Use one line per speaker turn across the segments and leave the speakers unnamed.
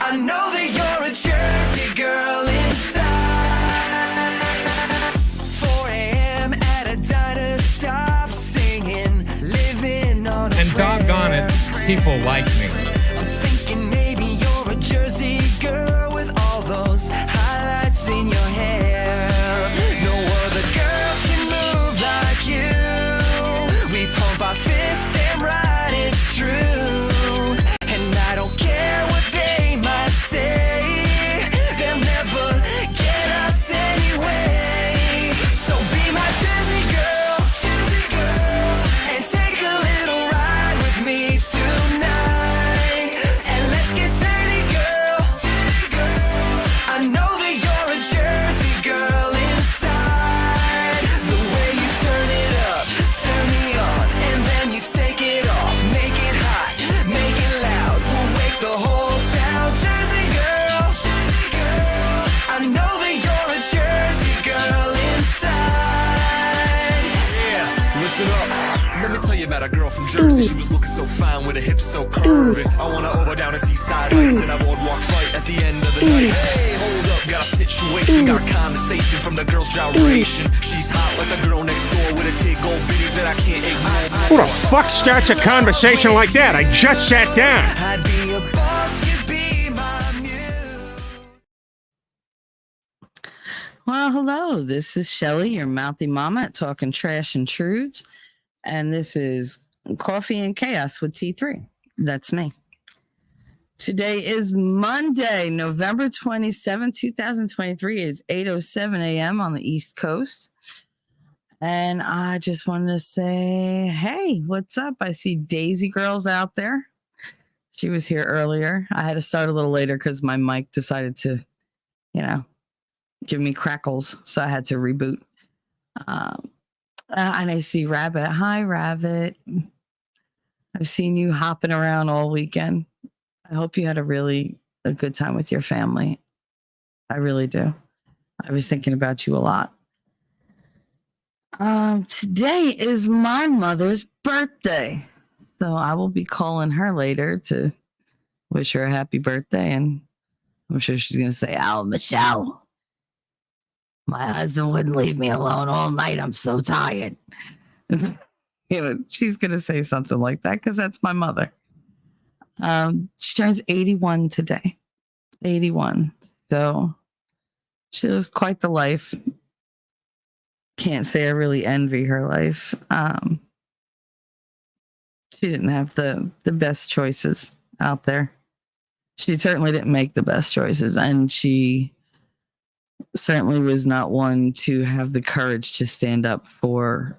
I know that you're a Jersey girl inside. 4 a.m. at a diner, stop singing, living on a
And doggone it, people like me.
I'm thinking maybe you're a Jersey girl with all those highlights in your hair. No other girl can move like you. We pump our fists, damn right, it's true. And I don't care what they might say, they'll never get us anyway. So be my Jersey girl, and take a little ride with me tonight. And let's get dirty, girl. I know that you're a Jersey girl inside. The way you turn it up, turn me on, and then you take it off. Make it hot, make it loud. We'll wake the whole town. Jersey girl, I know that you're a Jersey girl inside.
Yeah, listen up. Let me tell you about a girl from Jersey. She was looking so fine with her hips so curvy. I wanna over down and see side lights and a boardwalk fight at the end of the night. Hey, hold up, got a situation, got condensation from the girl's gyration. She's hot like the girl next door with a tig gold bitties that I can't ignore.
Who the fuck starts a conversation like that? I just sat down.
I'd be a boss, you'd be my muse.
Well, hello. This is Shelly, your mouthy mama at Talking Trash and Truths. And this is Coffee and Chaos with T3. That's me. Today is Monday, November 27, 2023. It's 8:07 a.m. on the East Coast. And I just wanted to say, hey, what's up? I see Daisy Girls out there. She was here earlier. I had to start a little later because my mic decided to, give me crackles. So I had to reboot. And I see Rabbit. Hi, Rabbit. I've seen you hopping around all weekend. I hope you had a good time with your family. I really do. I was thinking about you a lot. Today is my mother's birthday. So I will be calling her later to wish her a happy birthday. And I'm sure she's going to say, "Oh, Michelle, my husband wouldn't leave me alone all night. I'm so tired." She's going to say something like that because that's my mother. She turns 81 today. 81. So she lives quite the life. Can't say I really envy her life. She didn't have the best choices out there. She certainly didn't make the best choices. And she certainly was not one to have the courage to stand up for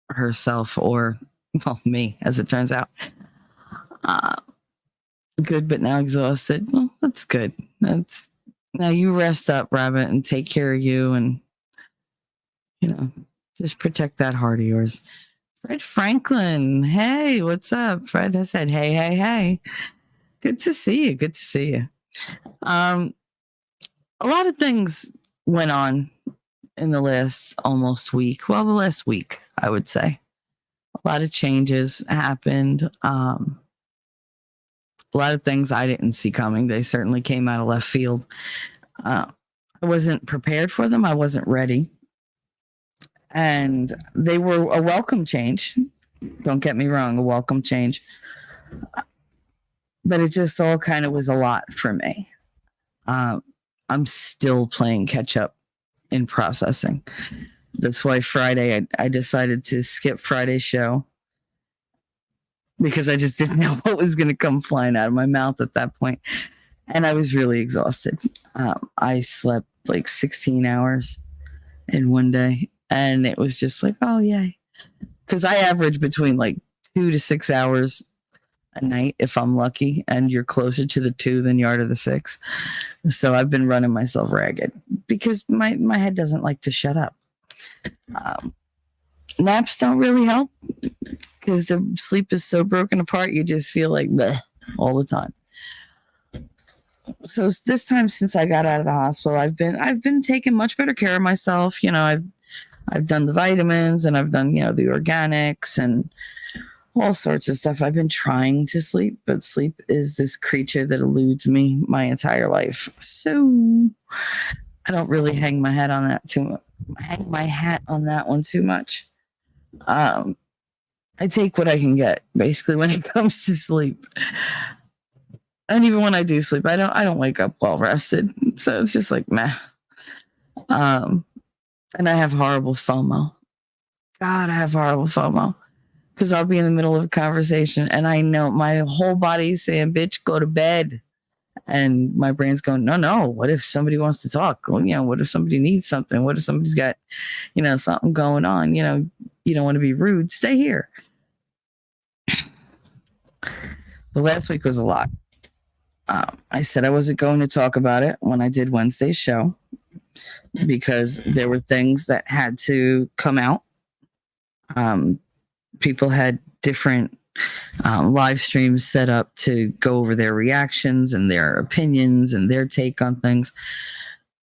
herself or, well, me, as it turns out. Good, but now exhausted. Well, that's good. Now you rest up, Rabbit, and take care of you, and just protect that heart of yours. Fred Franklin, hey, what's up? Fred has said, hey. Good to see you. Good to see you. A lot of things went on in the last almost week. Well, the last week, I would say. A lot of changes happened. A lot of things I didn't see coming. They certainly came out of left field. I wasn't prepared for them. I wasn't ready. And they were a welcome change. Don't get me wrong, a welcome change. But it just all kind of was a lot for me. I'm still playing catch up in processing. That's why Friday, I decided to skip Friday's show because I just didn't know what was going to come flying out of my mouth at that point. And I was really exhausted. I slept like 16 hours in one day. And it was just like, oh, yay. Because I average between like 2 to 6 hours a night if I'm lucky. And you're closer to the 2 than you are to the 6. So I've been running myself ragged because my head doesn't like to shut up. Naps don't really help because the sleep is so broken apart. You just feel like bleh all the time. So this time since I got out of the hospital, I've been taking much better care of myself. I've done the vitamins and I've done, the organics and all sorts of stuff. I've been trying to sleep, but sleep is this creature that eludes me my entire life. So I don't really hang my hat on that too much. Hang my hat on that one too much. I take what I can get basically when it comes to sleep. And even when I do sleep, I don't wake up well rested. So it's just like meh. And I have horrible FOMO. God, I have horrible FOMO. Because I'll be in the middle of a conversation and I know my whole body's saying, bitch, go to bed. And my brain's going, no. What if somebody wants to talk? What if somebody needs something? What if somebody's got, something going on? You don't want to be rude. Stay here. The last week was a lot. I said I wasn't going to talk about it when I did Wednesday's show because there were things that had to come out. People had different live streams set up to go over their reactions and their opinions and their take on things.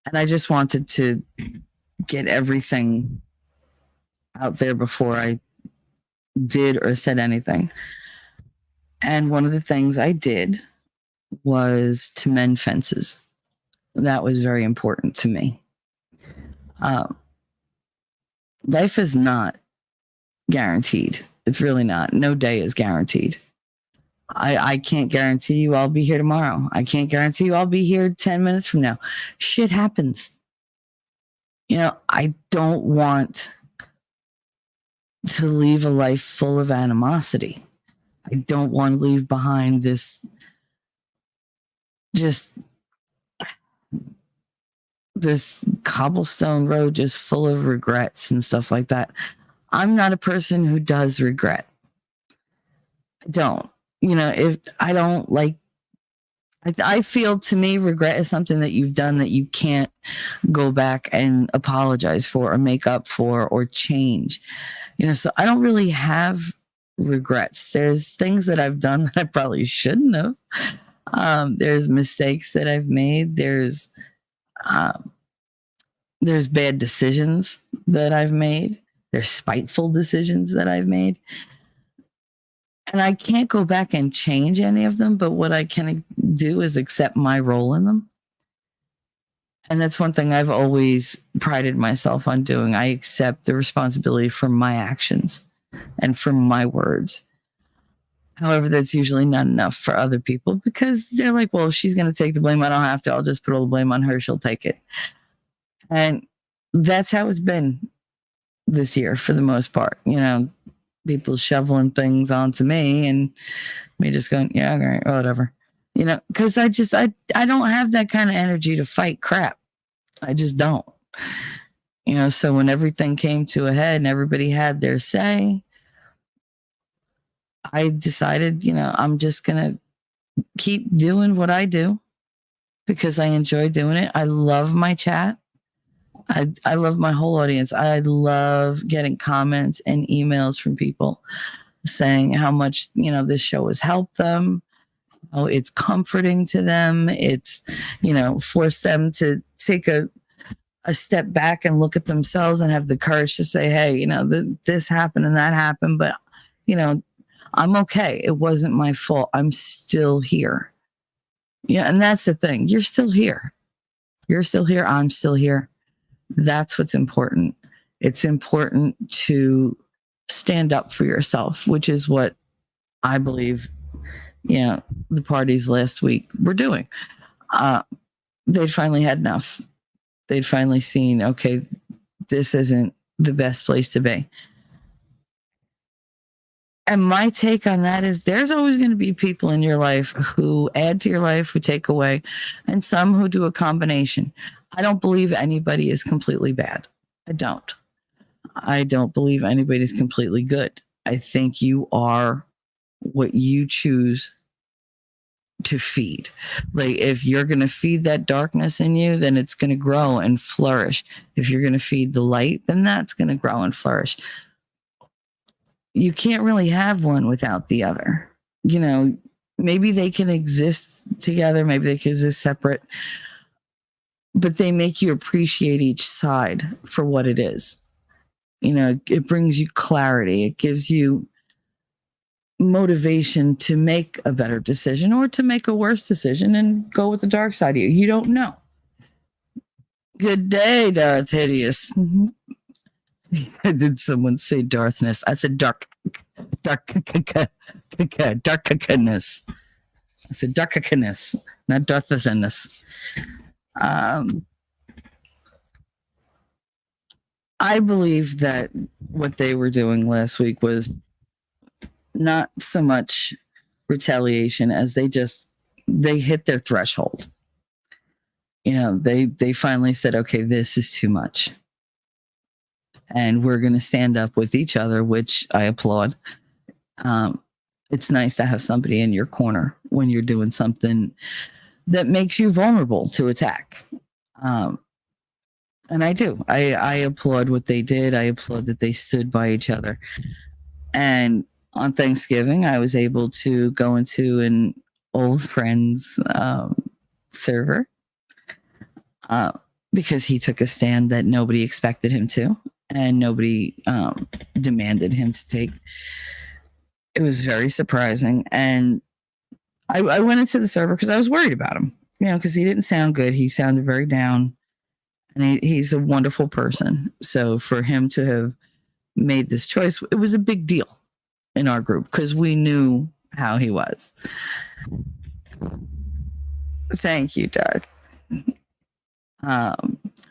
And I just wanted to get everything out there before I did or said anything. And one of the things I did was to mend fences. That was very important to me. Life is not guaranteed. It's really not. No day is guaranteed. I can't guarantee you I'll be here tomorrow. I can't guarantee you I'll be here 10 minutes from now. Shit happens. I don't want to leave a life full of animosity. I don't want to leave behind this cobblestone road just full of regrets and stuff like that. I'm not a person who does regret. I don't. If I don't like, I feel to me regret is something that you've done that you can't go back and apologize for or make up for or change. So I don't really have regrets. There's things that I've done that I probably shouldn't have. There's mistakes that I've made. There's bad decisions that I've made. There's spiteful decisions that I've made. And I can't go back and change any of them, but what I can do is accept my role in them. And that's one thing I've always prided myself on doing. I accept the responsibility for my actions and for my words. However, that's usually not enough for other people because they're like, well, if she's going to take the blame, I don't have to. I'll just put all the blame on her. She'll take it. And that's how it's been this year for the most part. People shoveling things onto me and me just going, yeah, all right, whatever. Because I don't have that kind of energy to fight crap. I just don't. So when everything came to a head and everybody had their say, I decided, I'm just going to keep doing what I do because I enjoy doing it. I love my chat. I love my whole audience. I love getting comments and emails from people saying how much, this show has helped them. Oh, it's comforting to them. It's, forced them to take a step back and look at themselves and have the courage to say, hey, this happened and that happened, but, I'm okay. It wasn't my fault. I'm still here. Yeah. And that's the thing. You're still here. You're still here. I'm still here. That's what's important. It's important to stand up for yourself, which is what I believe, the parties last week were doing. They'd finally had enough. They'd finally seen, okay, this isn't the best place to be. And my take on that is there's always going to be people in your life who add to your life, who take away, and some who do a combination. I don't believe anybody is completely bad. I don't believe anybody's completely good. I think you are what you choose to feed. Like if you're going to feed that darkness in you, then it's going to grow and flourish. If you're going to feed the light, then that's going to grow and flourish. You can't really have one without the other. Maybe they can exist together. Maybe they can exist separate. But they make you appreciate each side for what it is. It brings you clarity. It gives you motivation to make a better decision or to make a worse decision and go with the dark side of you. You don't know. Good day, Darth Hideous. Did someone say Darthness? I said darkness. I said darkness, not Darthness. I believe that what they were doing last week was not so much retaliation as they hit their threshold. You know, they finally said, okay, this is too much. And we're going to stand up with each other, which I applaud. It's nice to have somebody in your corner when you're doing something that makes you vulnerable to attack. And I do. I applaud what they did. I applaud that they stood by each other. And on Thanksgiving, I was able to go into an old friend's server because he took a stand that nobody expected him to and nobody demanded him to take. It was very surprising. And I went into the server because I was worried about him, you know, because he didn't sound good. He sounded very down. And he's a wonderful person. So for him to have made this choice, it was a big deal in our group because we knew how he was. Thank you, Darth.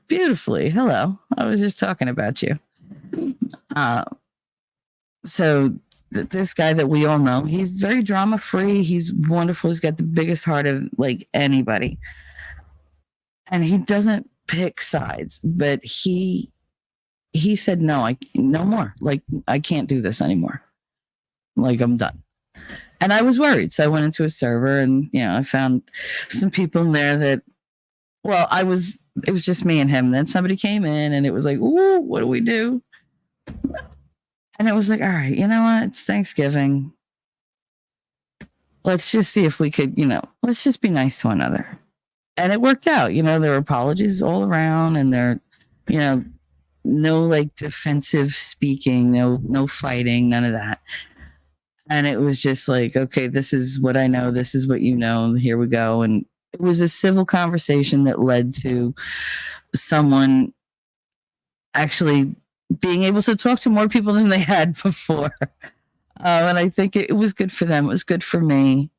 Beautifully. Hello. I was just talking about you. So this guy that we all know, he's very drama free. He's wonderful. He's got the biggest heart of like anybody. And he doesn't pick sides, but he said, no more. Like, I can't do this anymore. Like, I'm done. And I was worried. So I went into a server and, you know, I found some people in there that, well, it was just me and him. Then somebody came in and it was like, ooh, what do we do? And it was like, all right, you know what? It's Thanksgiving. Let's just see if we could, you know, let's just be nice to one another. And it worked out. You know, there were apologies all around and there, you know, no like defensive speaking, no fighting, none of that. And it was just like, okay, this is what I know. This is what you know. Here we go. And it was a civil conversation that led to someone actually being able to talk to more people than they had before. And I think it was good for them. It was good for me.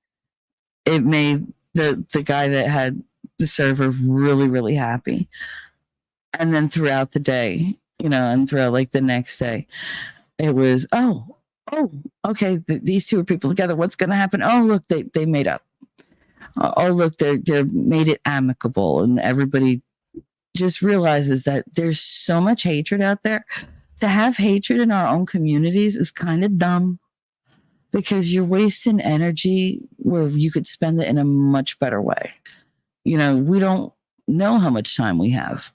It made the guy that had the server really, really happy. And then throughout the day, you know, and throughout like the next day, it was, oh, okay, these two are people together. What's going to happen? Oh, look, they made up. Oh, look, they're made it amicable. And everybody just realizes that there's so much hatred out there. To have hatred in our own communities is kind of dumb because you're wasting energy where you could spend it in a much better way. You know, we don't know how much time we have.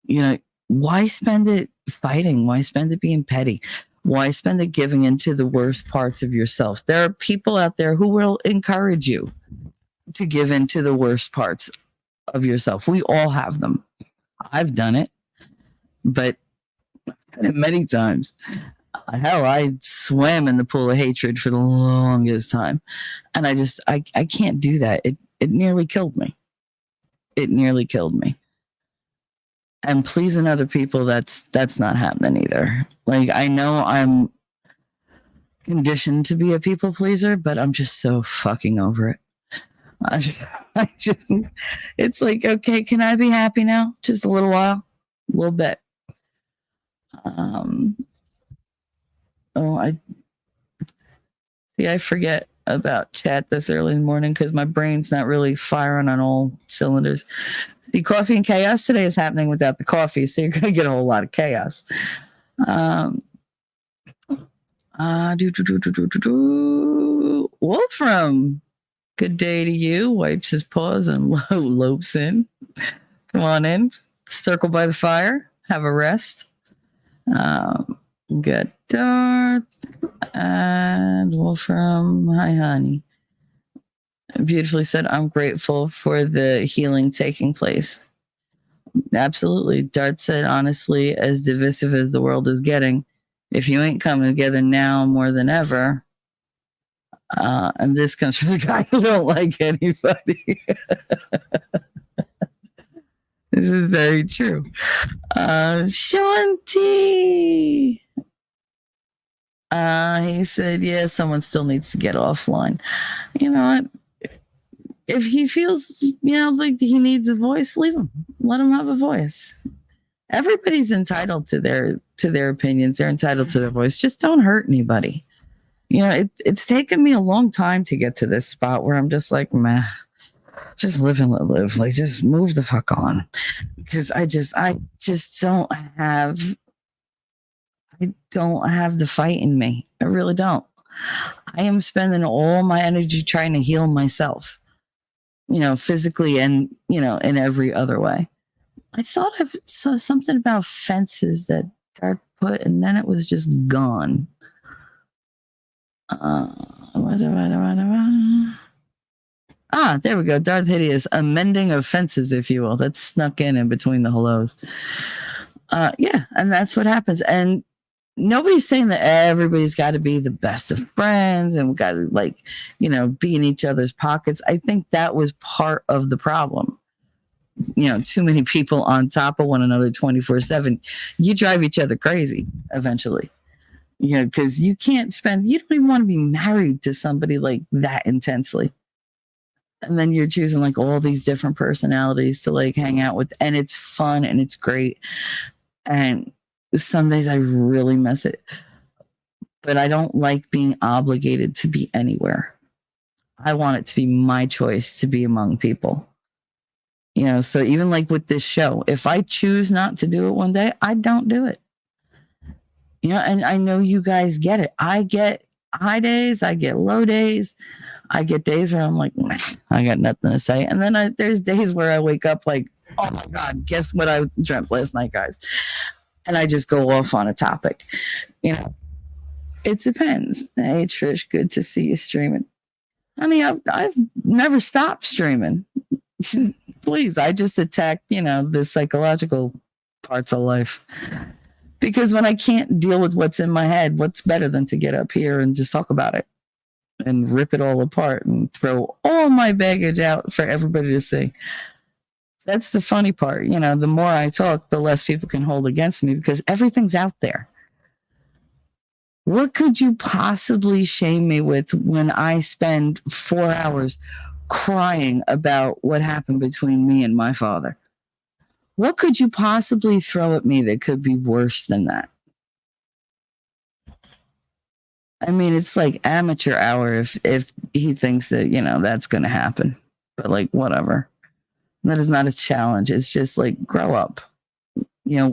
You know, why spend it fighting? Why spend it being petty? Why spend it giving into the worst parts of yourself? There are people out there who will encourage you to give into the worst parts of yourself. We all have them. I've done it, but I've done it many times. Hell, I swam in the pool of hatred for the longest time. And I can't do that. It nearly killed me. It nearly killed me. And pleasing other people, that's not happening either. Like, I know I'm conditioned to be a people pleaser, but I'm just so fucking over it. I just, it's like, okay, can I be happy now? Just a little while, a little bit. I forget about chat this early in the morning because my brain's not really firing on all cylinders. The coffee and chaos today is happening without the coffee, so you're going to get a whole lot of chaos. Wolfram, good day to you. Wipes his paws and lopes in. Come on in. Circle by the fire. Have a rest. Got Darth and Wolfram. Hi, honey. Beautifully said. I'm grateful for the healing taking place. Absolutely. Darth said, honestly, as divisive as the world is getting, if you ain't coming together now more than ever, And this comes from the guy who don't like anybody. This is very true. Sean T. He said, yeah, someone still needs to get offline. You know what? If he feels, like he needs a voice, leave him. Let him have a voice. Everybody's entitled to their opinions. They're entitled to their voice. Just don't hurt anybody. It's taken me a long time to get to this spot where I'm just like, meh, just live and let live. Like, just move the fuck on. Because I just don't have the fight in me. I really don't. I am spending all my energy trying to heal myself, physically and, in every other way. I thought I saw something about fences that Darth put, and then it was just gone. There we go. Darth Hideous, amending of fences, if you will. That's snuck in between the hellos. Yeah, and that's what happens. And nobody's saying that everybody's got to be the best of friends and we got to be in each other's pockets. I think that was part of the problem. Too many people on top of one another 24/7. You drive each other crazy eventually. Because you don't even want to be married to somebody like that intensely. And then you're choosing all these different personalities to hang out with. And it's fun and it's great. And some days I really miss it. But I don't like being obligated to be anywhere. I want it to be my choice to be among people. So even with this show, if I choose not to do it one day, I don't do it. And I know you guys get it. I get high days, I get low days, I get days where I'm like, nah, I got nothing to say. And then there's days where I wake up like, oh my God, guess what I dreamt last night, guys? And I just go off on a topic. It depends. Hey, Trish, good to see you streaming. I mean, I've never stopped streaming. Please, I just attack, the psychological parts of life. Because when I can't deal with what's in my head, what's better than to get up here and just talk about it and rip it all apart and throw all my baggage out for everybody to see. That's the funny part. The more I talk, the less people can hold against me because everything's out there. What could you possibly shame me with when I spend 4 hours crying about what happened between me and my father? What could you possibly throw at me that could be worse than that? I mean, it's like amateur hour if he thinks that, that's going to happen. But whatever. That is not a challenge. It's just grow up.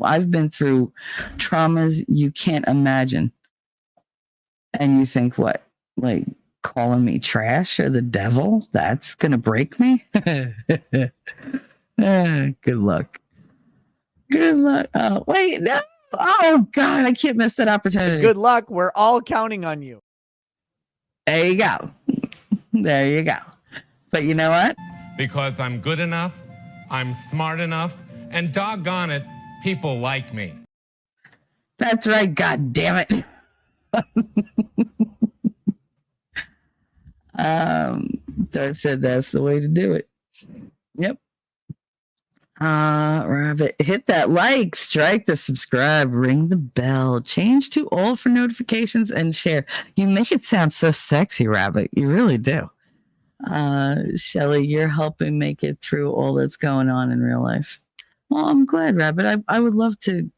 I've been through traumas you can't imagine. And you think what? Calling me trash or the devil? That's going to break me? Good luck. Good luck. Oh, wait, no. Oh, God, I can't miss that opportunity.
Good luck. We're all counting on you.
There you go. There you go. But you know what?
Because I'm good enough, I'm smart enough, and doggone it, people like me.
That's right, God damn it. Darth said that's the way to do it. Yep. Rabbit, hit that like, strike the subscribe, ring the bell, change to all for notifications, and share. You make it sound so sexy, Rabbit. You really do. Shelly, you're helping make it through all that's going on in real life. Well, I'm glad, Rabbit. I would love to,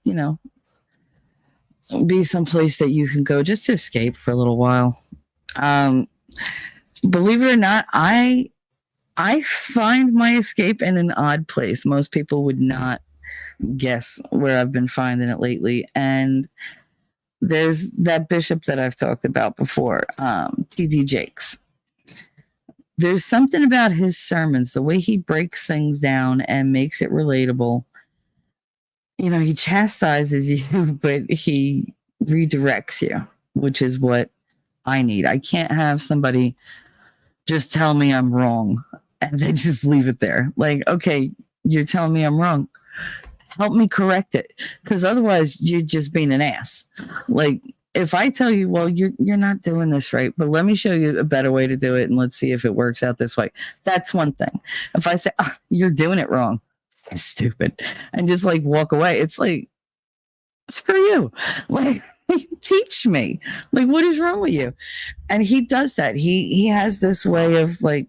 be someplace that you can go just to escape for a little while. Believe it or not, I find my escape in an odd place. Most people would not guess where I've been finding it lately. And there's that bishop that I've talked about before, T.D. Jakes. There's something about his sermons, the way he breaks things down and makes it relatable. He chastises you, but he redirects you, which is what I need. I can't have somebody just tell me I'm wrong and then just leave it there. Okay, you're telling me I'm wrong. Help me correct it. Because otherwise you're just being an ass. if I tell you, well, you're not doing this right, but let me show you a better way to do it, and let's see if it works out this way. That's one thing. If I say, oh, you're doing it wrong, so stupid, and just like walk away, it's like, screw you. Like, teach me. Like, what is wrong with you? And he does that. He has this way of like,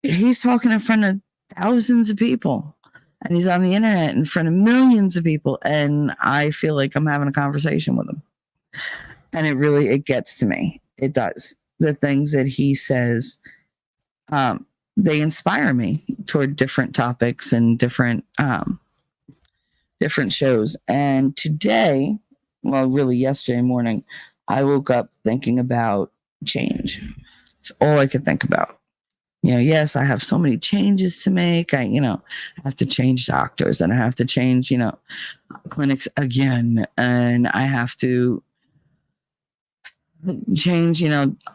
he's talking in front of thousands of people, and he's on the internet in front of millions of people, and I feel like I'm having a conversation with him. And it gets to me. It does. The things that he says, they inspire me toward different topics and different shows. And today, well, really yesterday morning, I woke up thinking about change. It's all I could think about. Yes, I have so many changes to make. I have to change doctors, and I have to change, clinics again, and I have to change,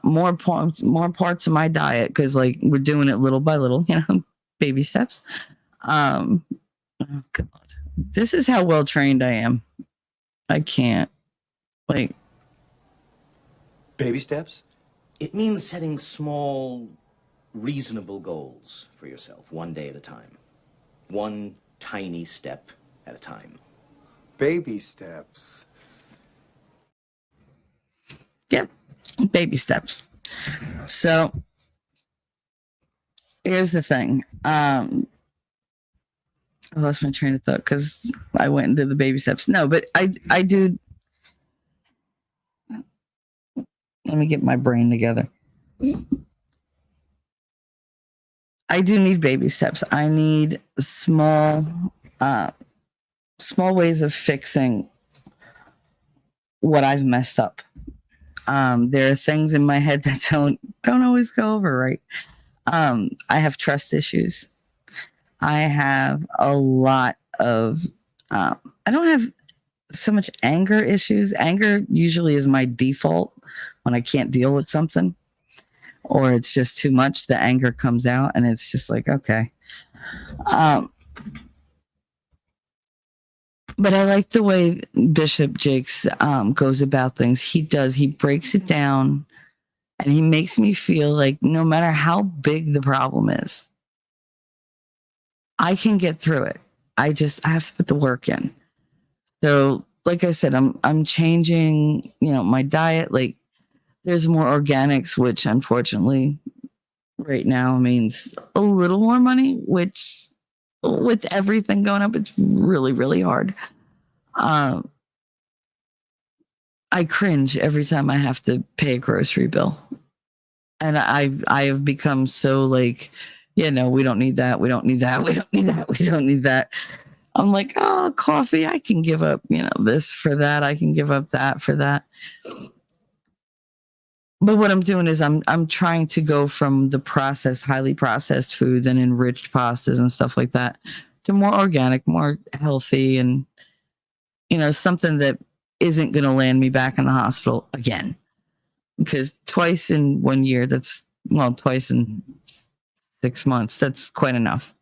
more parts of my diet, because like we're doing it little by little, baby steps. Oh God, this is how well trained I am. I can't, like,
Baby steps? It means setting small, reasonable goals for yourself, one day at a time. One tiny step at a time.
Baby steps.
Yep, baby steps. So here's the thing. I lost my train of thought because I went into the baby steps. No, but I do. Let me get my brain together. I do need baby steps. I need small ways of fixing what I've messed up. There are things in my head that don't always go over right. I have trust issues. I have a lot of, I don't have so much anger issues. Anger usually is my default when I can't deal with something, or it's just too much. The anger comes out, and it's just like, okay. But I like the way Bishop Jakes goes about things. He breaks it down, and he makes me feel like no matter how big the problem is, I can get through it. I have to put the work in. So, like I said, I'm changing, my diet. Like, there's more organics, which unfortunately right now means a little more money, which with everything going up, it's really, really hard. I cringe every time I have to pay a grocery bill. And I have become so like, we don't need that. We don't need that. We don't need that. We don't need that. I'm like, oh, coffee, I can give up, this for that. I can give up that for that. But what I'm doing is I'm trying to go from the highly processed foods and enriched pastas and stuff like that to more organic, more healthy, and something that isn't going to land me back in the hospital again. Because twice in 1 year, twice in 6 months, that's quite enough.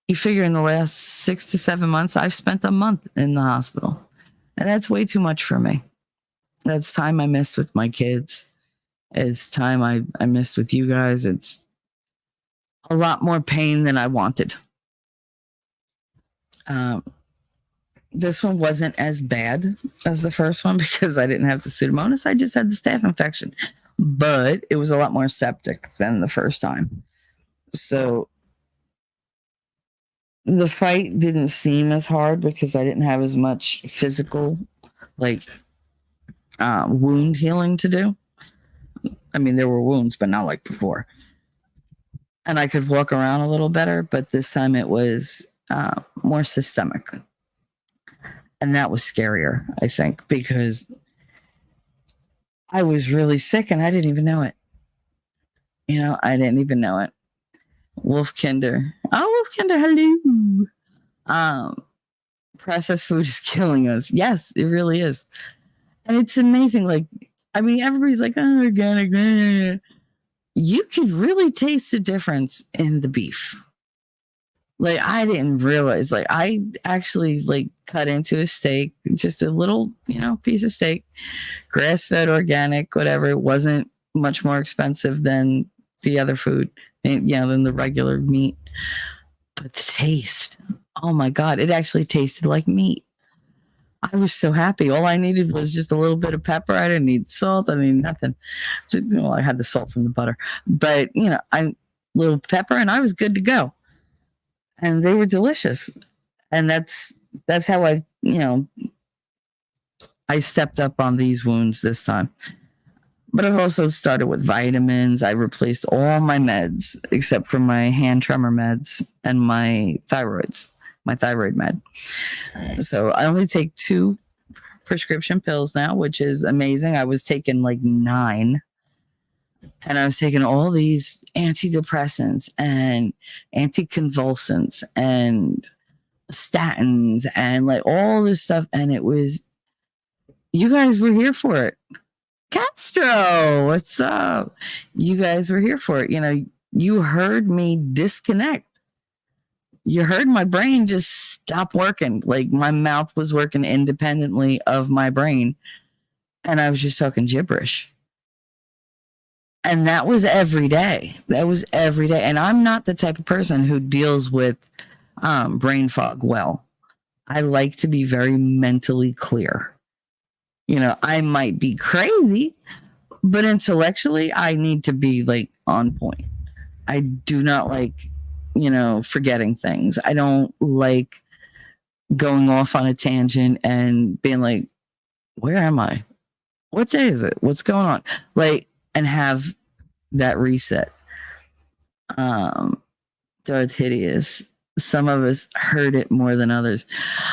You figure in the last 6 to 7 months, I've spent a month in the hospital, and that's way too much for me. That's time I missed with my kids. It's time I missed with you guys. It's a lot more pain than I wanted. This one wasn't as bad as the first one because I didn't have the Pseudomonas. I just had the staph infection. But it was a lot more septic than the first time. So the fight didn't seem as hard because I didn't have as much physical, wound healing to do. I mean, there were wounds, but not like before. And I could walk around a little better, but this time it was more systemic. And that was scarier, I think, because I was really sick and I didn't even know it. I didn't even know it. Wolfkinder. Oh, Wolfkinder, hello. Processed food is killing us. Yes, it really is. And it's amazing. Everybody's like, oh, organic. You could really taste the difference in the beef. Like I didn't realize, like I actually like cut into a steak, just a little, piece of steak, grass fed, organic, whatever. It wasn't much more expensive than the other food, than the regular meat. But the taste, oh my God, it actually tasted like meat. I was so happy. All I needed was just a little bit of pepper. I didn't need salt. I mean, nothing. Just, I had the salt from the butter, but I little pepper and I was good to go. And they were delicious. And that's how I stepped up on these wounds this time. But I've also started with vitamins. I replaced all my meds except for my hand tremor meds and my thyroid med. So I only take 2 prescription pills now, which is amazing. I was taking like 9. And I was taking all these antidepressants and anticonvulsants and statins and like all this stuff. And it was, you guys were here for it. Castro, what's up? You guys were here for it. You heard me disconnect. You heard my brain just stop working. Like my mouth was working independently of my brain. And I was just talking gibberish. And that was every day. And I'm not the type of person who deals with brain fog well. I like to be very mentally clear. I might be crazy, but intellectually, I need to be like on point. I do not like, forgetting things. I don't like going off on a tangent and being like, where am I? What day is it? What's going on? Like, and have that reset. Darth Hideous. Some of us heard it more than others.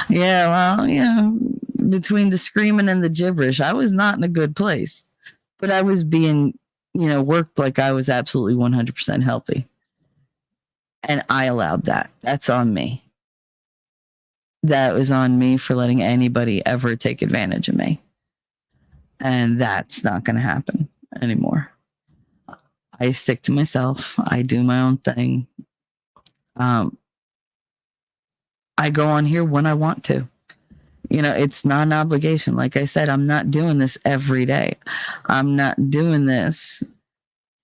Yeah, well, between the screaming and the gibberish, I was not in a good place. But I was being, worked like I was absolutely 100% healthy. And I allowed that. That's on me. That was on me for letting anybody ever take advantage of me. And that's not going to happen anymore. I stick to myself. I do my own thing. I go on here when I want to. It's not an obligation. Like I said, I'm not doing this every day. I'm not doing this.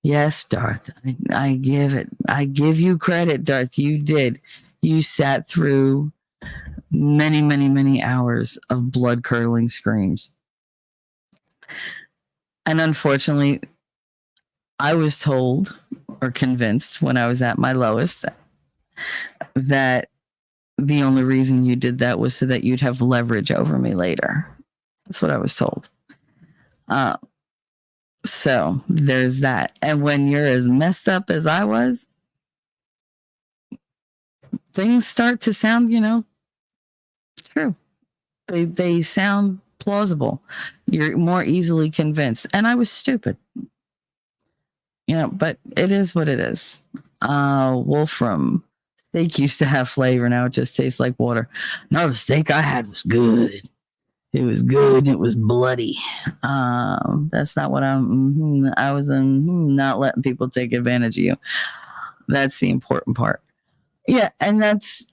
Yes, Darth, I give you credit, Darth. You did. You sat through many, many, many hours of blood-curdling screams. And unfortunately, I was told or convinced when I was at my lowest that the only reason you did that was so that you'd have leverage over me later. That's what I was told. So there's that. And when you're as messed up as I was, things start to sound, true. They sound plausible. You're more easily convinced. And I was stupid. But it is what it is. Wolfram, steak used to have flavor. Now it just tastes like water. No, the steak I had was good. It was good. And it was bloody. That's not what I was not letting people take advantage of you. That's the important part. Yeah. And that's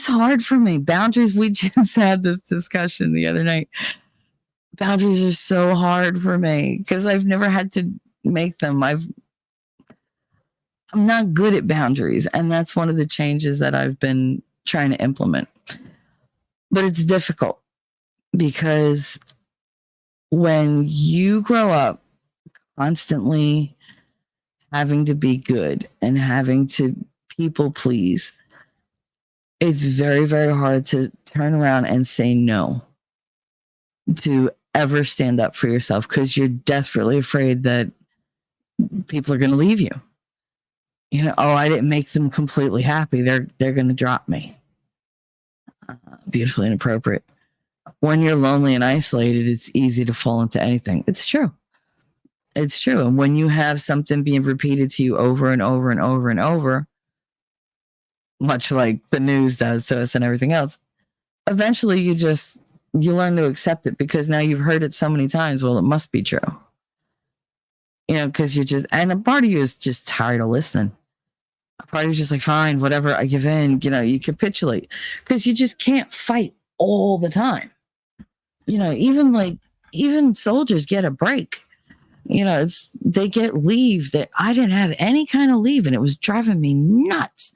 hard for me. Boundaries. We just had this discussion the other night. Boundaries are so hard for me because I've never had to make them. I'm not good at boundaries. And that's one of the changes that I've been trying to implement. But it's difficult because when you grow up constantly having to be good and having to people please, it's very, very hard to turn around and say no, to ever stand up for yourself because you're desperately afraid that people are going to leave you. I didn't make them completely happy. They're going to drop me. Beautifully inappropriate. When you're lonely and isolated, it's easy to fall into anything. It's true. It's true. And when you have something being repeated to you over and over and over and over, much like the news does to us and everything else, eventually you learn to accept it because now you've heard it so many times. Well, it must be true. Because and a part of you is just tired of listening. Probably was just like, fine, whatever, I give in, you capitulate. Because you just can't fight all the time. Even soldiers get a break. They get leave that I didn't have any kind of leave, and it was driving me nuts.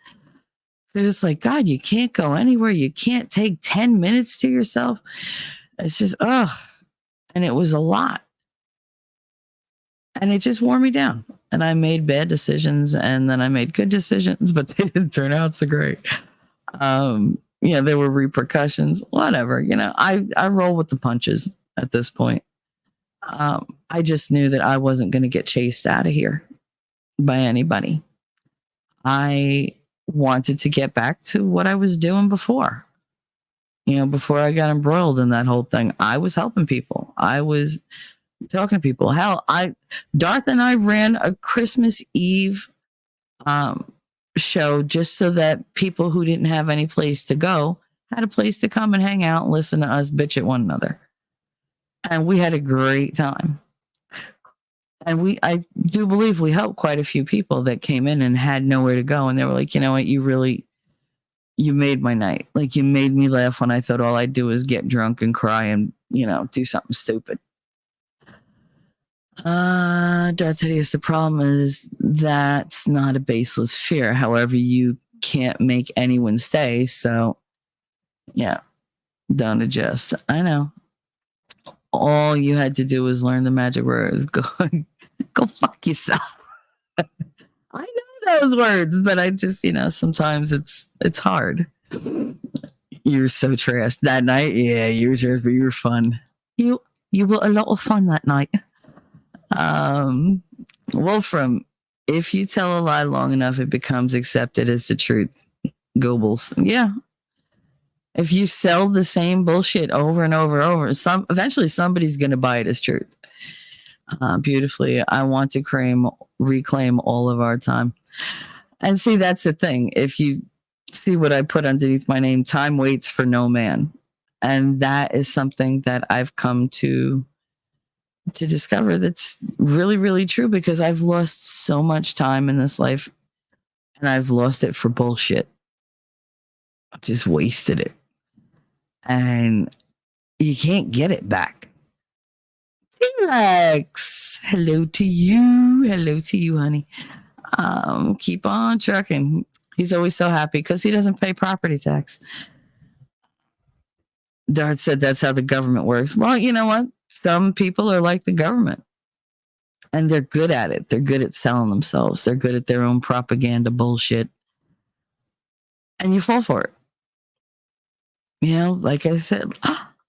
Because it's like, God, you can't go anywhere. You can't take 10 minutes to yourself. It's just, ugh. And it was a lot. And it just wore me down. And I made bad decisions, and then I made good decisions, but they didn't turn out so great. There were repercussions, whatever. I roll with the punches at this point. I just knew that I wasn't going to get chased out of here by anybody. I wanted to get back to what I was doing before. Before I got embroiled in that whole thing, I was helping people. I was talking to people. Hell, Darth and I ran a Christmas Eve show just so that people who didn't have any place to go had a place to come and hang out and listen to us bitch at one another. And we had a great time. And I do believe we helped quite a few people that came in and had nowhere to go. And they were like, you know what, you made my night. Like, you made me laugh when I thought all I'd do was get drunk and cry and, do something stupid. Darth Hideous, the problem is that's not a baseless fear. However, you can't make anyone stay. So, yeah, don't adjust. I know. All you had to do was learn the magic words. Go fuck yourself. I know those words, but I just, sometimes it's hard. You're so trashed that night. Yeah, you were trash, but you were fun. You were a lot of fun that night. Wolfram, if you tell a lie long enough, it becomes accepted as the truth. Goebbels. Yeah. If you sell the same bullshit over and over and over, eventually somebody's going to buy it as truth. Beautifully. I want to reclaim all of our time. And see, that's the thing. If you see what I put underneath my name, time waits for no man. And that is something that I've come to discover that's really, really true, because I've lost so much time in this life, and I've lost it for bullshit. I just wasted it. And you can't get it back. T-Rex, hello to you, honey. Keep on trucking. He's always so happy because he doesn't pay property tax. Dart said that's how the government works. Well, you know what? Some people are like the government, and they're good at it. They're good at selling themselves. They're good at their own propaganda bullshit. And you fall for it. Like I said,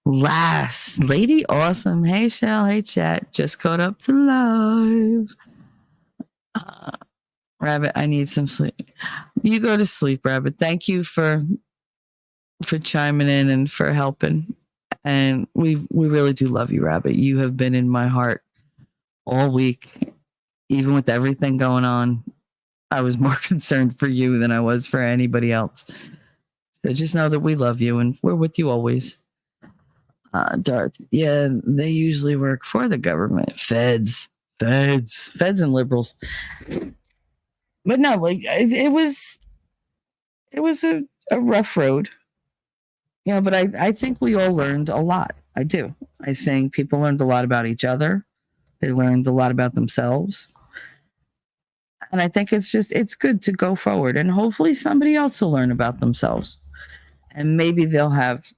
last Lady Awesome. Hey, Shell. Hey, chat. Just caught up to live. Rabbit, I need some sleep. You go to sleep, Rabbit. Thank you for chiming in and for helping. And we really do love you, Rabbit. You have been in my heart all week, even with everything going on. I was more concerned for you than I was for anybody else. So just know that we love you and we're with you always. Darth, yeah, they usually work for the government. Feds and liberals. But no, like it was a rough road. But I think we all learned a lot. I do. I think people learned a lot about each other. They learned a lot about themselves. And I think it's good to go forward, and hopefully somebody else will learn about themselves. And maybe they'll have,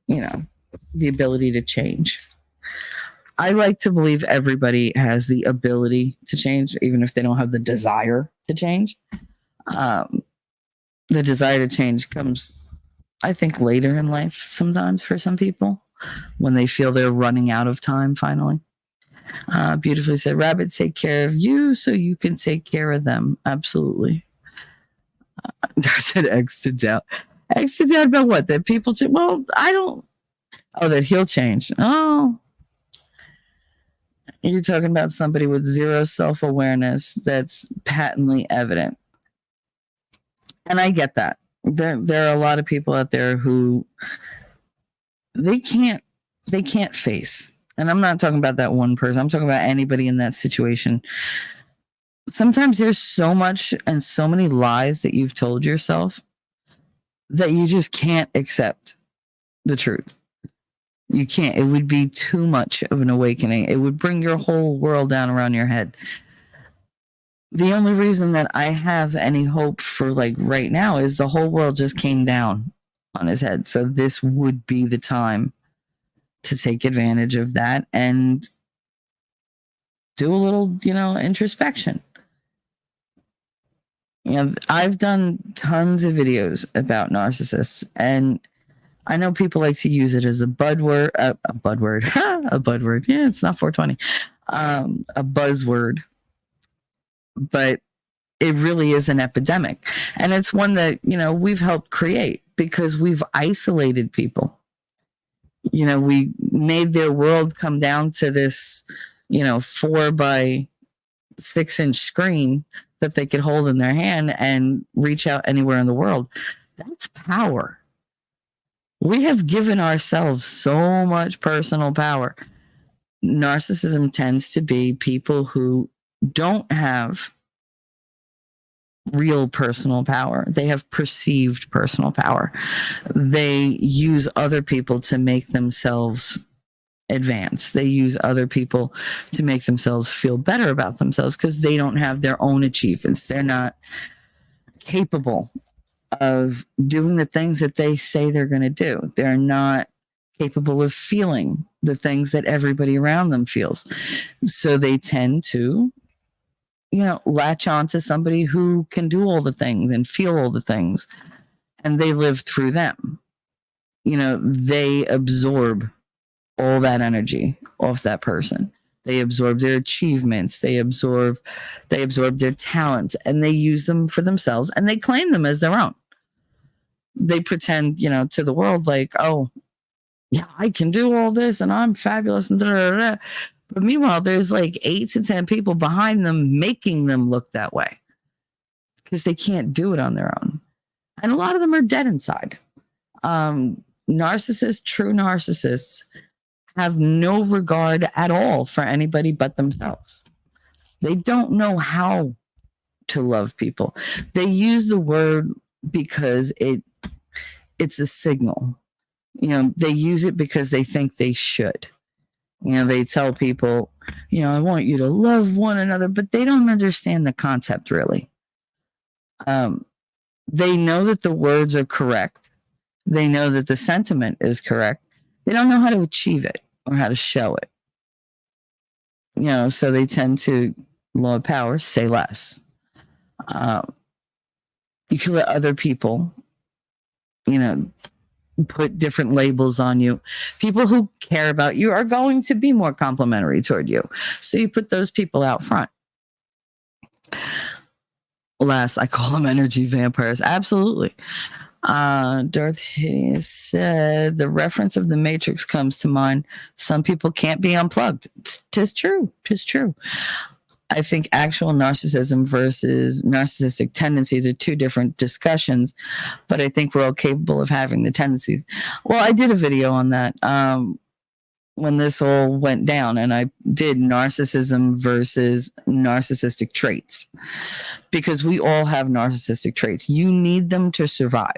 the ability to change. I like to believe everybody has the ability to change, even if they don't have the desire to change. The desire to change comes, I think, later in life sometimes for some people, when they feel they're running out of time finally. Beautifully said. Rabbit, take care of you so you can take care of them. Absolutely. I said X to doubt. X to doubt about what? That people change? Well, I don't. Oh, that he'll change. Oh. You're talking about somebody with zero self-awareness that's patently evident. And I get that. There are a lot of people out there who they can't face. And I'm not talking about that one person. I'm talking about anybody in that situation. sometimes there's so much and so many lies that you've told yourself that you just can't accept the truth. You can't. It would be too much of an awakening. It would bring your whole world down around your head. The only reason that I have any hope for like right now is the whole world just came down on his head. So this would be the time to take advantage of that and do a little, introspection. I've done tons of videos about narcissists, and I know people like to use it as a budword, a budword, a budword. Yeah, it's not 420, a buzzword, but it really is an epidemic. And it's one that, we've helped create because we've isolated people. We made their world come down to this, 4 by 6 inch screen that they could hold in their hand and reach out anywhere in the world. That's power. We have given ourselves so much personal power. Narcissism tends to be people who don't have real personal power. They have perceived personal power. They use other people to make themselves advance. They use other people to make themselves feel better about themselves because they don't have their own achievements. They're not capable of doing the things that they say they're going to do. They're not capable of feeling the things that everybody around them feels. So they tend to, latch on to somebody who can do all the things and feel all the things, and they live through them. They absorb all that energy off that person. They absorb their achievements. They absorb their talents, and they use them for themselves, and they claim them as their own. They pretend, to the world like, oh, yeah, I can do all this and I'm fabulous and da da da. But meanwhile, there's like 8 to 10 people behind them making them look that way because they can't do it on their own. And a lot of them are dead inside. Narcissists, true narcissists, have no regard at all for anybody but themselves. They don't know how to love people. They use the word because it's a signal. They use it because they think they should. They tell people, I want you to love one another, but they don't understand the concept really. They know that the words are correct. They know that the sentiment is correct. They don't know how to achieve it or how to show it. So they tend to, law of power, say less. You can let other people, put different labels on you. People who care about you are going to be more complimentary toward you. So you put those people out front. Alas, I call them energy vampires. Absolutely. Darth Hideous said, the reference of the Matrix comes to mind. Some people can't be unplugged. Tis true. Tis true. I think actual narcissism versus narcissistic tendencies are two different discussions, but I think we're all capable of having the tendencies. Well, I did a video on that when this all went down, and I did narcissism versus narcissistic traits, because we all have narcissistic traits. You need them to survive.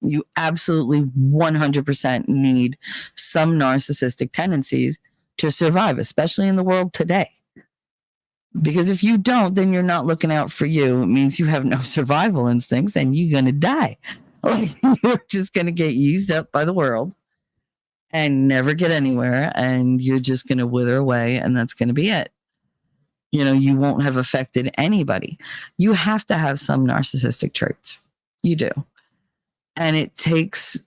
You absolutely 100% need some narcissistic tendencies to survive, especially in the world today. Because if you don't, then you're not looking out for you. It means you have no survival instincts and you're going to die. Like, you're just going to get used up by the world and never get anywhere. And you're just going to wither away, and that's going to be it. You won't have affected anybody. You have to have some narcissistic traits. You do. And it takes,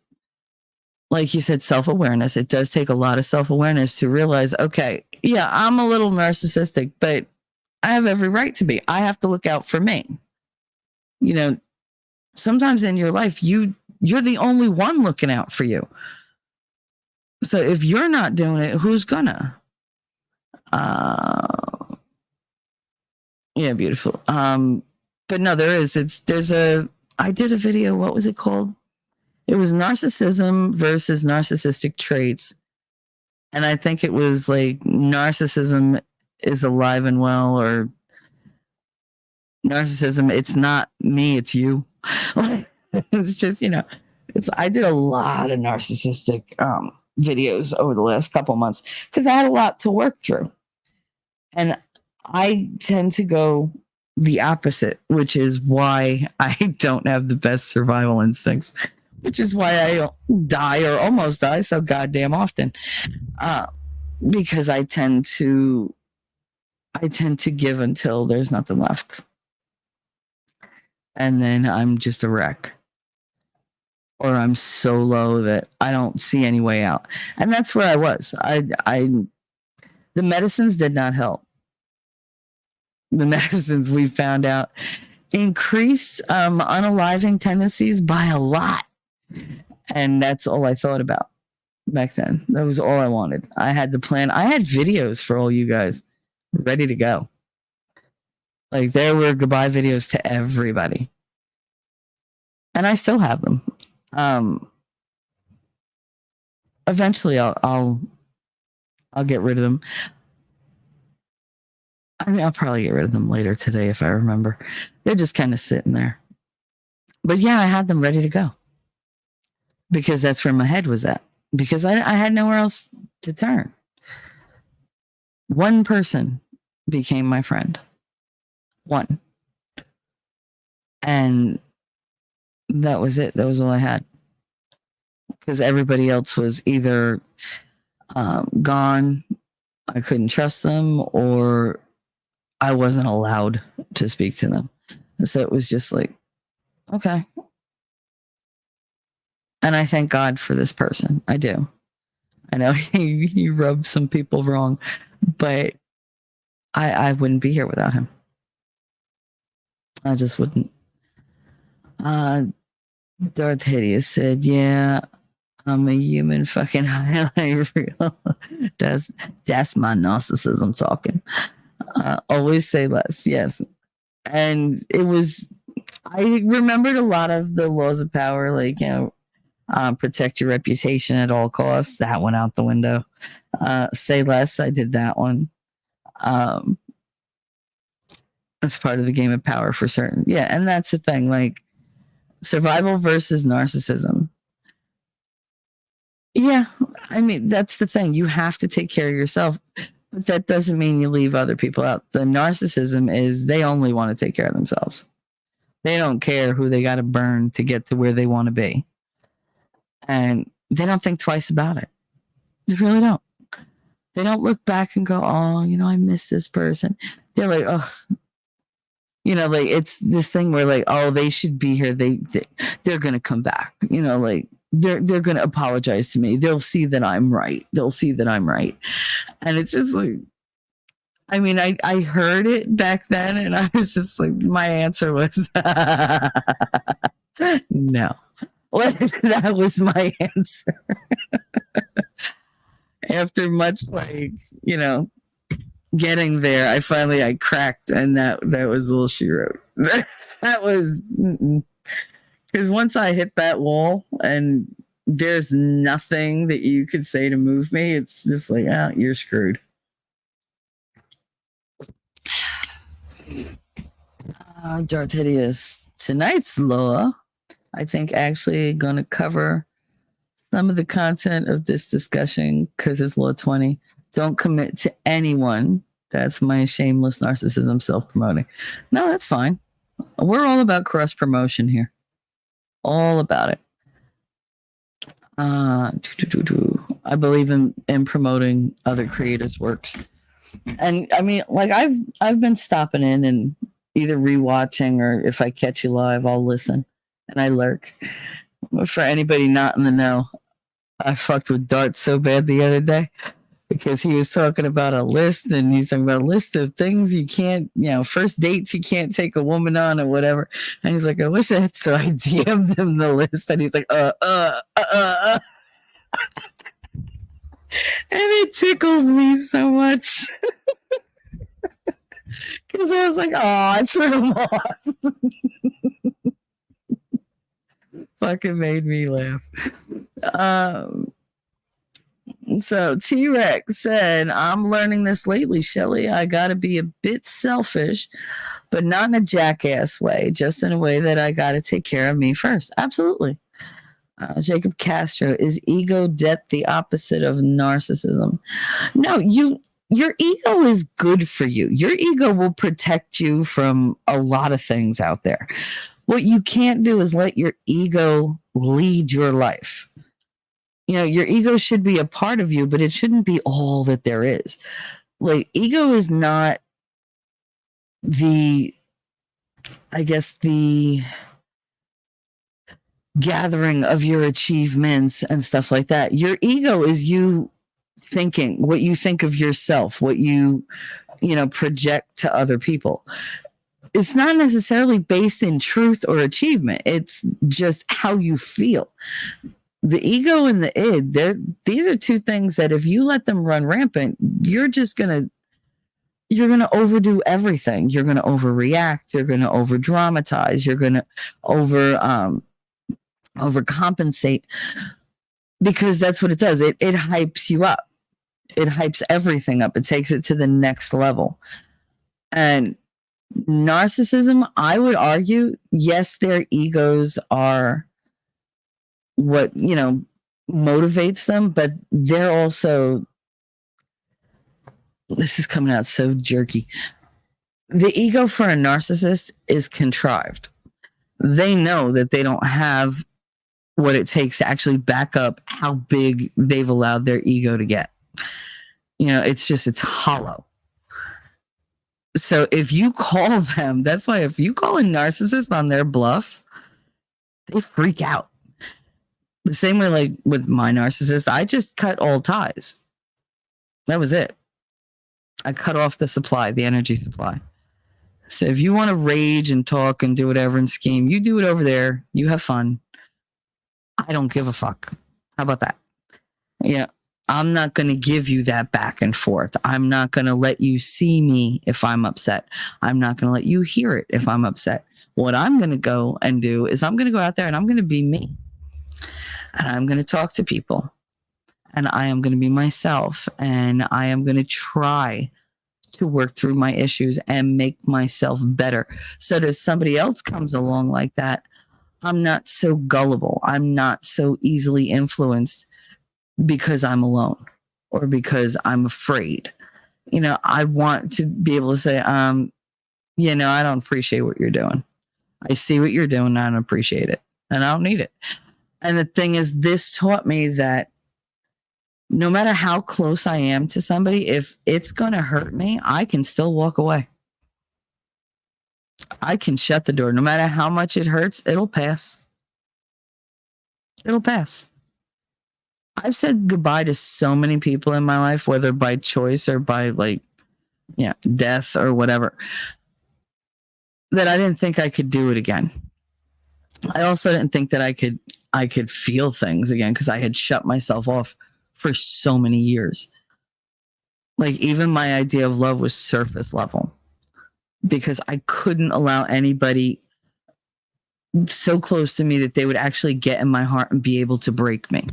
like you said, self-awareness. It does take a lot of self-awareness to realize, okay, yeah, I'm a little narcissistic, but I have every right to be. I have to look out for me. Sometimes in your life, you're the only one looking out for you. So if you're not doing it, who's gonna? Yeah, beautiful. But no, I did a video. What was it called? It was narcissism versus narcissistic traits. And I think it was like narcissism is alive and well, or narcissism, it's not me, it's you. It's just, I did a lot of narcissistic videos over the last couple months because I had a lot to work through. And I tend to go the opposite, which is why I don't have the best survival instincts, which is why I die or almost die so goddamn often. Because I tend to give until there's nothing left. And then I'm just a wreck. Or I'm so low that I don't see any way out. And that's where I was. The medicines did not help. The medicines, we found out, increased unaliving tendencies by a lot. And that's all I thought about back then. That was all I wanted. I had the plan. I had videos for all you guys ready to go. Like, there were goodbye videos to everybody. And I still have them. Eventually I'll get rid of them. I mean, I'll probably get rid of them later today if I remember. They're just kind of sitting there. But yeah, I had them ready to go. Because that's where my head was at. Because I had nowhere else to turn. One person became my friend. One. And that was it. That was all I had. Because everybody else was either gone, I couldn't trust them, or I wasn't allowed to speak to them. So it was just like, okay. And I thank God for this person. I do. I know he rubbed some people wrong, but I wouldn't be here without him. I just wouldn't. Darth Hideous said, yeah, I'm a human fucking highlight reel. That's my narcissism talking. Always say less. Yes. And I remembered a lot of the laws of power, like, protect your reputation at all costs. That went out the window. Say less. I did that one. That's part of the game of power for certain. Yeah. And that's the thing, like, survival versus narcissism. Yeah. I mean, that's the thing. You have to take care of yourself, but that doesn't mean you leave other people out. The narcissism is they only want to take care of themselves. They don't care who they got to burn to get to where they want to be. And they don't think twice about it. They really don't. They don't look back and go, oh, I miss this person. They're like, oh, like, it's this thing where, like, oh, they should be here. They're going to come back. Like, they're going to apologize to me. They'll see that I'm right. And it's just like, I mean, I heard it back then, and I was just like, my answer was no. That was my answer. After much, like, getting there, I cracked, and that was all she wrote. That was, because once I hit that wall and there's nothing that you could say to move me, it's just like, you're screwed. Darth Hideous. Tonight's law, I think, actually going to cover some of the content of this discussion because it's law 20. Don't commit to anyone. That's my shameless narcissism self-promoting. No, that's fine. We're all about cross-promotion here. All about it. I believe in promoting other creators' works. And I mean, like, I've been stopping in and either rewatching, or if I catch you live, I'll listen and I lurk. For anybody not in the know, I fucked with Dart so bad the other day because he was talking about a list, and he's talking about a list of things you can't, first dates you can't take a woman on or whatever. And he's like, I wish I had, so I DM'd him the list, and he's like, And it tickled me so much. Because I was like, oh, I put him off. Fucking made me laugh. So T-Rex said, I'm learning this lately, Shelly. I got to be a bit selfish, but not in a jackass way, just in a way that I got to take care of me first. Absolutely. Jacob Castro, is ego death the opposite of narcissism? No, your ego is good for you. Your ego will protect you from a lot of things out there. What you can't do is let your ego lead your life. Your ego should be a part of you, but it shouldn't be all that there is. Like, ego is not the gathering of your achievements and stuff like that. Your ego is you thinking what you think of yourself, what you project to other people. It's not necessarily based in truth or achievement. It's just how you feel. The ego and the id, these are two things that if you let them run rampant, you're going to overdo everything. You're going to overreact. You're going to over dramatize. You're going to overcompensate, because that's what it does. It hypes you up. It hypes everything up. It takes it to the next level. And narcissism, I would argue, yes, their egos are what, motivates them, but they're also, this is coming out so jerky. The ego for a narcissist is contrived. They know that they don't have what it takes to actually back up how big they've allowed their ego to get. It's hollow. So if you call them, that's why if you call a narcissist on their bluff, they freak out. The same way, like with my narcissist, I just cut all ties. That was it. I cut off the supply, the energy supply. So if you want to rage and talk and do whatever and scheme, you do it over there. You have fun. I don't give a fuck. How about that? I'm not going to give you that back and forth. I'm not going to let you see me if I'm upset. I'm not going to let you hear it if I'm upset. What I'm going to go and do is I'm going to go out there and I'm going to be me. And I'm going to talk to people. And I am going to be myself. And I am going to try to work through my issues and make myself better. So that if somebody else comes along like that, I'm not so gullible. I'm not so easily influenced because I'm alone or because I'm afraid. I want to be able to say, I don't appreciate what you're doing. I see what you're doing. I don't appreciate it. And I don't need it. And the thing is, this taught me that no matter how close I am to somebody, if it's going to hurt me, I can still walk away. I can shut the door. No matter how much it hurts, it'll pass. It'll pass. I've said goodbye to so many people in my life, whether by choice or by death or whatever, that I didn't think I could do it again. I also didn't think that I could feel things again because I had shut myself off for so many years. Like, even my idea of love was surface level because I couldn't allow anybody so close to me that they would actually get in my heart and be able to break me.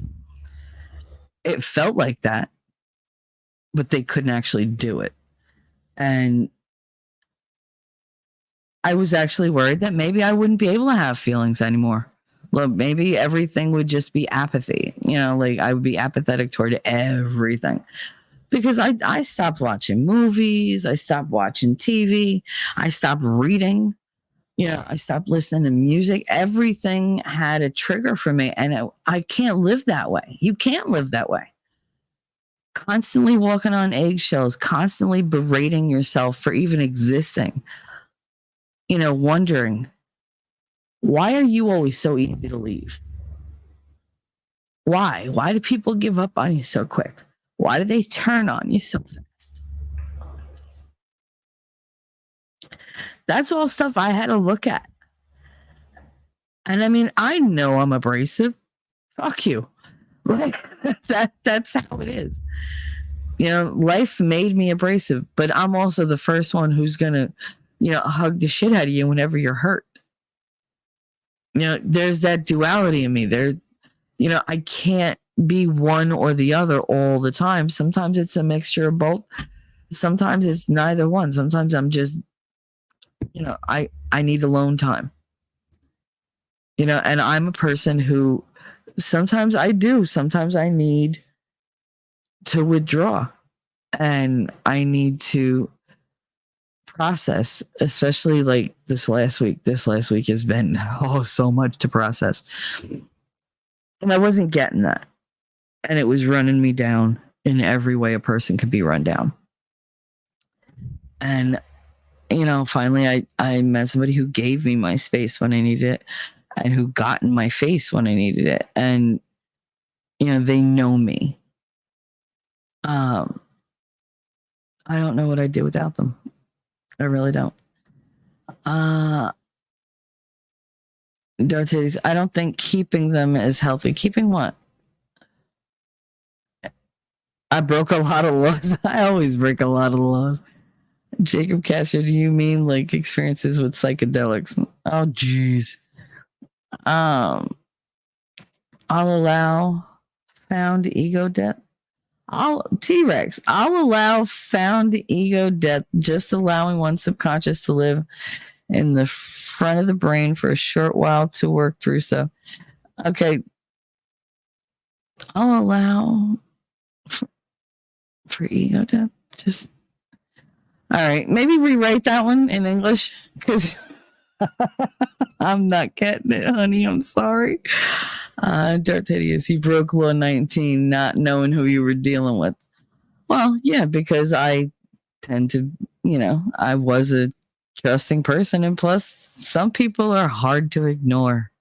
It felt like that, but they couldn't actually do it. And I was actually worried that maybe I wouldn't be able to have feelings anymore. Well, maybe everything would just be apathy. Like I would be apathetic toward everything. Because I stopped watching movies. I stopped watching TV. I stopped reading. I stopped listening to music. Everything had a trigger for me. And I can't live that way. You can't live that way. Constantly walking on eggshells, constantly berating yourself for even existing. Wondering, why are you always so easy to leave? Why? Why do people give up on you so quick? Why do they turn on you so fast? That's all stuff I had to look at. And I mean, I know I'm abrasive. Fuck you. Right? That's how it is. Life made me abrasive, but I'm also the first one who's going to, hug the shit out of you whenever you're hurt. There's that duality in me. I can't be one or the other all the time. Sometimes it's a mixture of both. Sometimes it's neither one. Sometimes I'm just, I need alone time. And I'm a person who sometimes I need to withdraw, and I need to process, especially like this last week. This last week has been so much to process. And I wasn't getting that. And it was running me down in every way a person could be run down. And finally I met somebody who gave me my space when I needed it, and who got in my face when I needed it. And they know me. I don't know what I'd do without them. I really don't. Darth Hades, I don't think keeping them is healthy. Keeping what? I broke a lot of laws. I always break a lot of laws. Jacob Castro, do you mean like experiences with psychedelics? Oh, jeez. I'll allow found ego death. T-Rex, I'll allow found ego death, just allowing one subconscious to live in the front of the brain for a short while to work through stuff. Okay. I'll allow for ego death. Just all right. Maybe rewrite that one in English, because I'm not getting it, honey. I'm sorry. Darth Hideous, he broke law 19, not knowing who you were dealing with. Well, yeah, because I tend to, I was a trusting person, and plus, some people are hard to ignore.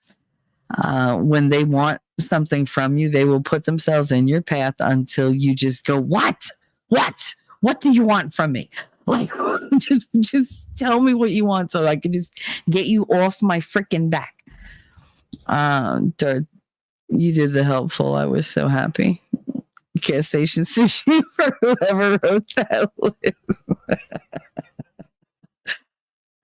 When they want something from you, they will put themselves in your path until you just go, what? What do you want from me? Like, just tell me what you want so I can just get you off my freaking back. Darth, you did the helpful. I was so happy. Gas Station Sushi for whoever wrote that list.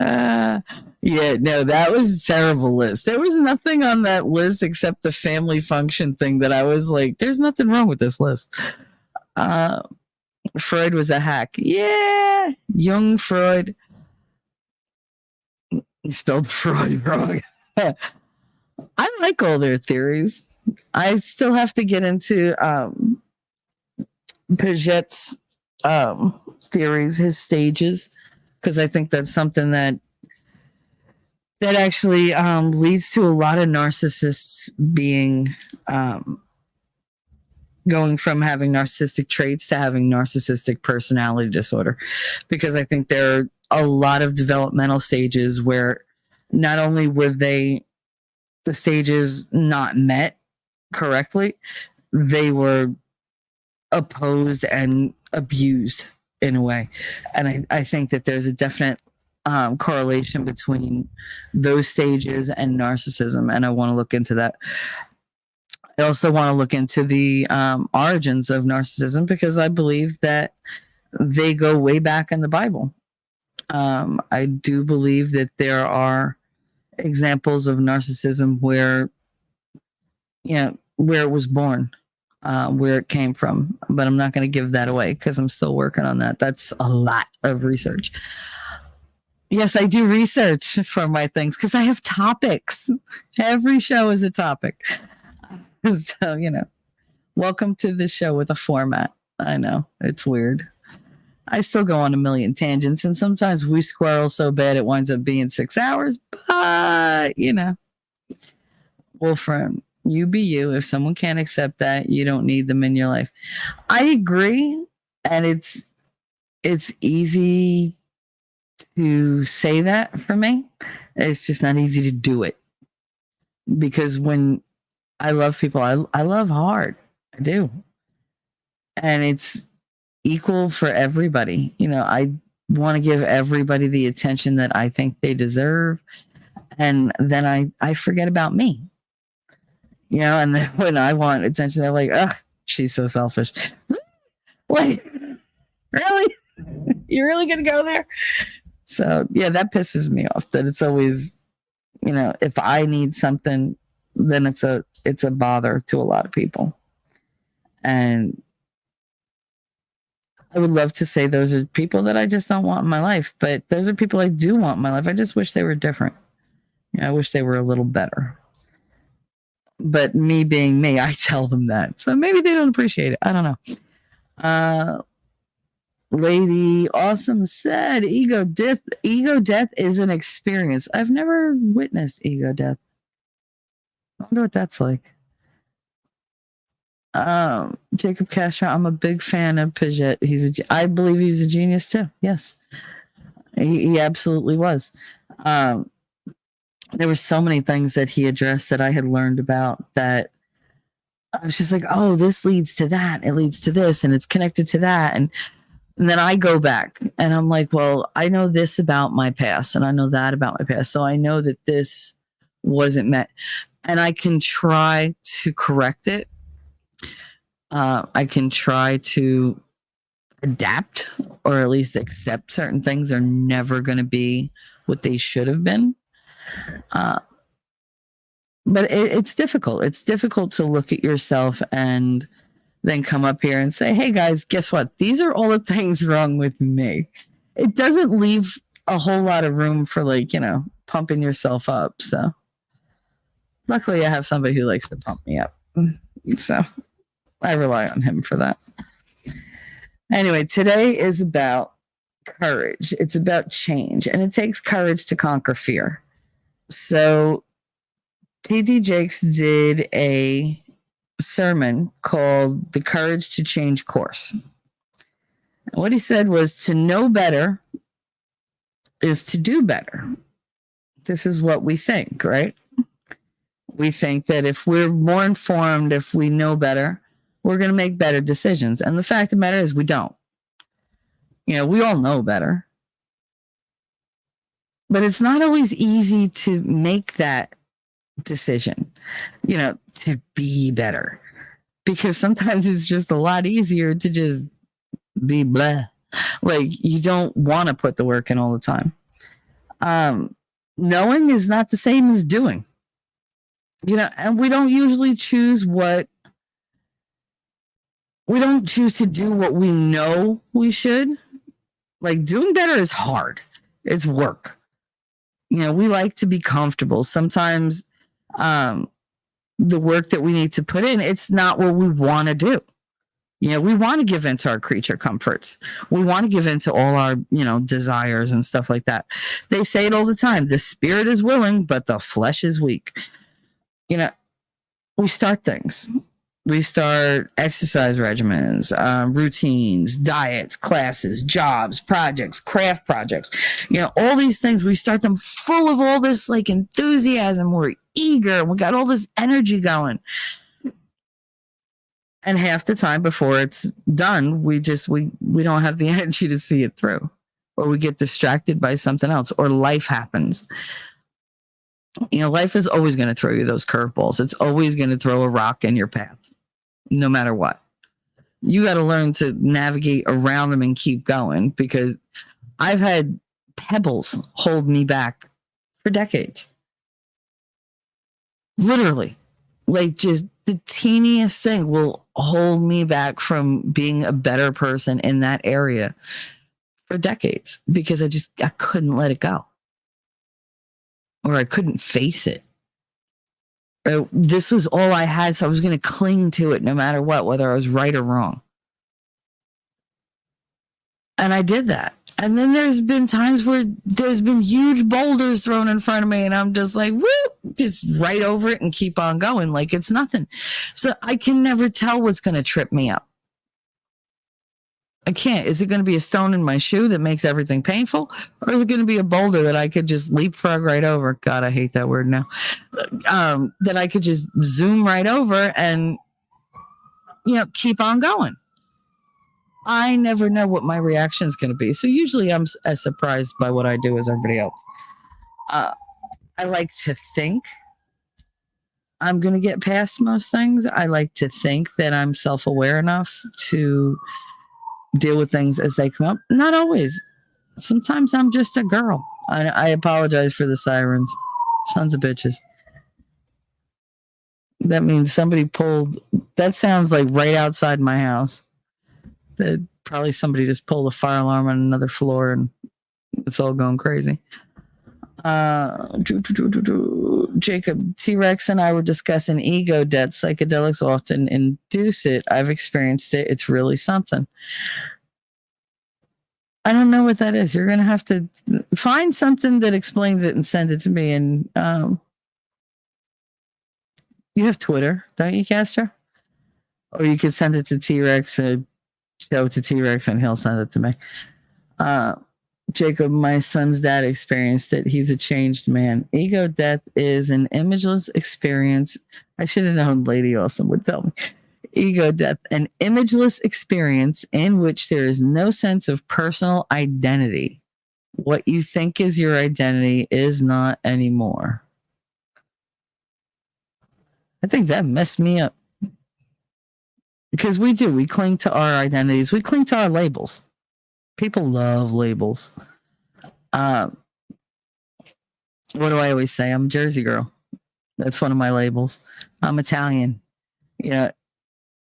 Yeah, no, that was a terrible list. There was nothing on that list except the family function thing that I was like, there's nothing wrong with this list. Freud was a hack. Yeah, young Freud. He spelled Freud wrong. I like all their theories. I still have to get into Piaget's theories, his stages, because I think that's something that actually leads to a lot of narcissists being going from having narcissistic traits to having narcissistic personality disorder, because I think there are a lot of developmental stages where not only were the stages not met correctly, they were opposed and abused in a way. And I think that there's a definite correlation between those stages and narcissism, and I want to look into that. I also want to look into the origins of narcissism, because I believe that they go way back in the Bible. I do believe that there are examples of narcissism where it was born, where it came from, but I'm not going to give that away because I'm still working on that. That's a lot of research. Yes, I do research for my things because I have topics. Every show is a topic. So, welcome to the show with a format. I know, it's weird. I still go on a million tangents, and sometimes we squirrel so bad it winds up being 6 hours, but, Wolfram, you be you. If someone can't accept that, you don't need them in your life. I agree, and it's easy to say that for me. It's just not easy to do it, because when I love people, I love hard. I do. And it's equal for everybody. I want to give everybody the attention that I think they deserve. And then I forget about me. And then when I want attention, they're like, ugh, she's so selfish. Like, really? You're really going to go there? So, yeah, that pisses me off, that it's always, if I need something, then it's a bother to a lot of people. And I would love to say those are people that I just don't want in my life, but those are people I do want in my life. I just wish they were different. I wish they were a little better. But me being me, I tell them that. So maybe they don't appreciate it. I don't know. Lady Awesome said ego death is an experience. I've never witnessed ego death. I wonder what that's like. Jacob Castro, I'm a big fan of Piaget. I believe he was a genius too. Yes. He absolutely was. There were so many things that he addressed that I had learned about that I was just like, oh, this leads to that. It leads to this, and it's connected to that. And then I go back and I'm like, well, I know this about my past and I know that about my past. So I know that this wasn't met. And I can try to correct it. I can try to adapt or at least accept certain things are never going to be what they should have been. But it's difficult. It's difficult to look at yourself and then come up here and say, hey guys, guess what? These are all the things wrong with me. It doesn't leave a whole lot of room for pumping yourself up. So luckily I have somebody who likes to pump me up. So I rely on him for that. Anyway, today is about courage. It's about change, and it takes courage to conquer fear. So T.D. Jakes did a sermon called The Courage to Change Course. And what he said was to know better is to do better. This is what we think, right? We think that if we're more informed, if we know better, we're going to make better decisions. And the fact of the matter is we don't. We all know better. But it's not always easy to make that decision, to be better. Because sometimes it's just a lot easier to just be blah. Like, you don't want to put the work in all the time. Knowing is not the same as doing. And we don't usually choose we don't choose to do what we know we should. Like, doing better is hard. It's work. We like to be comfortable. Sometimes the work that we need to put in, it's not what we want to do. We want to give into our creature comforts. We want to give into all our, desires and stuff like that. They say it all the time. The spirit is willing, but the flesh is weak. We start things. We start exercise regimens, routines, diets, classes, jobs, projects, craft projects. All these things, we start them full of all this enthusiasm. We're eager. We got all this energy going. And half the time before it's done, we don't have the energy to see it through, or we get distracted by something else, or life happens. Life is always going to throw you those curveballs. It's always going to throw a rock in your path, no matter what. You got to learn to navigate around them and keep going, because I've had pebbles hold me back for decades. Literally, just the teeniest thing will hold me back from being a better person in that area for decades, because I couldn't let it go. Or I couldn't face it. Or this was all I had, so I was going to cling to it no matter what, whether I was right or wrong. And I did that. And then there's been times where there's been huge boulders thrown in front of me, and I'm just like, whoop, just right over it and keep on going like it's nothing. So I can never tell what's going to trip me up. I can't. Is it going to be a stone in my shoe that makes everything painful? Or is it going to be a boulder that I could just leapfrog right over? God, I hate that word now. That I could just zoom right over and, keep on going. I never know what my reaction is going to be. So usually I'm as surprised by what I do as everybody else. I like to think I'm going to get past most things. I like to think that I'm self-aware enough to deal with things as they come up. Not always. Sometimes I'm just a girl. I apologize for the sirens. Sons of bitches. That means somebody pulled. That sounds like right outside my house. That Probably somebody just pulled a fire alarm on another floor and it's all going crazy. Jacob, T-Rex and I were discussing ego death. Psychedelics often induce it. I've experienced it. It's really something. I don't know what that is. You're going to have to find something that explains it and send it to me. And you have Twitter, don't you, Castro? Or you could send it to T-Rex, show it to T-Rex, and he'll send it to me. Jacob, my son's dad experienced it. He's a changed man. Ego death is an imageless experience. I should have known Lady Awesome would tell me. Ego death, an imageless experience in which there is no sense of personal identity. What you think is your identity is not anymore. I think that messed me up. Because we cling to our identities. We cling to our labels. People love labels. What do I always say? I'm a Jersey girl. That's one of my labels. I'm Italian. Yeah,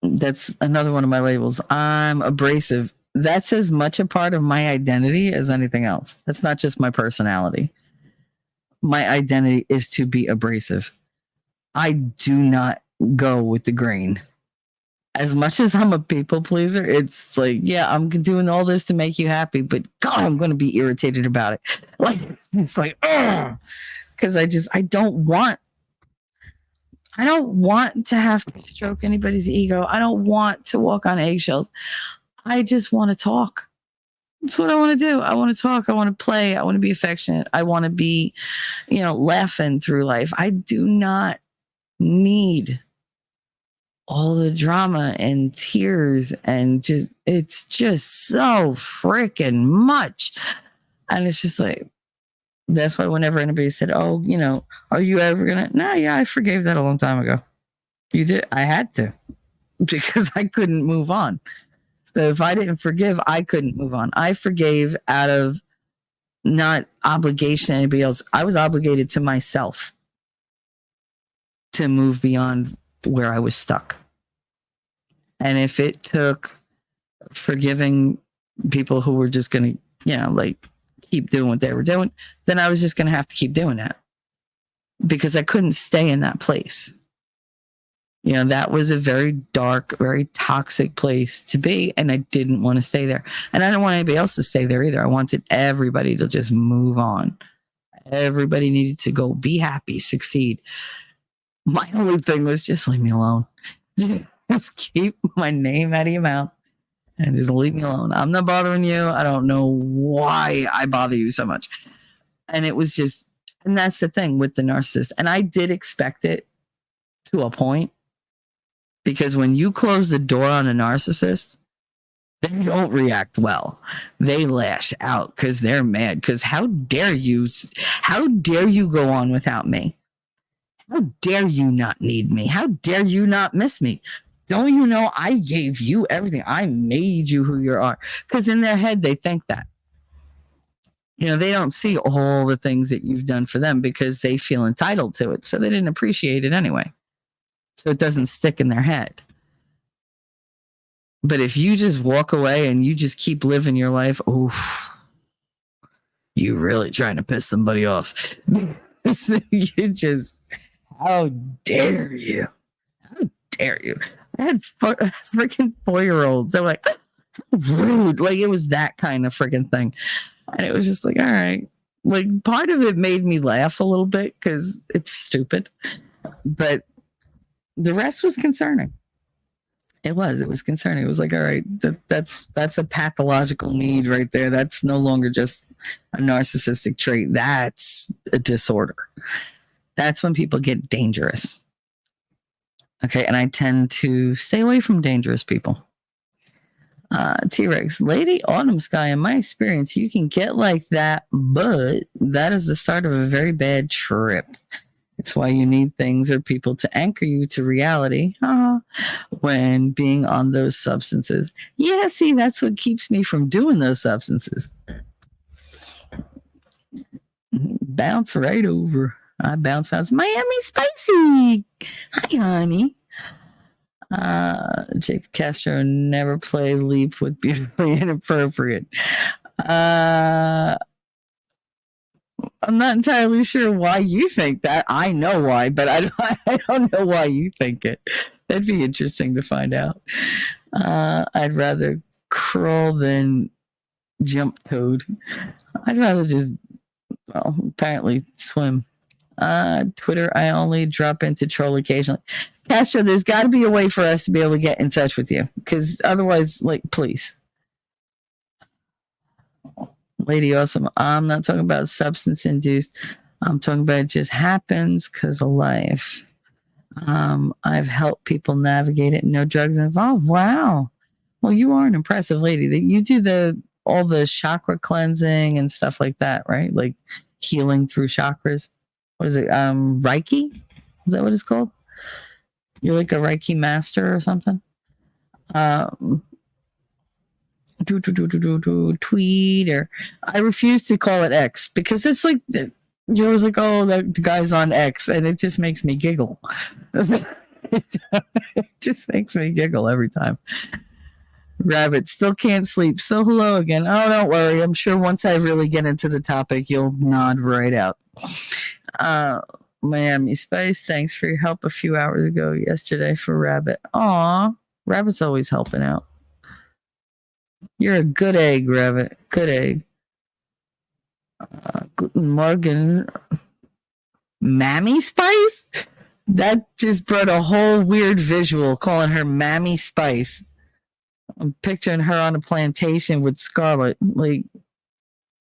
that's another one of my labels. I'm abrasive. That's as much a part of my identity as anything else. That's not just my personality. My identity is to be abrasive. I do not go with the grain. As much as I'm a people pleaser, it's like, yeah, I'm doing all this to make you happy, but God, I'm going to be irritated about it. Like, it's like, because I don't want to have to stroke anybody's ego. I don't want to walk on eggshells. I just want to talk. That's what I want to do. I want to talk. I want to play. I want to be affectionate. I want to be, laughing through life. I do not need all the drama and tears and it's just so freaking much. And it's just like, that's why whenever anybody said, oh, are you ever gonna? No, yeah, I forgave that a long time ago. You did? I had to, because I couldn't move on. So if I didn't forgive, I couldn't move on. I forgave out of not obligation to anybody else. I was obligated to myself to move beyond where I was stuck. And if it took forgiving people who were just going to, keep doing what they were doing, then I was just going to have to keep doing that, because I couldn't stay in that place. That was a very dark, very toxic place to be. And I didn't want to stay there. And I didn't want anybody else to stay there either. I wanted everybody to just move on. Everybody needed to go be happy, succeed. My only thing was just leave me alone. Just keep my name out of your mouth and just leave me alone. I'm not bothering you. I don't know why I bother you so much. And it was just, and that's the thing with the narcissist. And I did expect it to a point, because when you close the door on a narcissist, they don't react well. They lash out because they're mad. Because how dare you go on without me? How dare you not need me? How dare you not miss me? Don't you know I gave you everything? I made you who you are. Because in their head, they think that. They don't see all the things that you've done for them because they feel entitled to it. So they didn't appreciate it anyway. So it doesn't stick in their head. But if you just walk away and you just keep living your life, you really trying to piss somebody off. You just, how dare you? How dare you? I had freaking 4-year-olds. They're like, how rude. Like, it was that kind of freaking thing. And it was just like, all right. Like, part of it made me laugh a little bit because it's stupid. But the rest was concerning. It was concerning. It was like, all right, that's a pathological need right there. That's no longer just a narcissistic trait. That's a disorder. That's when people get dangerous. Okay, and I tend to stay away from dangerous people. T-Rex, Lady Autumn Sky, in my experience, you can get like that, but that is the start of a very bad trip. It's why you need things or people to anchor you to reality when being on those substances. Yeah, see, that's what keeps me from doing those substances. Bounce right over. I bounce. Miami Spicy. Hi, honey. Jake Castro never play Leap with Beautifully Inappropriate. I'm not entirely sure why you think that. I know why, but I don't know why you think it. That'd be interesting to find out. I'd rather crawl than jump toad. I'd rather just, well, apparently swim. Twitter, I only drop in to troll occasionally. Castro, there's got to be a way for us to be able to get in touch with you, because otherwise, like, please. Lady Awesome, I'm not talking about substance induced. I'm talking about it just happens because of life. I've helped people navigate it. No drugs involved. Wow. Well, you are an impressive lady. That you do all the chakra cleansing and stuff like that, right? Like healing through chakras. What is it? Reiki? Is that what it's called? You're like a Reiki master or something? Tweet, or I refuse to call it X because it's like you're always like, oh, the guy's on X, and it just makes me giggle. It just makes me giggle every time. Rabbit still can't sleep. So hello again. Oh, don't worry. I'm sure once I really get into the topic, you'll nod right out. Miami Spice, thanks for your help a few hours ago yesterday for Rabbit. Aw, Rabbit's always helping out. You're a good egg, Rabbit. Good egg. Guten Morgen. Mammy Spice? That just brought a whole weird visual, calling her Mammy Spice. I'm picturing her on a plantation with Scarlet, like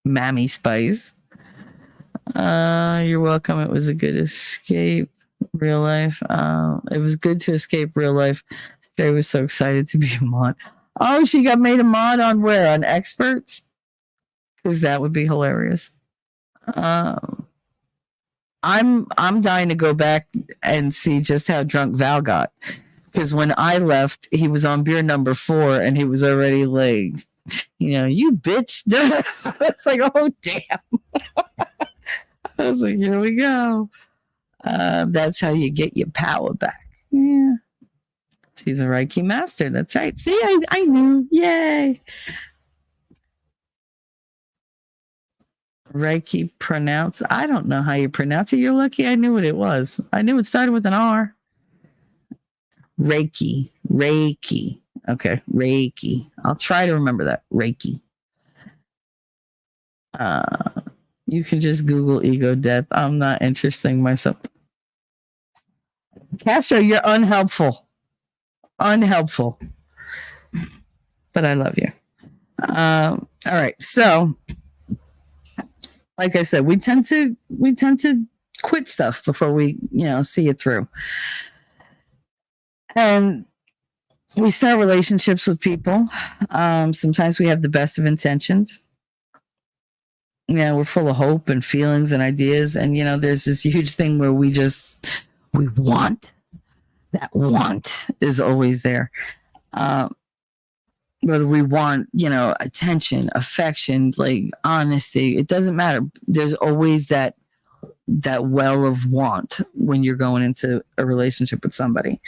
Mammy Spice. You're welcome. It was a good escape. Real life. It was good to escape real life. Jay was so excited to be a mod. Oh, she got made a mod on where? On Experts? Because that would be hilarious. I'm dying to go back and see just how drunk Val got. Because when I left, he was on beer number 4 and he was already like, you bitch. I was like, oh, damn. I was like, here we go. That's how you get your power back. Yeah. She's a Reiki master. That's right. See, I knew. Yay. Reiki pronounce. I don't know how you pronounce it. You're lucky I knew what it was. I knew it started with an R. Reiki. Okay, Reiki. I'll try to remember that. Reiki. You can just Google ego death. I'm not interesting myself. Castro, you're unhelpful. Unhelpful. But I love you. All right. So, like I said, we tend to quit stuff before we, see it through. And we start relationships with people. Sometimes we have the best of intentions. We're full of hope and feelings and ideas. And, there's this huge thing where we want. That want is always there. Whether we want, attention, affection, like honesty, it doesn't matter. There's always that well of want when you're going into a relationship with somebody.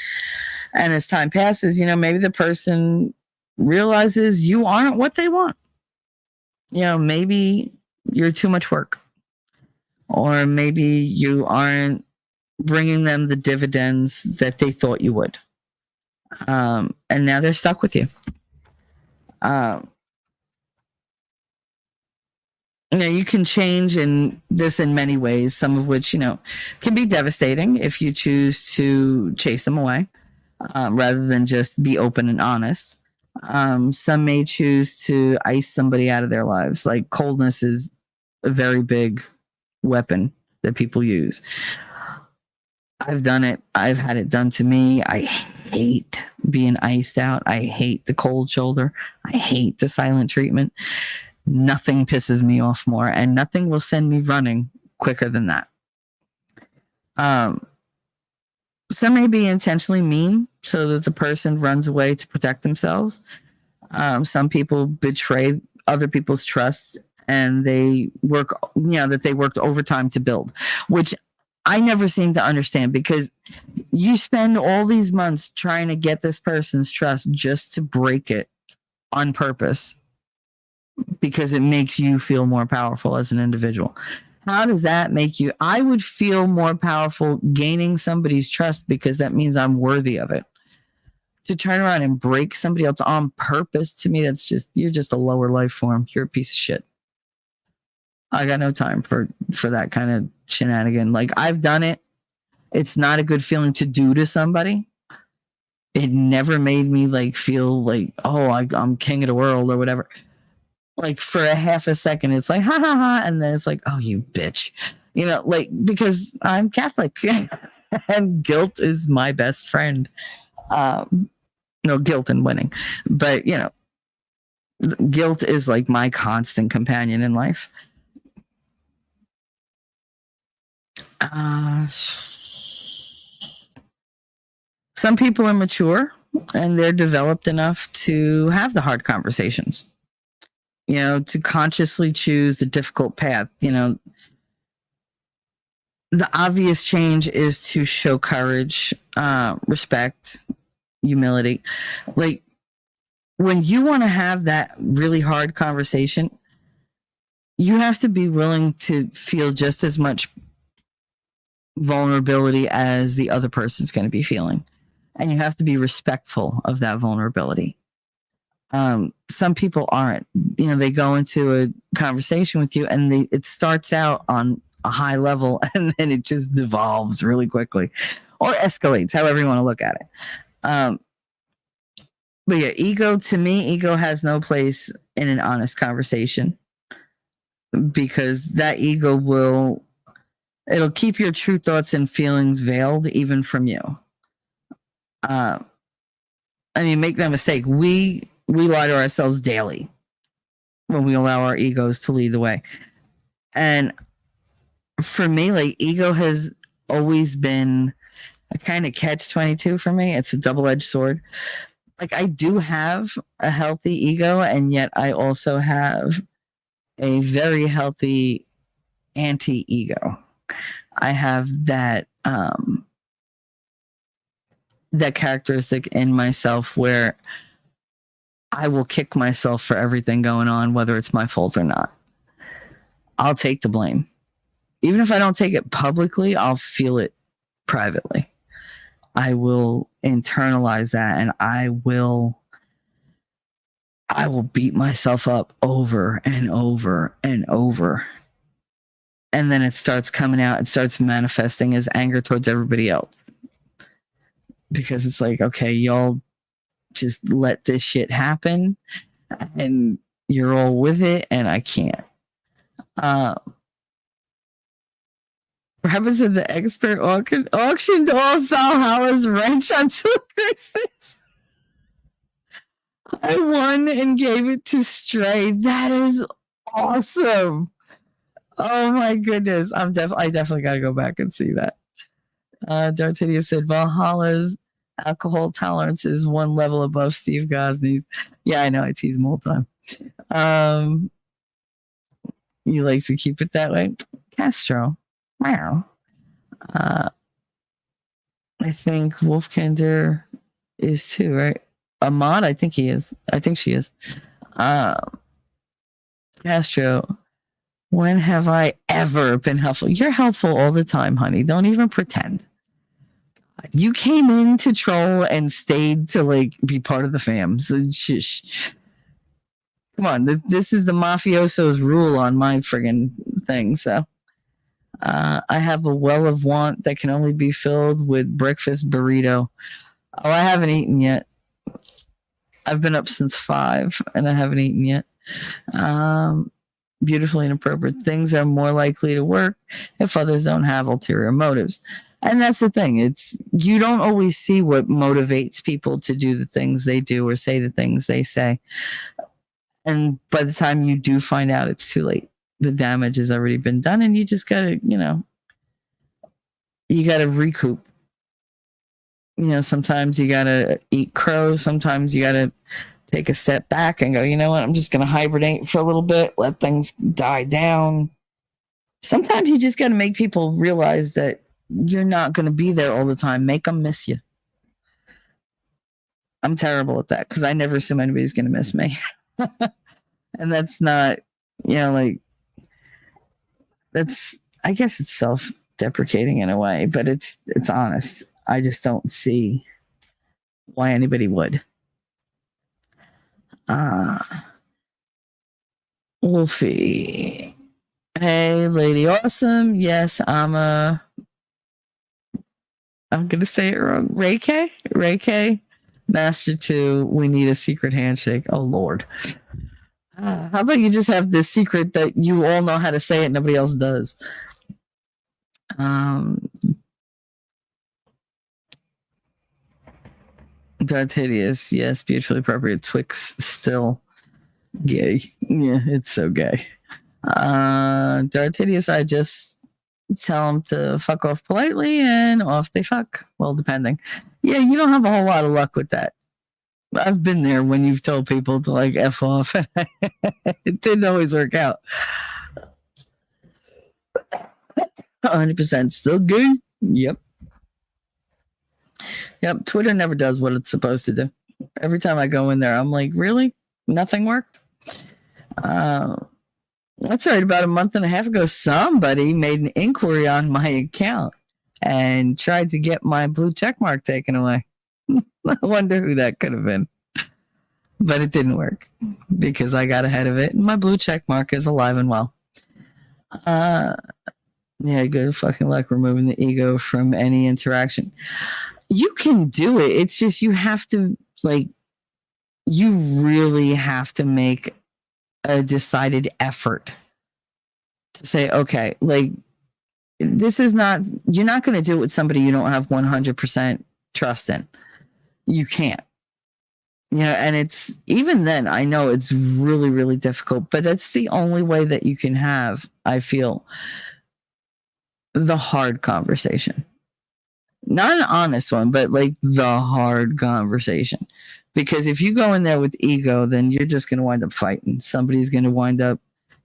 And as time passes, maybe the person realizes you aren't what they want. Maybe you're too much work, or maybe you aren't bringing them the dividends that they thought you would. And now they're stuck with you. You can change in many ways, some of which, can be devastating if you choose to chase them away, rather than just be open and honest. Some may choose to ice somebody out of their lives. Like coldness is a very big weapon that people use. I've done it. I've had it done to me. I hate being iced out. I hate the cold shoulder. I hate the silent treatment. Nothing pisses me off more, and nothing will send me running quicker than that. Some may be intentionally mean so that the person runs away to protect themselves. Some people betray other people's trust, and they work, that they worked overtime to build, which I never seem to understand, because You spend all these months trying to get this person's trust just to break it on purpose because it makes you feel more powerful as an individual. How does that make you? I would feel more powerful gaining somebody's trust because that means I'm worthy of it. To turn around and break somebody else on purpose, to me, that's just, you're just a lower life form. You're a piece of shit. I got no time for that kind of shenanigan. Like, I've done it. It's not a good feeling to do to somebody. It never made me like feel like, oh, I'm king of the world or whatever. Like for a half a second, it's like, ha ha ha. And then it's like, oh, you bitch. You know, like, because I'm Catholic and guilt is my best friend. No guilt and winning, but you know, guilt is like my constant companion in life. Some people are mature and they're developed enough to have the hard conversations, you know, to consciously choose the difficult path. You know, the obvious change is to show courage, respect, humility. Like, when you want to have that really hard conversation, you have to be willing to feel just as much vulnerability as the other person's going to be feeling. And you have to be respectful of that vulnerability. Some people aren't. You know, they go into a conversation with you and it starts out on a high level and then it just devolves really quickly or escalates, however you want to look at it. But yeah, ego has no place in an honest conversation because that ego it'll keep your true thoughts and feelings veiled even from you. I mean, make no mistake, we lie to ourselves daily when we allow our egos to lead the way. And for me, like, ego has always been a kind of catch-22 for me. It's a double-edged sword. Like, I do have a healthy ego, and yet I also have a very healthy anti-ego. I have that that characteristic in myself where I will kick myself for everything going on, whether it's my fault or not. I'll take the blame. Even if I don't take it publicly, I'll feel it privately. I will internalize that and I will beat myself up over and over and over. And then it starts coming out, it starts manifesting as anger towards everybody else. Because it's like, okay, y'all just let this shit happen and you're all with it and I can't. Perhaps the expert auctioned off Valhalla's wrench on Christmas. I won and gave it to Stray. That is awesome. Oh my goodness. I definitely got to go back and see that. Dartidia said Valhalla's alcohol tolerance is one level above Steve Gosney's. Yeah, I know. I tease him all the time. You like to keep it that way? Castro. Wow. I think Wolfkinder is too, right? Ahmad, I think he is. I think she is. Castro, when have I ever been helpful? You're helpful all the time, honey. Don't even pretend. You came in to troll and stayed to like be part of the fam. So shush. Come on, this is the mafioso's rule on my friggin' thing. So I have a well of want that can only be filled with breakfast burrito. Oh, I haven't eaten yet. I've been up since 5 and I haven't eaten yet. Beautifully inappropriate. Things are more likely to work if others don't have ulterior motives. And that's the thing. It's, you don't always see what motivates people to do the things they do or say the things they say. And by the time you do find out, it's too late. The damage has already been done and you just gotta, you gotta recoup. Sometimes you gotta eat crow. Sometimes you gotta take a step back and go, you know what? I'm just gonna hibernate for a little bit, let things die down. Sometimes you just gotta make people realize that you're not going to be there all the time. Make them miss you. I'm terrible at that because I never assume anybody's going to miss me. And that's not, like, that's, I guess it's self-deprecating in a way, but it's honest. I just don't see why anybody would. Wolfie. Hey, Lady Awesome. Yes, I'm going to say it wrong. Ray K. Master 2, we need a secret handshake. Oh, Lord. How about you just have this secret that you all know how to say it, nobody else does? Darth Hideous, yes, beautifully appropriate. Twix still gay. Yeah, it's so gay. Darth Hideous, I just tell them to fuck off politely and off they fuck. Well, depending. Yeah, you don't have a whole lot of luck with that. I've been there when you've told people to like F off. It didn't always work out. 100% still good. Yep. Twitter never does what it's supposed to do. Every time I go in there, I'm like, really? Nothing worked? That's right. About a month and a half ago, somebody made an inquiry on my account and tried to get my blue check mark taken away. I wonder who that could have been. But it didn't work because I got ahead of it. And my blue check mark is alive and well. Yeah, good fucking luck removing the ego from any interaction. You can do it. It's just you have to, like, you really have to make a decided effort to say, okay, like, this is not, you're not going to do it with somebody you don't have 100% trust in. You can't. And it's, even then, I know it's really, really difficult, but that's the only way that you can have, I feel, the hard conversation. Not an honest one, but like the hard conversation. Because if you go in there with ego, then you're just going to wind up fighting. Somebody's going to wind up,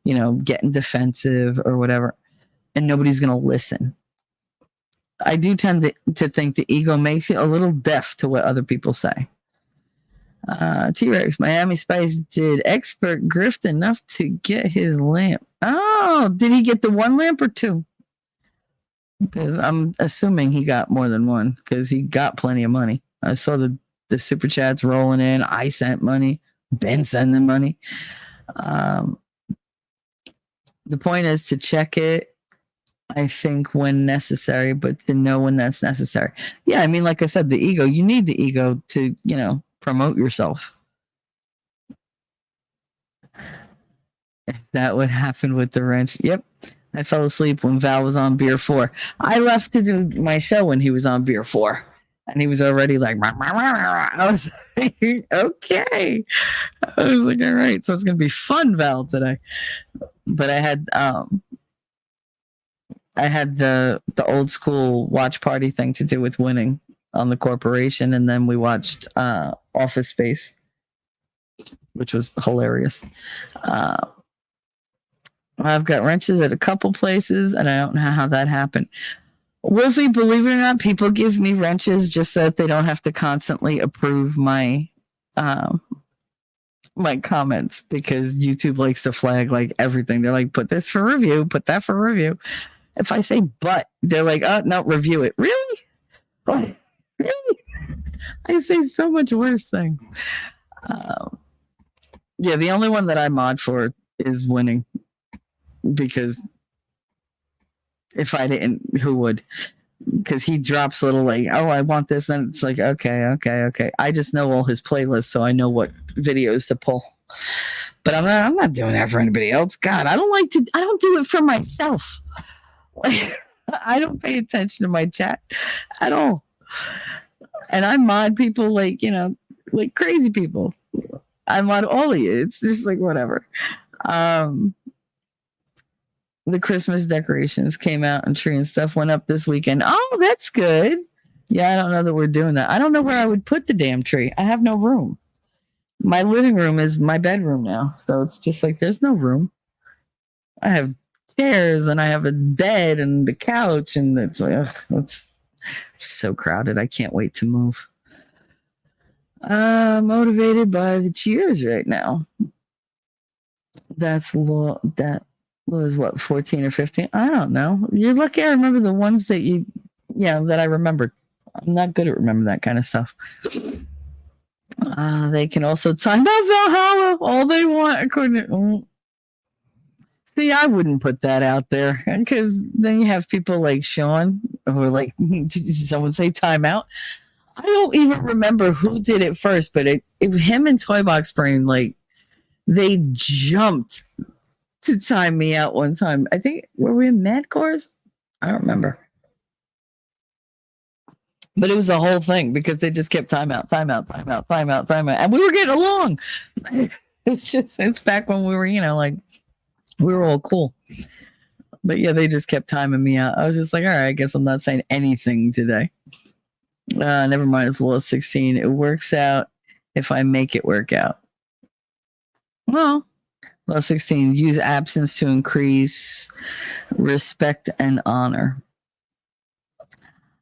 getting defensive or whatever, and nobody's going to listen. I do tend to think the ego makes you a little deaf to what other people say. T-Rex, Miami Spice did expert grift enough to get his lamp. Oh, did he get the one lamp or two? Because I'm assuming he got more than one because he got plenty of money. I saw the super chats rolling in. I sent money. Ben sending money. The point is to check it, I think, when necessary, but to know when that's necessary. Yeah, I mean, like I said, the ego, you need the ego to, promote yourself. Is that what happened with the wrench? Yep. I fell asleep when Val was on Beer 4. I left to do my show when he was on Beer 4. And he was already like, rah, rah, rah, rah. I was like, okay. I was like, all right. So it's going to be fun, Val, today. But I had the old school watch party thing to do with winning on the corporation. And then we watched Office Space, which was hilarious. I've got wrenches at a couple places, and I don't know how that happened. Wolfie, believe it or not, people give me wrenches just so that they don't have to constantly approve my my comments, because YouTube likes to flag like everything. They're like, put this for review, put that for review. If I say but, they're like, oh, no, review it. Really? Oh, really? I say so much worse things. Yeah, the only one that I mod for is winning. Because if I didn't, who would? Because he drops little like, oh, I want this, and it's like, okay. I just know all his playlists, so I know what videos to pull. But I'm not doing that for anybody else. God, I don't do it for myself. Like, I don't pay attention to my chat at all. And I mod people like crazy people. I mod all of you. It's just like whatever. The Christmas decorations came out and tree and stuff went up this weekend. Oh, that's good. Yeah, I don't know that we're doing that. I don't know where I would put the damn tree. I have no room. My living room is my bedroom now. So it's just like there's no room. I have chairs and I have a bed and the couch, and it's like, ugh, it's so crowded. I can't wait to move. Motivated by the Cheers right now. That was what, 14 or 15? I don't know. You're lucky I remember the ones that that I remembered. I'm not good at remembering that kind of stuff. They can also time out Valhalla all they want, according to. See, I wouldn't put that out there because then you have people like Sean who are like, did someone say timeout? I don't even remember who did it first, but him and Toy Box Brain, like, they jumped to time me out one time. I think, were we in Mad Cores? I don't remember. But it was the whole thing because they just kept timeout. And we were getting along. It's back when we were, we were all cool. But yeah, they just kept timing me out. I was just like, all right, I guess I'm not saying anything today. Never mind, it's Law 16. It works out if I make it work out. Well, Law 16, use absence to increase respect and honor.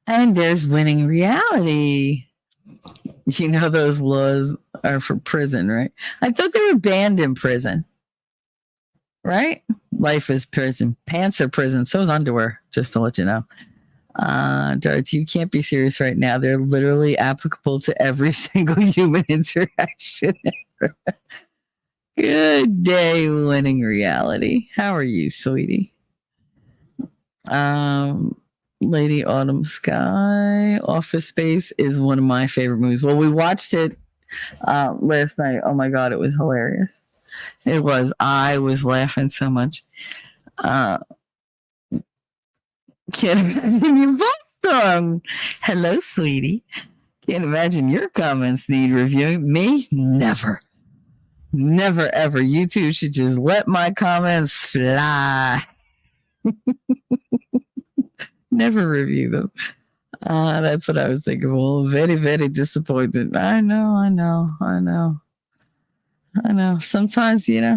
And there's winning reality. Those laws are for prison, right? I thought they were banned in prison. Right? Life is prison. Pants are prison. So is underwear, just to let you know. Darth, you can't be serious right now. They're literally applicable to every single human interaction ever. Good day, winning reality. How are you, sweetie? Lady Autumn Sky, Office Space is one of my favorite movies. Well, we watched it last night. Oh my God, it was hilarious. It was. I was laughing so much. Can't imagine your voice song. Hello, sweetie. Can't imagine your comments need reviewing. Me? Never. Never, ever. You two should just let my comments fly. Never review them. That's what I was thinking. Well, very, very disappointed. I know. Sometimes, they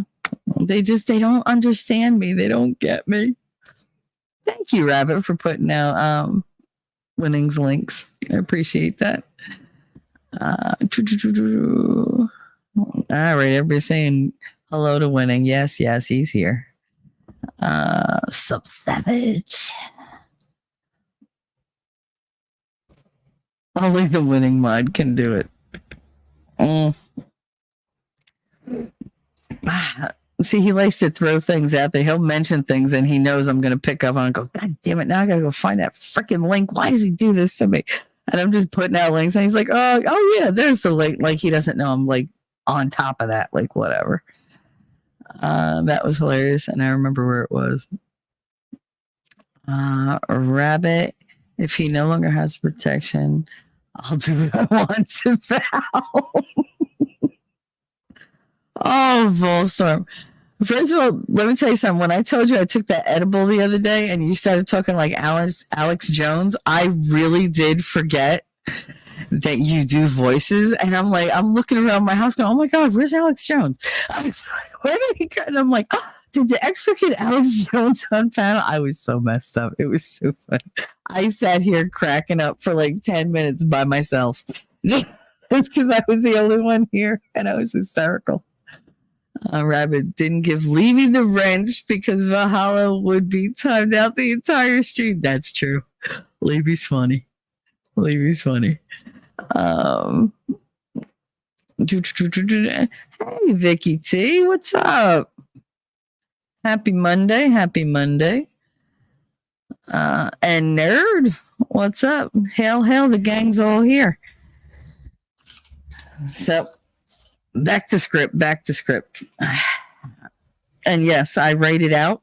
don't understand me. They don't get me. Thank you, Rabbit, for putting out winnings links. I appreciate that. All right, everybody's saying hello to winning. Yes, he's here. Sub Savage. Only the winning mod can do it. See, he likes to throw things out there. He'll mention things and he knows I'm going to pick up on and go, God damn it, now I got to go find that freaking link. Why does he do this to me? And I'm just putting out links and he's like, oh yeah, there's the link. Like, he doesn't know I'm like on top of that, like whatever. That was hilarious. And I remember where it was. Rabbit, if he no longer has protection, I'll do what I want to Val. Oh, Volstorm. First of all, let me tell you something. When I told you I took that edible the other day and you started talking like Alex Jones, I really did forget that you do voices. And I'm like, I'm looking around my house going, oh my God, where's Alex Jones? I was like, where did he go? And I'm like, oh, did the expert get Alex Jones on panel? I was so messed up. It was so funny. I sat here cracking up for like 10 minutes by myself. It's because I was the only one here and I was hysterical. Rabbit didn't give Levy the wrench because Valhalla would be timed out the entire stream. That's true. Levy's funny. Hey, Vicky T, what's up? Happy Monday. And Nerd, what's up? Hail, the gang's all here. So, back to script. And yes, I write it out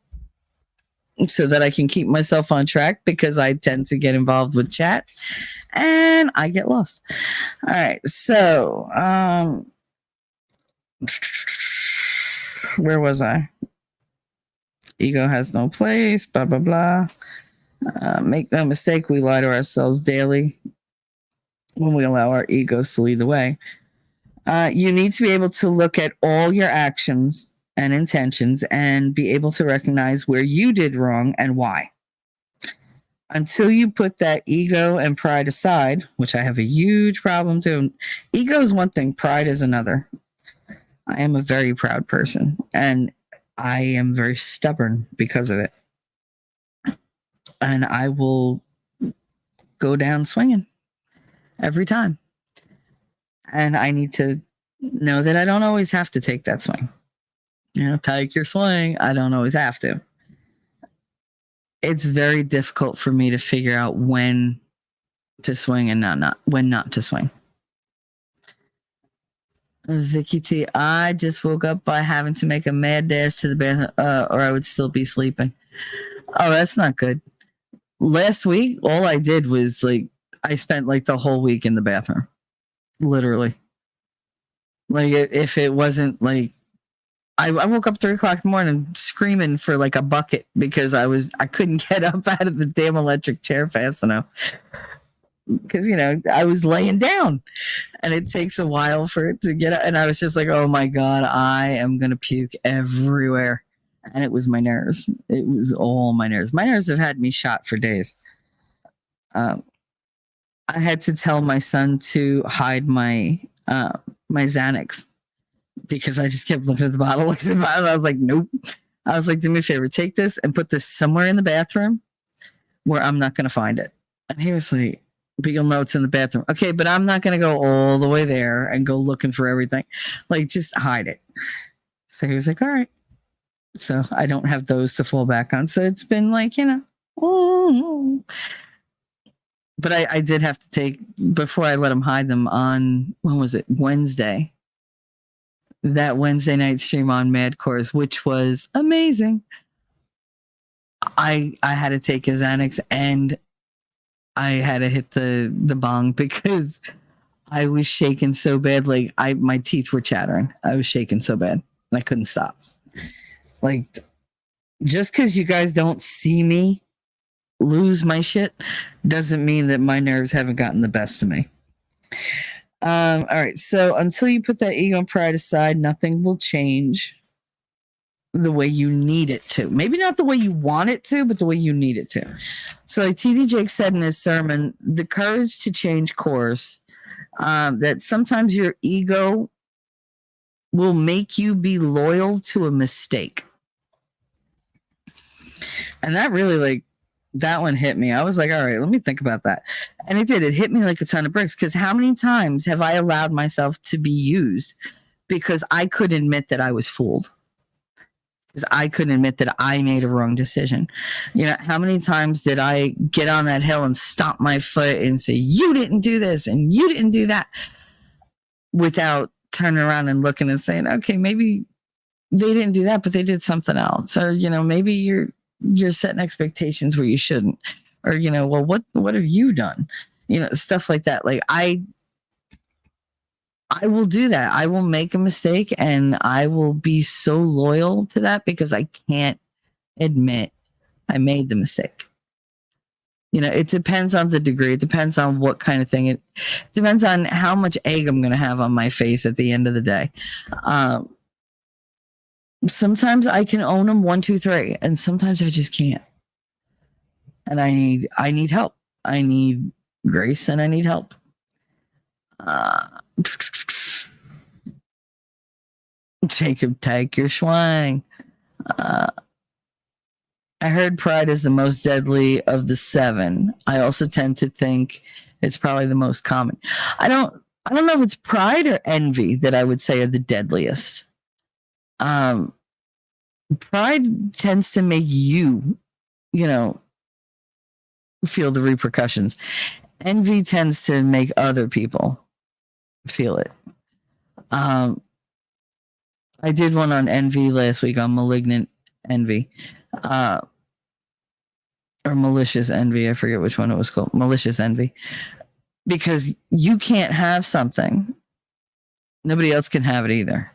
so that I can keep myself on track because I tend to get involved with chat and I get lost. All right, so where was I? Ego has no place, blah, blah, blah. Make no mistake, we lie to ourselves daily when we allow our egos to lead the way. You need to be able to look at all your actions and intentions and be able to recognize where you did wrong and why. Until you put that ego and pride aside, which I have a huge problem doing. Ego is one thing, pride is another. I am a very proud person and I am very stubborn because of it. And I will go down swinging every time. And I need to know that I don't always have to take that swing. Take your swing. I don't always have to. It's very difficult for me to figure out when to swing and when not to swing. Vicky T, I just woke up by having to make a mad dash to the bathroom, or I would still be sleeping. Oh, that's not good. Last week, all I did was I spent the whole week in the bathroom, literally. If it wasn't I woke up 3 o'clock in the morning screaming for a bucket because I couldn't get up out of the damn electric chair fast enough. Because, I was laying down and it takes a while for it to get up. And I was just oh my God, I am going to puke everywhere. And it was my nerves. It was all my nerves. My nerves have had me shot for days. I had to tell my son to hide my Xanax because I just kept looking at the bottle. I was like, nope. I was like, do me a favor, take this and put this somewhere in the bathroom where I'm not going to find it. And he was like, but you'll know it's in the bathroom. Okay, but I'm not going to go all the way there and go looking for everything. Just hide it. So he was like, all right. So I don't have those to fall back on. So it's been oh. But I did have to take, before I let him hide them on, when was it? Wednesday. That Wednesday night stream on Mad Course, which was amazing. I had to take his Xanax and I had to hit the bong because I was shaking so bad. My teeth were chattering. I was shaking so bad and I couldn't stop. Just because you guys don't see me lose my shit doesn't mean that my nerves haven't gotten the best of me. All right. So until you put that ego and pride aside, nothing will change the way you need it to. Maybe not the way you want it to, but the way you need it to. So TD Jake said in his sermon, the courage to change course, that sometimes your ego will make you be loyal to a mistake. And that really that one hit me. I was like, all right, let me think about that. And it did. It hit me like a ton of bricks because how many times have I allowed myself to be used because I couldn't admit that I was fooled? Because I couldn't admit that I made a wrong decision. How many times did I get on that hill and stomp my foot and say, you didn't do this and you didn't do that, without turning around and looking and saying, okay, maybe they didn't do that, but they did something else. Or, maybe you're setting expectations where you shouldn't. Or, well, what have you done? Stuff like that. I will do that. I will make a mistake and I will be so loyal to that because I can't admit I made the mistake. It depends on the degree. It depends on what kind of thing. It depends on how much egg I'm going to have on my face at the end of the day. Sometimes I can own them 1, 2, 3, and sometimes I just can't. And I need help. I need grace and I need help. Jacob, take your swing. I heard pride is the most deadly of the 7. I also tend to think it's probably the most common. I don't know if it's pride or envy that I would say are the deadliest. Pride tends to make you feel the repercussions. Envy tends to make other people feel it. I did one on envy last week, on malignant envy, or malicious envy. I forget which one it was called. Malicious envy. Because you can't have something, nobody else can have it either.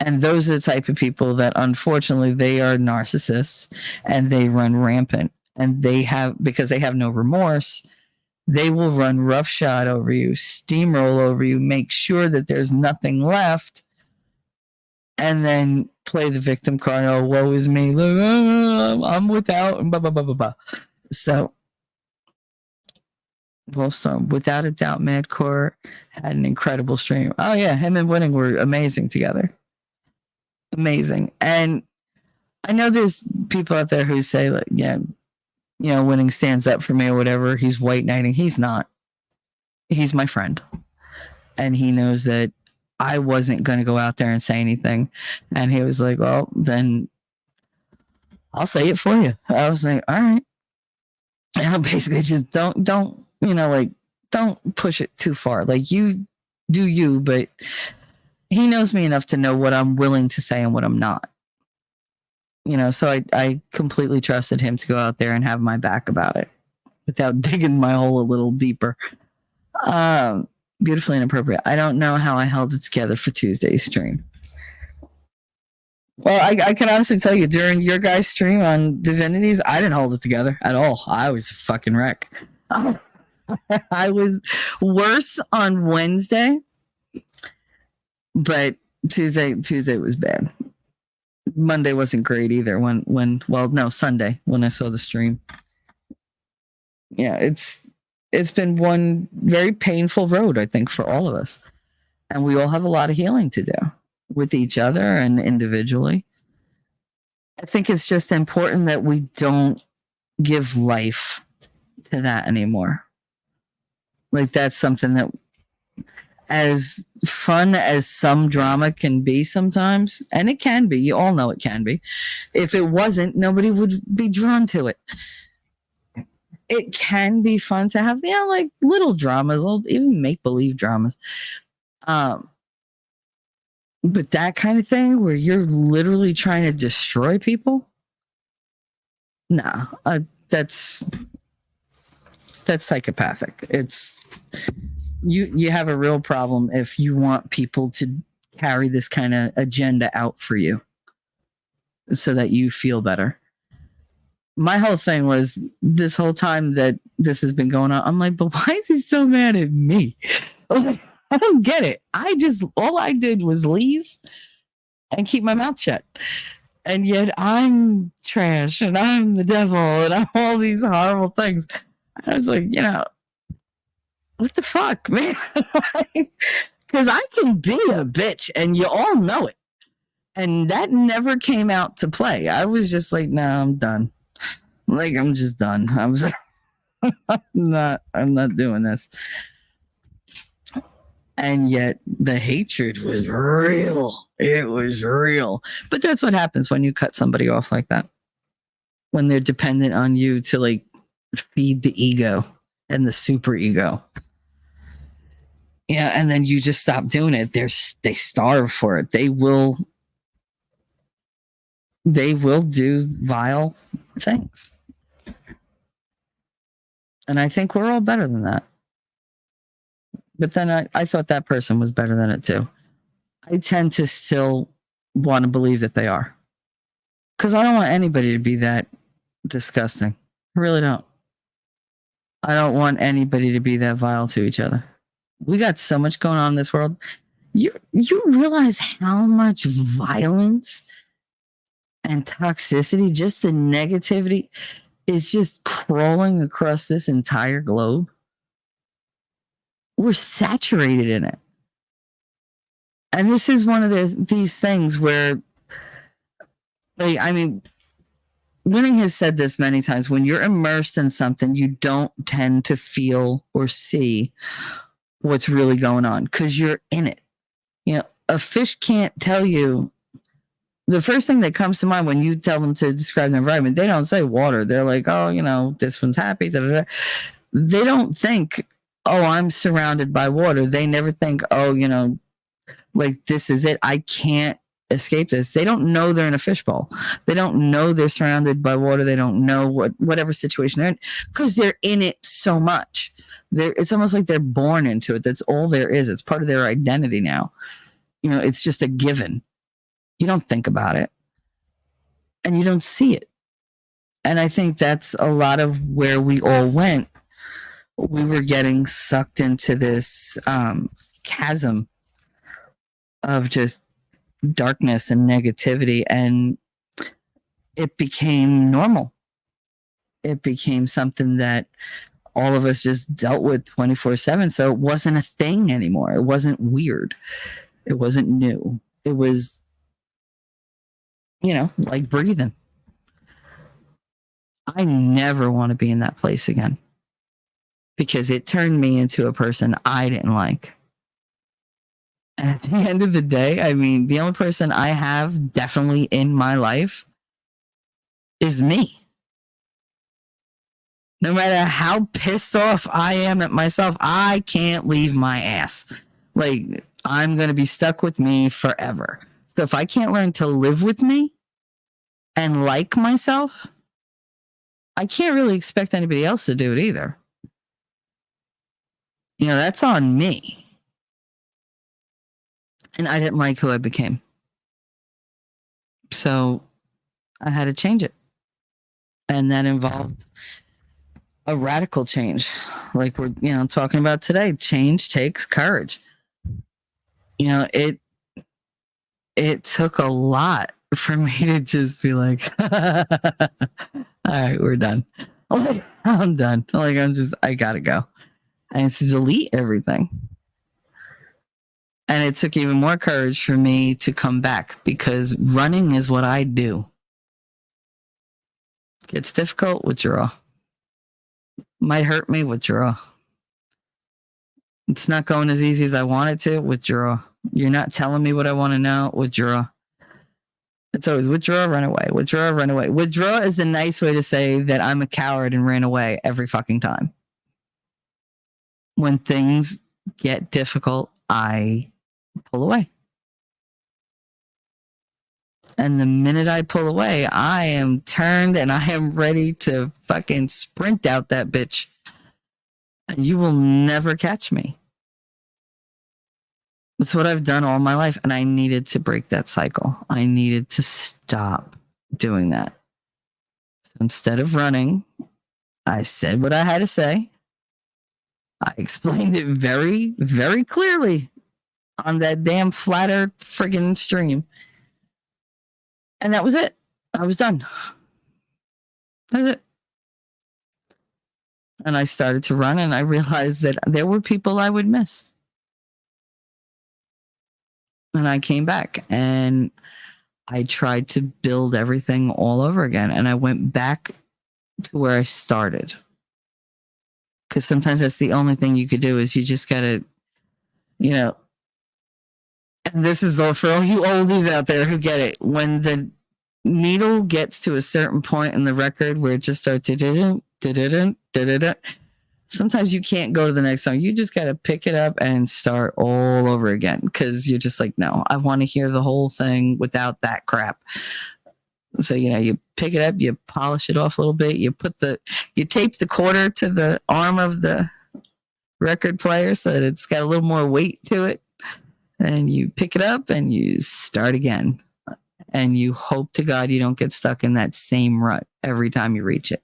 And those are the type of people that, unfortunately, they are narcissists and they run rampant. And because they have no remorse, they will run roughshod over you, steamroll over you, make sure that there's nothing left, and then play the victim card. Oh, woe is me. Look, I'm without, and blah, blah, blah, blah, blah. So, Volstorm, without a doubt, Madcore had an incredible stream. Oh, yeah. Him and Winning were amazing together. Amazing. And I know there's people out there who say, like, yeah, you know, Winning stands up for me or whatever. He's white knighting. He's not. He's my friend. And he knows that I wasn't going to go out there and say anything. And he was like, well, then I'll say it for you. I was like, all right. And basically just don't, you know, like, don't push it too far. Like, you do you, but he knows me enough to know what I'm willing to say and what I'm not. You know, so I completely trusted him to go out there and have my back about it without digging my hole a little deeper. Beautifully inappropriate. I don't know how I held it together for Tuesday's stream. Well, I can honestly tell you, during your guys' stream on Divinities, I didn't hold it together at all. I was a fucking wreck. I was worse on Wednesday, but Tuesday was bad. Monday wasn't great either. Sunday when I saw the stream. Yeah, it's been one very painful road, I think, for all of us, and we all have a lot of healing to do with each other and individually. I think it's just important that we don't give life to that anymore. Like, that's something that, as fun as some drama can be sometimes, and it can be, you all know it can be. If it wasn't, nobody would be drawn to it. It can be fun to have, like little dramas, even make-believe dramas. But that kind of thing where you're literally trying to destroy people, nah, that's psychopathic. It's you have a real problem if you want people to carry this kind of agenda out for you so that you feel better. My whole thing was, this whole time that this has been going on, I'm like, but why is he so mad at me? I don't get it. All I did was leave and keep my mouth shut. And yet I'm trash and I'm the devil and I'm all these horrible things. I was like, what the fuck, man? Because I can be a bitch and you all know it. And that never came out to play. I was just like, no, I'm done. Like, I'm just done. I was like, I'm not doing this. And yet the hatred was real. It was real. But that's what happens when you cut somebody off like that. When they're dependent on you to, like, feed the ego and the super ego. Yeah, and then you just stop doing it. They starve for it. They will do vile things. And I think we're all better than that. But then I thought that person was better than it too. I tend to still want to believe that they are. Because I don't want anybody to be that disgusting. I really don't. I don't want anybody to be that vile to each other. We got so much going on in this world. You realize how much violence and toxicity, just the negativity, is just crawling across this entire globe? We're saturated in it. And this is one of these things where, like, I mean, Winning has said this many times. When you're immersed in something, you don't tend to feel or see what's really going on because you're in it. A fish can't tell you. The first thing that comes to mind when you tell them to describe the environment, they don't say water. They're like, oh, this one's happy. Da, da, da. They don't think, oh, I'm surrounded by water. They never think, oh, like, this is it. I can't escape this. They don't know they're in a fishbowl. They don't know they're surrounded by water. They don't know whatever situation they're in because they're in it so much. It's almost like they're born into it. That's all there is. It's part of their identity now. It's just a given. You don't think about it and you don't see it. And I think that's a lot of where we all went. We were getting sucked into this chasm of just darkness and negativity, and it became normal. It became something that all of us just dealt with 24/7. So it wasn't a thing anymore. It wasn't weird. It wasn't new. It was, like breathing. I never want to be in that place again because it turned me into a person I didn't like. And at the end of the day, I mean, the only person I have definitely in my life is me. No matter how pissed off I am at myself, I can't leave my ass. Like, I'm going to be stuck with me forever. So if I can't learn to live with me and like myself, I can't really expect anybody else to do it either. That's on me. And I didn't like who I became. So I had to change it. And that involved a radical change. Like we're, talking about today. Change takes courage. It took a lot for me to just be like, all right, we're done. Like, I'm done. Like, I gotta go. And to delete everything. And it took even more courage for me to come back because running is what I do. Gets difficult, withdraw. Might hurt me, withdraw. It's not going as easy as I want it to, withdraw. You're not telling me what I want to know, withdraw. It's always withdraw, run away, withdraw, run away. Withdraw is the nice way to say that I'm a coward and ran away every fucking time. When things get difficult, I pull away. And the minute I pull away, I am turned and I am ready to fucking sprint out that bitch. And you will never catch me. That's what I've done all my life. And I needed to break that cycle. I needed to stop doing that. So instead of running, I said what I had to say. I explained it very, very clearly on that damn flat earth friggin' stream. And that was it. I was done. That was it. And I started to run and I realized that there were people I would miss. And I came back and I tried to build everything all over again. And I went back to where I started. Because sometimes that's the only thing you could do is you just got to, and this is all for all you oldies out there who get it. When the needle gets to a certain point in the record where it just starts, sometimes you can't go to the next song. You just got to pick it up and start all over again because you're just like, no, I want to hear the whole thing without that crap. So, you pick it up, you polish it off a little bit, you tape the quarter to the arm of the record player so that it's got a little more weight to it. And you pick it up and you start again. And you hope to God you don't get stuck in that same rut every time you reach it.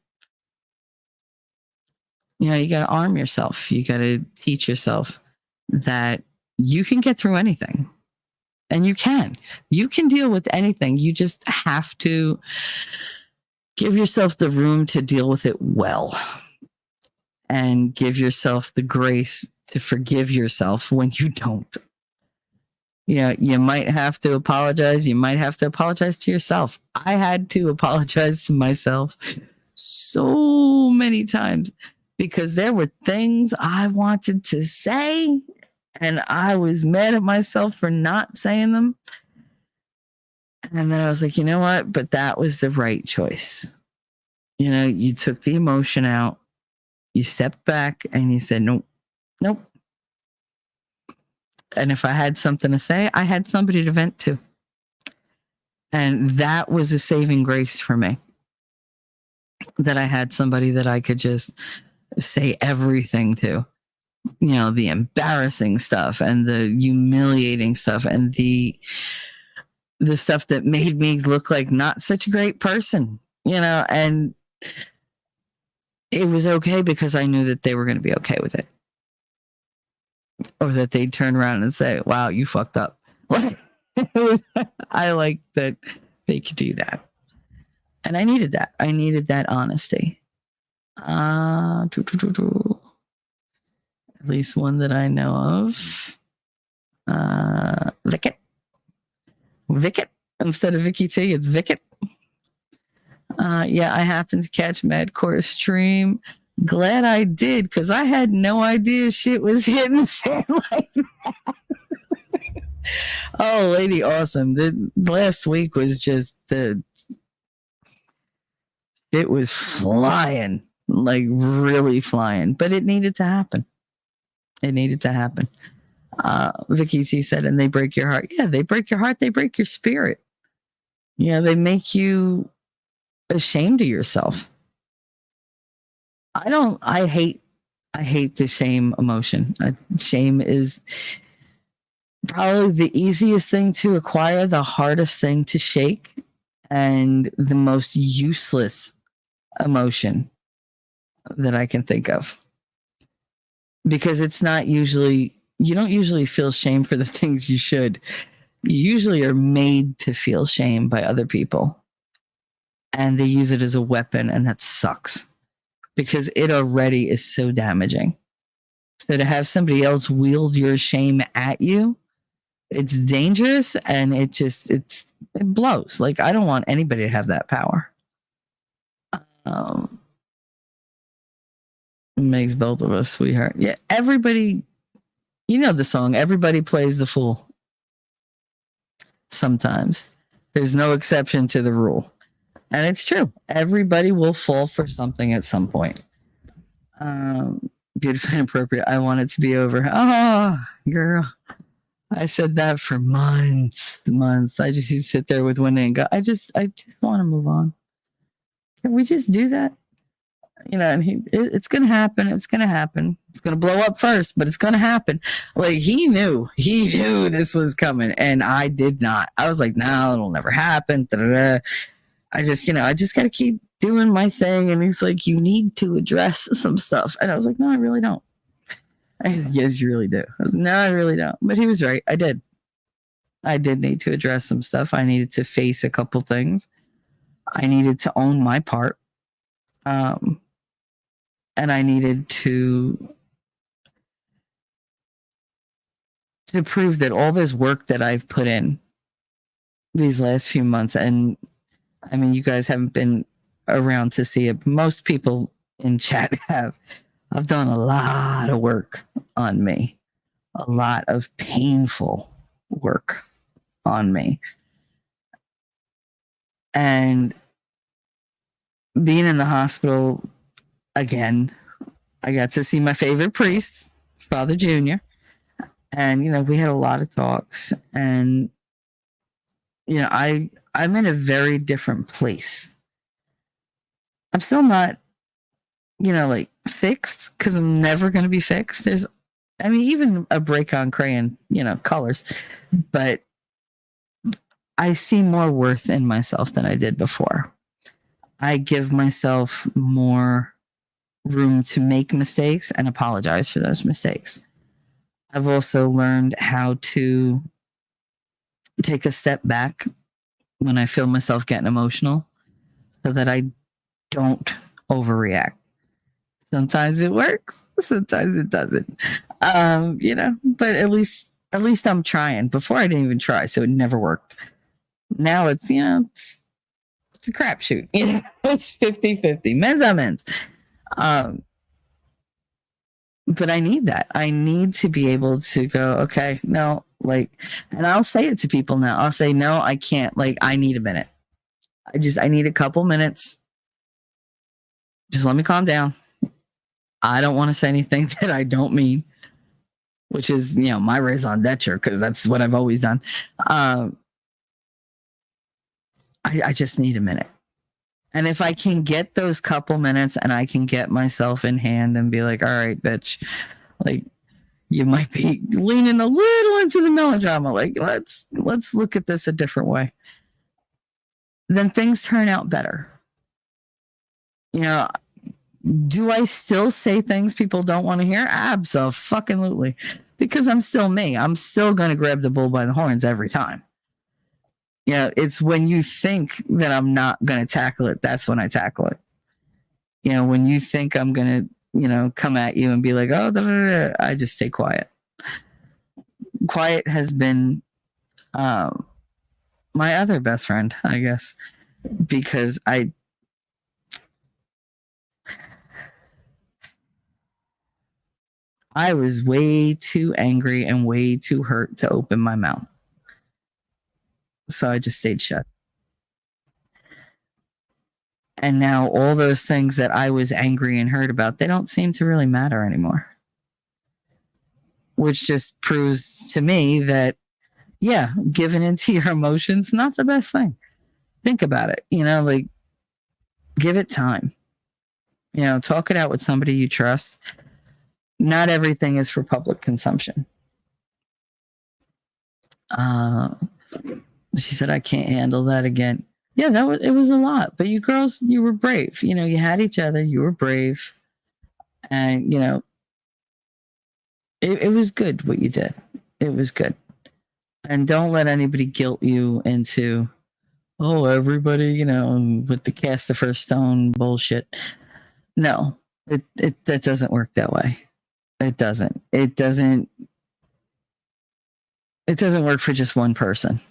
You got to arm yourself. You got to teach yourself that you can get through anything. And you can deal with anything. You just have to give yourself the room to deal with it well and give yourself the grace to forgive yourself when you don't. You might have to apologize. You might have to apologize to yourself. I had to apologize to myself so many times because there were things I wanted to say and I was mad at myself for not saying them. And then I was like, you know what? But that was the right choice. You took the emotion out, you stepped back and you said, nope. And if I had something to say, I had somebody to vent to. And that was a saving grace for me. That I had somebody that I could just say everything to. The embarrassing stuff and the humiliating stuff and the stuff that made me look like not such a great person, and it was okay because I knew that they were going to be okay with it. Or that they'd turn around and say, wow, you fucked up. I like that they could do that. And I needed that. I needed that honesty. At least one that I know of. Vickett. Vickett. Instead of Vicky T, it's Vickett. Yeah, I happened to catch Madcore stream. Glad I did, because I had no idea shit was hitting the fan like that. Oh, Lady Awesome. The last week was just it was flying, like really flying, but it needed to happen. It needed to happen. Vicky C said, and they break your heart. Yeah, they break your heart. They break your spirit. Yeah, they make you ashamed of yourself. I hate the shame emotion. Shame is probably the easiest thing to acquire, the hardest thing to shake, and the most useless emotion that I can think of. Because it's not usually, you don't usually feel shame for the things you should. You usually are made to feel shame by other people. And they use it as a weapon, and that sucks. Because it already is so damaging. So to have somebody else wield your shame at you, it's dangerous, and it blows. Like, I don't want anybody to have that power. Makes both of us sweetheart. Yeah, everybody, you know the song, everybody plays the fool. Sometimes. There's no exception to the rule. And it's true. Everybody will fall for something at some point. Beautiful and appropriate. I want it to be over. Oh, girl. I said that for months. I just used to sit there with one and go, I just want to move on. Can we just do that? You know, and it's going to happen. It's going to happen. It's going to blow up first, but it's going to happen. Like, he knew this was coming, and I did not. I was like, no, it'll never happen. Da-da-da. I just got to keep doing my thing. And he's like, you need to address some stuff. And I was like, no, I really don't. I said, yes, you really do. I was, no, I really don't. But he was right. I did need to address some stuff. I needed to face a couple things. I needed to own my part. And I needed to prove that all this work that I've put in these last few months, and I mean, you guys haven't been around to see it. Most people in chat have. I've done a lot of work on me, a lot of painful work on me. And being in the hospital again, I got to see my favorite priest, Father Junior. And, you know, we had a lot of talks, and, you know, I'm in a very different place. I'm still not, you know, like fixed, because I'm never going to be fixed. Even a break on crayon, you know, colors, but I see more worth in myself than I did before. I give myself more room to make mistakes and apologize for those mistakes. I've also learned how to take a step back when I feel myself getting emotional, so that I don't overreact. Sometimes it works, sometimes it doesn't. You know, but at least I'm trying. Before I didn't even try, so it never worked. Now it's, you know, it's a crapshoot. You know, it's 50-50. Men's on men's. But I need that. I need to be able to go, okay, no, like, and I'll say it to people now. I'll say, no, I can't. Like, I need a minute. I need a couple minutes. Just let me calm down. I don't want to say anything that I don't mean, which is, you know, my raison d'etre, because that's what I've always done. I just need a minute. And if I can get those couple minutes and I can get myself in hand and be like, all right, bitch, like, you might be leaning a little into the melodrama. Like, let's look at this a different way. Then things turn out better. You know, do I still say things people don't want to hear? Absolutely. Because I'm still me. I'm still going to grab the bull by the horns every time. It's when you think that I'm not going to tackle it, that's when I tackle it. When you think I'm going to, come at you and be like, oh, da, da, da, I just stay quiet. Quiet has been my other best friend, I guess, because I was way too angry and way too hurt to open my mouth. So I just stayed shut. And now all those things that I was angry and hurt about, they don't seem to really matter anymore. Which just proves to me that, yeah, giving into your emotions, not the best thing. Think about it, like give it time. Talk it out with somebody you trust. Not everything is for public consumption. She said, I can't handle that again. Yeah, it was a lot. But you girls, you were brave. You had each other. You were brave. And, it was good what you did. It was good. And don't let anybody guilt you into, oh, everybody, with the cast the first stone bullshit. No, that doesn't work that way. It doesn't. It doesn't work for just one person.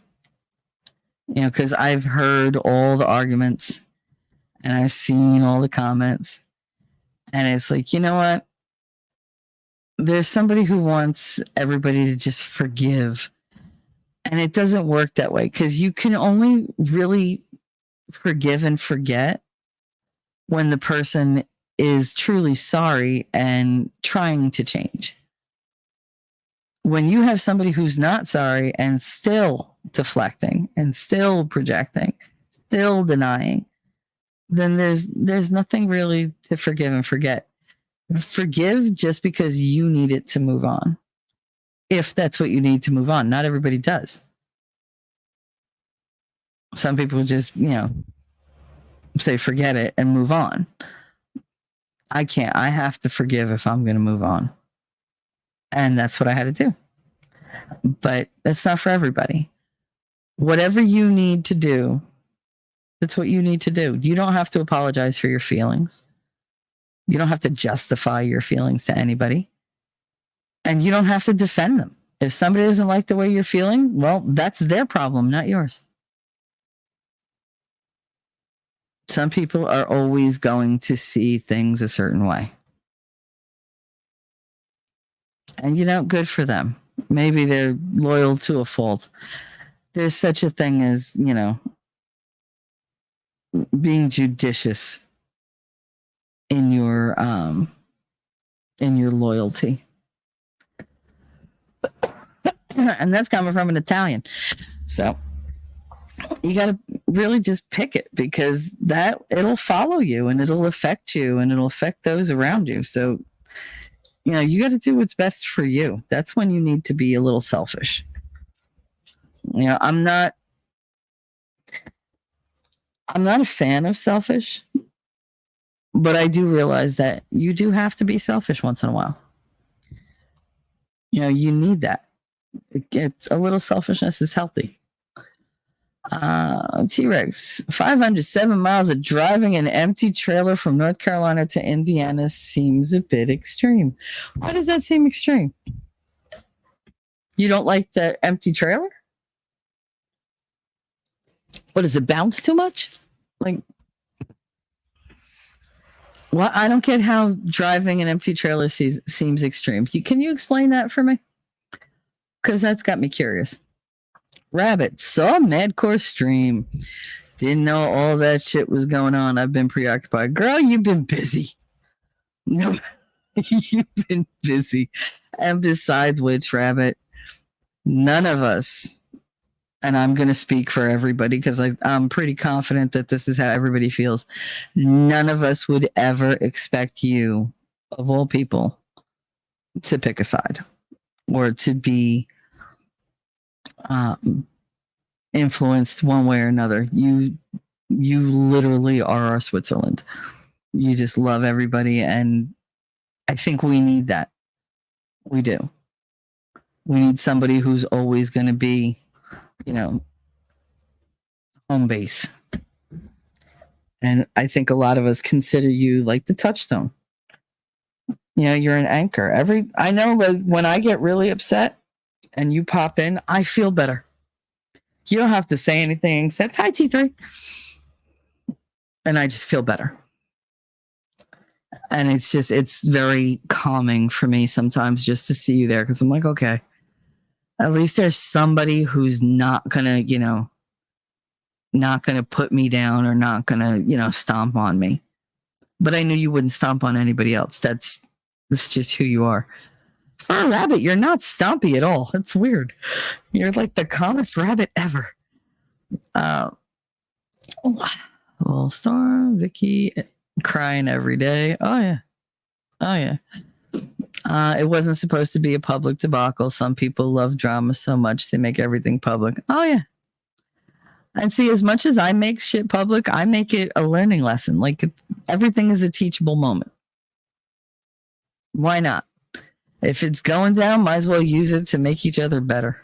Because I've heard all the arguments and I've seen all the comments. And it's like, you know what? There's somebody who wants everybody to just forgive. And it doesn't work that way because you can only really forgive and forget when the person is truly sorry and trying to change. When you have somebody who's not sorry and still deflecting and still projecting, still denying, then there's nothing really to forgive and forget. Forgive just because you need it to move on. If that's what you need to move on. Not everybody does. Some people just, say forget it and move on. I can't. I have to forgive if I'm going to move on. And that's what I had to do. But that's not for everybody. Whatever you need to do, that's what you need to do. You don't have to apologize for your feelings. You don't have to justify your feelings to anybody. And you don't have to defend them. If somebody doesn't like the way you're feeling, well, that's their problem, not yours. Some people are always going to see things a certain way. And, good for them. Maybe they're loyal to a fault. There's such a thing as, being judicious in your loyalty. And that's coming from an Italian. So you got to really just pick it because it'll follow you and it'll affect you and it'll affect those around you. So, you got to do what's best for you. That's when you need to be a little selfish. I'm not a fan of selfish, but I do realize that you do have to be selfish once in a while. You need that. It's a little selfishness is healthy. T-Rex, 507 miles of driving an empty trailer from North Carolina to Indiana seems a bit extreme. Why does that seem extreme? You don't like the empty trailer? What, does it bounce too much? Like, well, I don't get how driving an empty trailer seems extreme. Can you explain that for me? Because that's got me curious. Rabbit saw Madcore stream. Didn't know all that shit was going on. I've been preoccupied. Girl, you've been busy. No, you've been busy. And besides which, Rabbit, none of us, and I'm going to speak for everybody because I'm pretty confident that this is how everybody feels. None of us would ever expect you, of all people, to pick a side or to be influenced one way or another. You literally are our Switzerland. You just love everybody, and I think we need that. We do. We need somebody who's always going to be, home base. And I think a lot of us consider you like the touchstone. You know, you're an anchor. I know that when I get really upset and you pop in, I feel better. You don't have to say anything except hi T3. And I just feel better. And it's very calming for me sometimes just to see you there, because I'm like, okay, at least there's somebody who's not gonna, not gonna put me down or not gonna, stomp on me. But I knew you wouldn't stomp on anybody else. That's just who you are. For a rabbit, you're not stompy at all. It's weird. You're like the calmest rabbit ever. Little Storm, Vicky, crying every day. Oh yeah. It wasn't supposed to be a public debacle. Some people love drama so much they make everything public. Oh yeah. And see, as much as I make shit public, I make it a learning lesson. Like everything is a teachable moment. Why not? If it's going down, might as well use it to make each other better.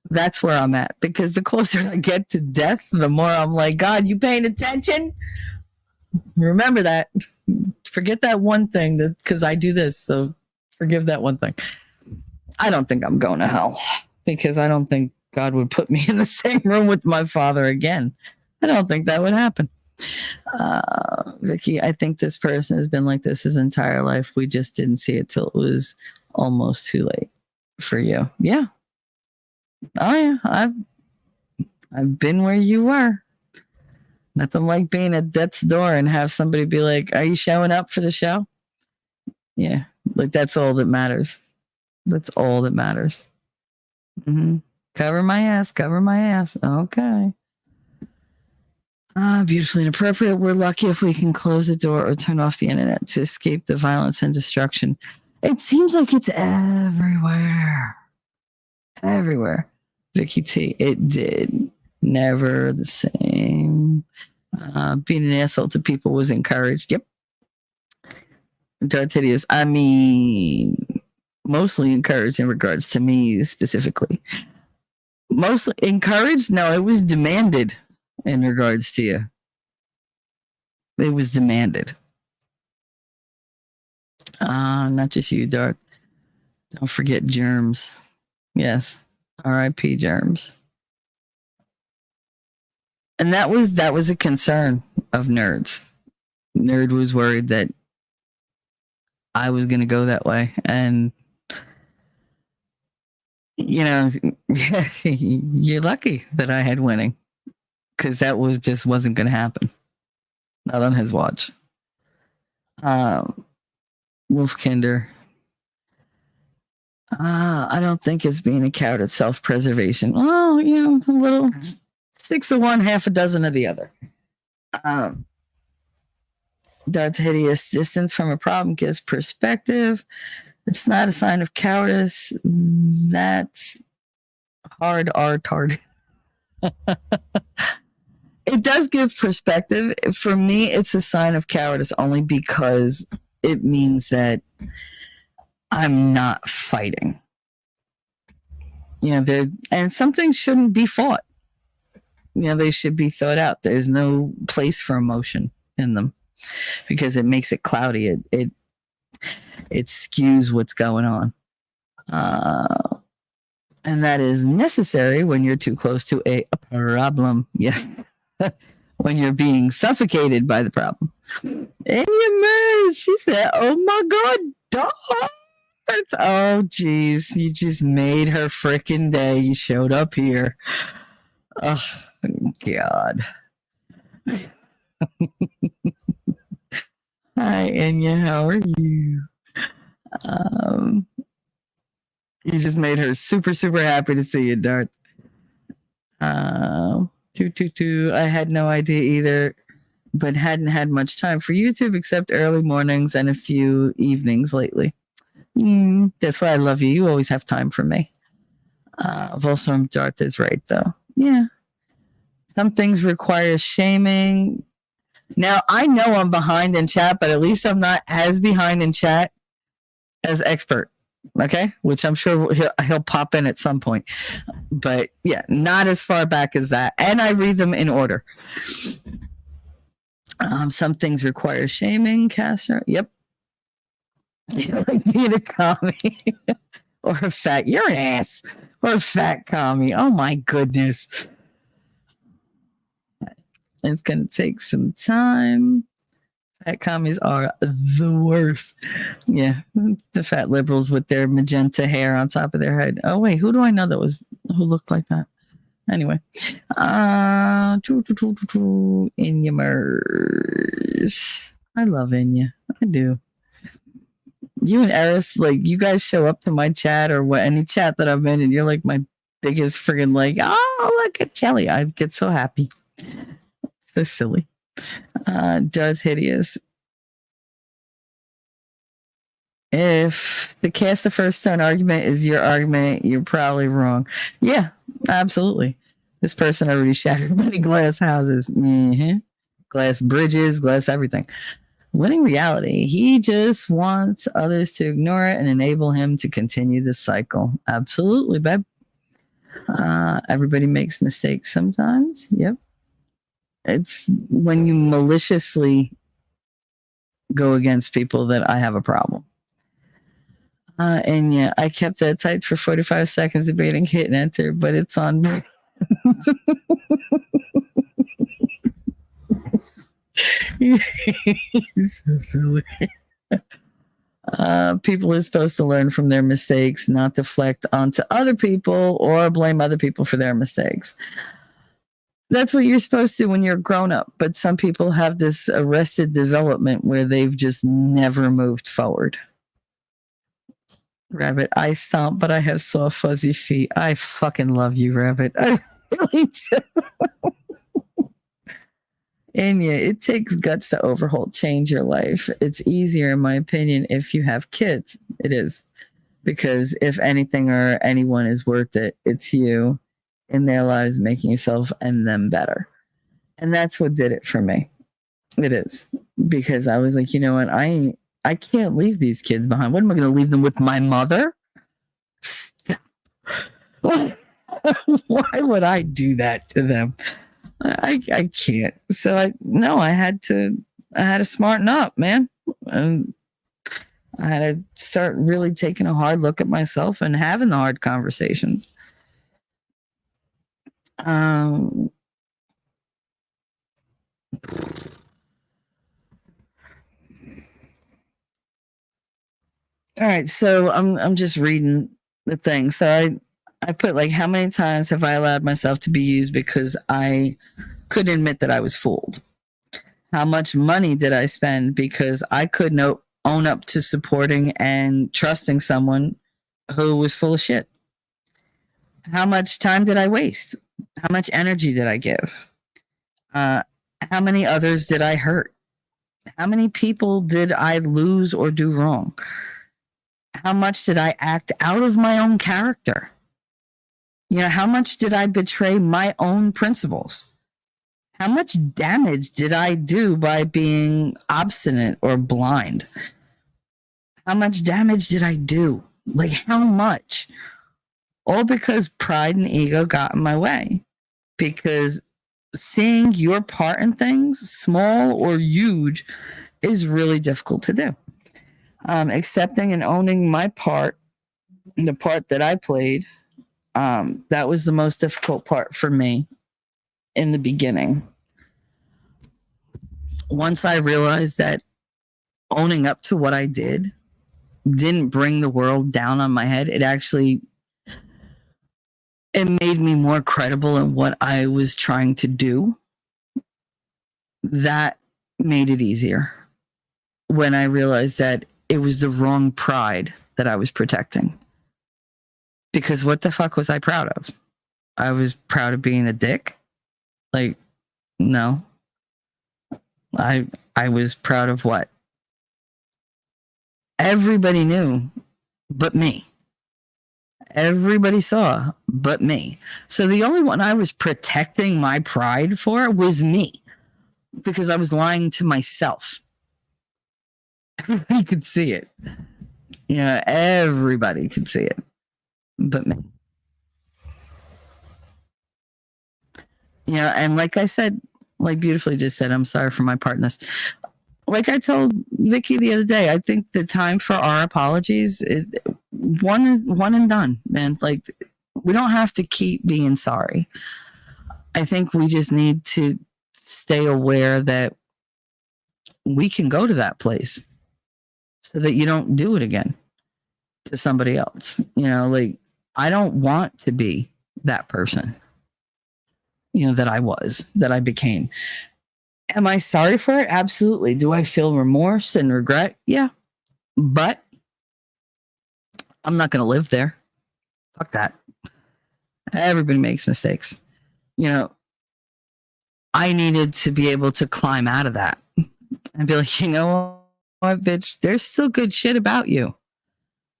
That's where I'm at. Because the closer I get to death, the more I'm like, God, you paying attention? Remember that. Forget that one thing because I do this. So forgive that one thing. I don't think I'm going to hell because I don't think God would put me in the same room with my father again. I don't think that would happen. Vicky, I think this person has been like this his entire life. We just didn't see it till it was almost too late for you. Yeah. Oh yeah. I've been where you were. Nothing like being at death's door and have somebody be like, are you showing up for the show? Yeah. Like that's all that matters. That's all that matters. Mm-hmm. Cover my ass. Okay. Beautifully inappropriate. We're lucky if we can close the door or turn off the internet to escape the violence and destruction. It seems like it's everywhere. Everywhere. Vicky T, it did. Never the same. Being an asshole to people was encouraged. Yep. Darth Hideous. I mean, mostly encouraged in regards to me specifically. Mostly encouraged? No, it was demanded. In regards to you, it was demanded. Not just you, Darth. Don't forget Germs. Yes, R.I.P. Germs. And that was a concern of Nerds. Nerd was worried that I was going to go that way, and you're lucky that I had winning. Because that wasn't going to happen. Not on his watch. Wolfkinder. I don't think it's being a coward. It's self-preservation. Oh, a little 6 of one, half a dozen of the other. Darth Hideous. Distance from a problem gives perspective. It's not a sign of cowardice. That's hard art. It does give perspective. For me, it's a sign of cowardice only because it means that I'm not fighting. And some things shouldn't be fought. They should be thought out. There's no place for emotion in them because it makes it cloudy. It skews what's going on. And that is necessary when you're too close to a problem. Yes. When you're being suffocated by the problem. And she said, oh my God, dog. Oh, geez. You just made her freaking day. You showed up here. Oh, God. Hi, Enya. How are you? You just made her super, super happy to see you, Darth. 222. I had no idea either, but hadn't had much time for YouTube except early mornings and a few evenings lately. That's why I love you. You always have time for me. Volstorm Darth is right, though. Yeah. Some things require shaming. Now, I know I'm behind in chat, but at least I'm not as behind in chat as Expert. Okay, which I'm sure he'll pop in at some point, but yeah, not as far back as that. And I read them in order. Some things require shaming, Castro. Yep. You like being a commie or a fat. You're an ass or a fat commie. Oh my goodness. It's gonna take some time. Fat commies are the worst. Yeah, the fat liberals with their magenta hair on top of their head. Oh wait, who do I know who looked like that? Anyway, Inya Mers. I love Inya. I do. You and Eris, like, you guys show up to my chat or any chat that I'm in, and you're like my biggest friggin' like, oh, look at Shelly. I get so happy. So silly. Darth Hideous. If the cast the first stone argument is your argument, you're probably wrong. Yeah, absolutely. This person already shattered many glass houses, glass bridges, glass everything. Winning reality. He just wants others to ignore it and enable him to continue the cycle. Absolutely, babe. Everybody makes mistakes sometimes. Yep. It's when you maliciously go against people that I have a problem. And yeah, I kept that tight for 45 seconds debating hit and enter, but it's on. He's so silly. People are supposed to learn from their mistakes, not deflect onto other people or blame other people for their mistakes. That's what you're supposed to when you're grown up. But some people have this arrested development where they've just never moved forward. Rabbit, I stomp, but I have soft, fuzzy feet. I fucking love you, Rabbit. I really do. And yeah, it takes guts to overhaul, change your life. It's easier, in my opinion, if you have kids. It is. Because if anything or anyone is worth it, it's you in their lives making yourself and them better. And that's what did it for me. It is. Because I was like, you know what? I can't leave these kids behind. What am I going to leave them with? My mother? Why would I do that to them? I can't. So I had to smarten up, man. And I had to start really taking a hard look at myself and having the hard conversations. All right, so I'm just reading the thing. So I put like, how many times have I allowed myself to be used because I couldn't admit that I was fooled? How much money did I spend because I couldn't own up to supporting and trusting someone who was full of shit? How much time did I waste? How much energy did I give? How many others did I hurt? How many people did I lose or do wrong? How much did I act out of my own character? You know, how much did I betray my own principles? How much damage did I do by being obstinate or blind? How much damage did I do? Like, how much? All because pride and ego got in my way. Because seeing your part in things, small or huge, is really difficult to do. Accepting and owning my part, the part that I played, that was the most difficult part for me in the beginning. Once I realized that owning up to what I did didn't bring the world down on my head, it made me more credible in what I was trying to do. That made it easier when I realized that it was the wrong pride that I was protecting. Because what the fuck was I proud of? I was proud of being a dick? Like, no. I was proud of what? Everybody knew but me. Everybody saw but me. So the only one I was protecting my pride for was me. Because I was lying to myself. Everybody could see it. You know, everybody could see it, but me. You know, and like I said, like beautifully just said, I'm sorry for my partners. Like I told Vicky the other day, I think the time for our apologies is one and done, man. Like we don't have to keep being sorry. I think we just need to stay aware that we can go to that place so that you don't do it again to somebody else. You know, like I don't want to be that person, you know, that I became. Am I sorry for it? Absolutely. Do I feel remorse and regret? Yeah. But I'm not going to live there. Fuck that. Everybody makes mistakes. You know, I needed to be able to climb out of that and be like, you know what, bitch, there's still good shit about you.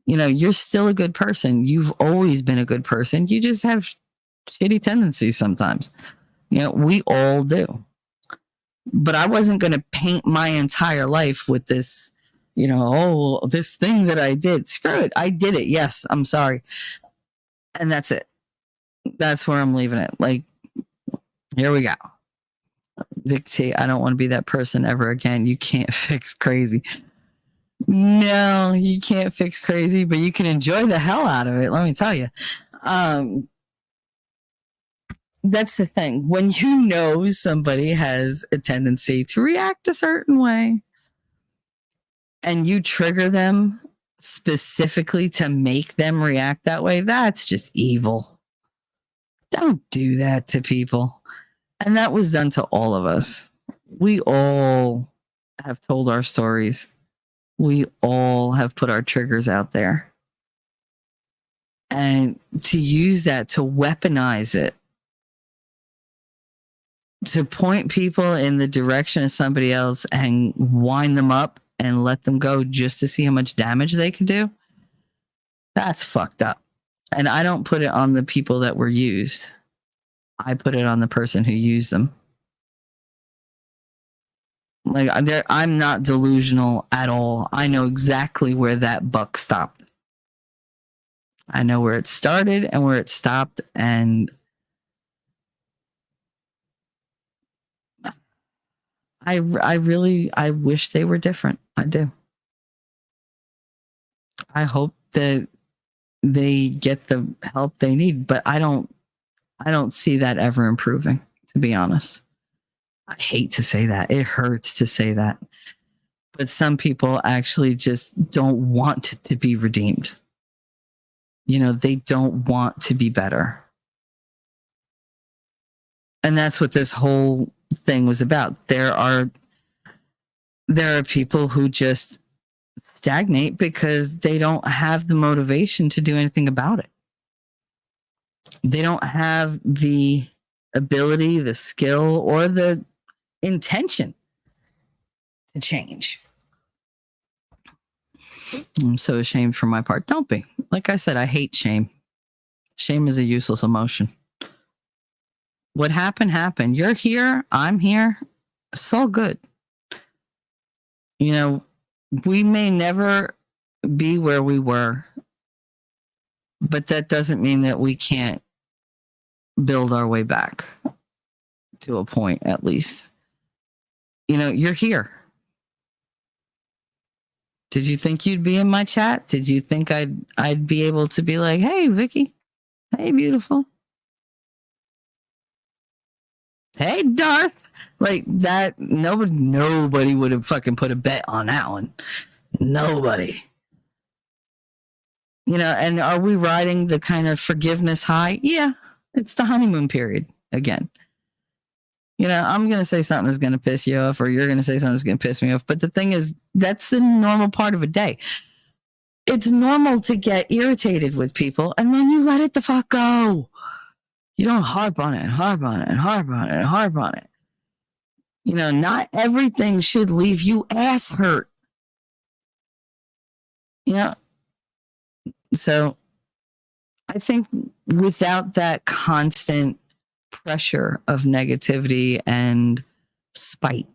You know, you're still a good person. You've always been a good person. You just have shitty tendencies sometimes. You know, we all do. But I wasn't going to paint my entire life with this, you know, oh, this thing that I did. Screw it. I did it. Yes, I'm sorry. And that's it. That's where I'm leaving it. Like, here we go. Vic T, I don't want to be that person ever again. You can't fix crazy. No, you can't fix crazy, but you can enjoy the hell out of it. Let me tell you. That's the thing. When you know somebody has a tendency to react a certain way and you trigger them specifically to make them react that way, that's just evil. Don't do that to people. And that was done to all of us. We all have told our stories. We all have put our triggers out there. And to use that, to weaponize it, to point people in the direction of somebody else and wind them up and let them go just to see how much damage they can do, that's fucked up. And I don't put it on the people that were used. I put it on the person who used them. Like, I'm not delusional at all. I know exactly where that buck stopped. I know where it started and where it stopped, and I wish they were different. I do. I hope that they get the help they need, but I don't see that ever improving, to be honest. I hate to say that. It hurts to say that. But some people actually just don't want to be redeemed. You know, they don't want to be better. And that's what this whole thing was about. There are people who just stagnate because they don't have the motivation to do anything about it. They don't have the ability, the skill, or the intention to change. I'm so ashamed for my part. Don't be. Like I said, I hate shame. Shame is a useless emotion. What happened, happened. You're here. I'm here. It's all good. You know, we may never be where we were, but that doesn't mean that we can't build our way back to a point, at least. You know, you're here. Did you think you'd be in my chat? Did you think I'd be able to be like, hey, Vicky, hey, beautiful, hey, Darth, like that? Nobody would have fucking put a bet on that one. Nobody. You know, and are we riding the kind of forgiveness high? Yeah, it's the honeymoon period again. You know, I'm going to say something that's going to piss you off, or you're going to say something that's going to piss me off. But the thing is, that's the normal part of a day. It's normal to get irritated with people, and then you let it the fuck go. You don't harp on it and harp on it and harp on it and harp on it. You know, not everything should leave you ass hurt. You know, so I think without that constant pressure of negativity and spite,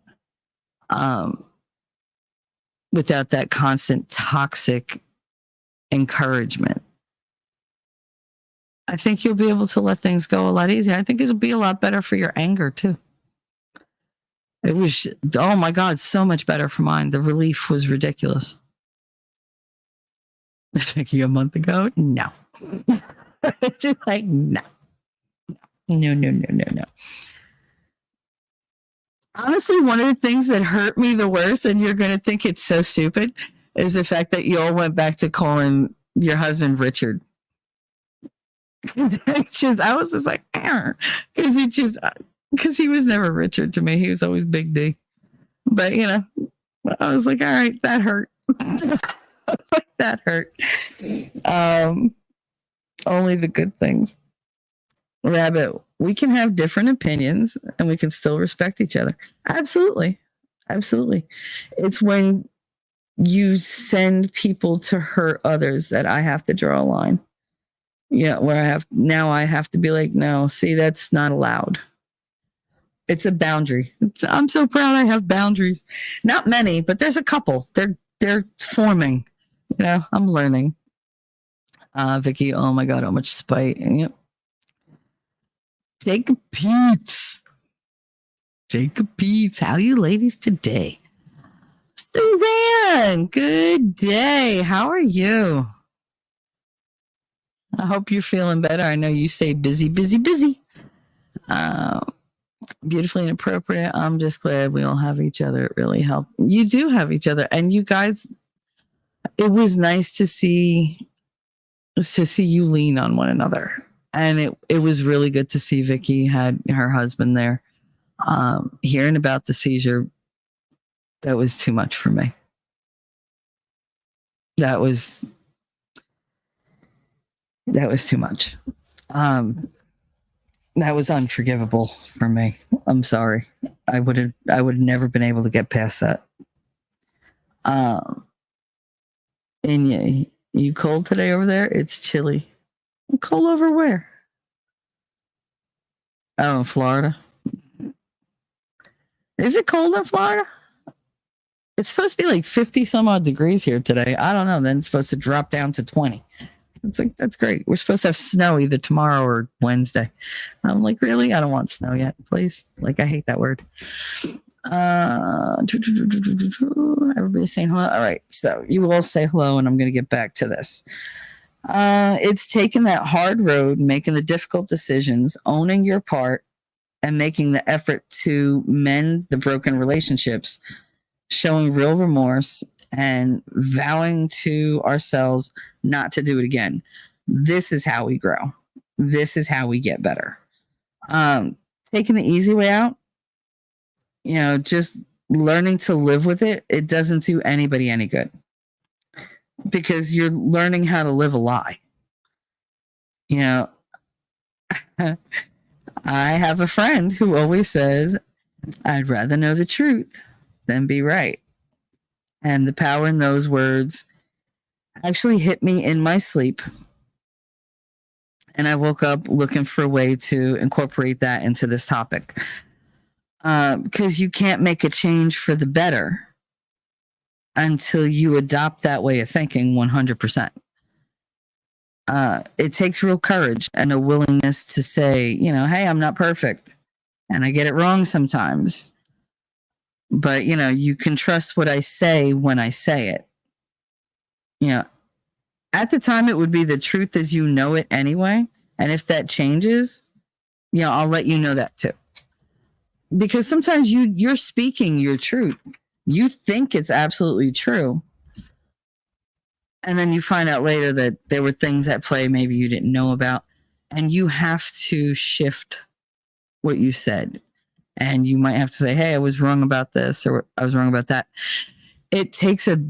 without that constant toxic encouragement, I think you'll be able to let things go a lot easier. I think it'll be a lot better for your anger too. It was, oh my God, so much better for mine. The relief was ridiculous. Thinking a month ago, no. Just like, no. No. Honestly, one of the things that hurt me the worst, and you're going to think it's so stupid, is the fact that you all went back to calling your husband Richard. I was just like, because he was never Richard to me. He was always Big D. But, I was like, all right, that hurt. That hurt. Only the good things. Rabbit, we can have different opinions and we can still respect each other. Absolutely. It's when you send people to hurt others that I have to draw a line. Where I have to be like, no, see, that's not allowed. It's a boundary. I'm so proud I have boundaries. Not many, but there's a couple. They're forming. I'm learning. Vicky, oh my God, how much spite. Yep. Jacob Peets, how are you ladies today? Suzanne, good day. How are you? I hope you're feeling better. I know you stay busy. Beautifully inappropriate. I'm just glad we all have each other. It really helped. You do have each other. And you guys, it was nice to see you lean on one another. And it was really good to see Vicky had her husband there. Hearing about the seizure, that was too much for me. That was too much. That was unforgivable for me. I'm sorry. I would have never been able to get past that. And you cold today over there? It's chilly. Cold over where? Oh, in Florida. Is it cold in Florida? It's supposed to be like 50 some odd degrees here today. I don't know. Then it's supposed to drop down to 20. It's like, that's great. We're supposed to have snow either tomorrow or Wednesday. I'm like, really? I don't want snow yet, please. Like, I hate that word. Everybody's saying hello. All right. So you all say hello, and I'm going to get back to this. It's taking that hard road, making the difficult decisions, owning your part, and making the effort to mend the broken relationships, showing real remorse, and vowing to ourselves not to do it again. This is how we grow. This is how we get better. Taking the easy way out, just learning to live with it. It doesn't do anybody any good because you're learning how to live a lie. I have a friend who always says, I'd rather know the truth than be right. And the power in those words actually hit me in my sleep. And I woke up looking for a way to incorporate that into this topic. Because you can't make a change for the better until you adopt that way of thinking 100%. It takes real courage and a willingness to say, hey, I'm not perfect. And I get it wrong sometimes. But, you can trust what I say when I say it. At the time, it would be the truth as you know it anyway. And if that changes, I'll let you know that too. Because sometimes you're speaking your truth. You think it's absolutely true. And then you find out later that there were things at play maybe you didn't know about. And you have to shift what you said. And you might have to say, hey, I was wrong about this or I was wrong about that. It takes a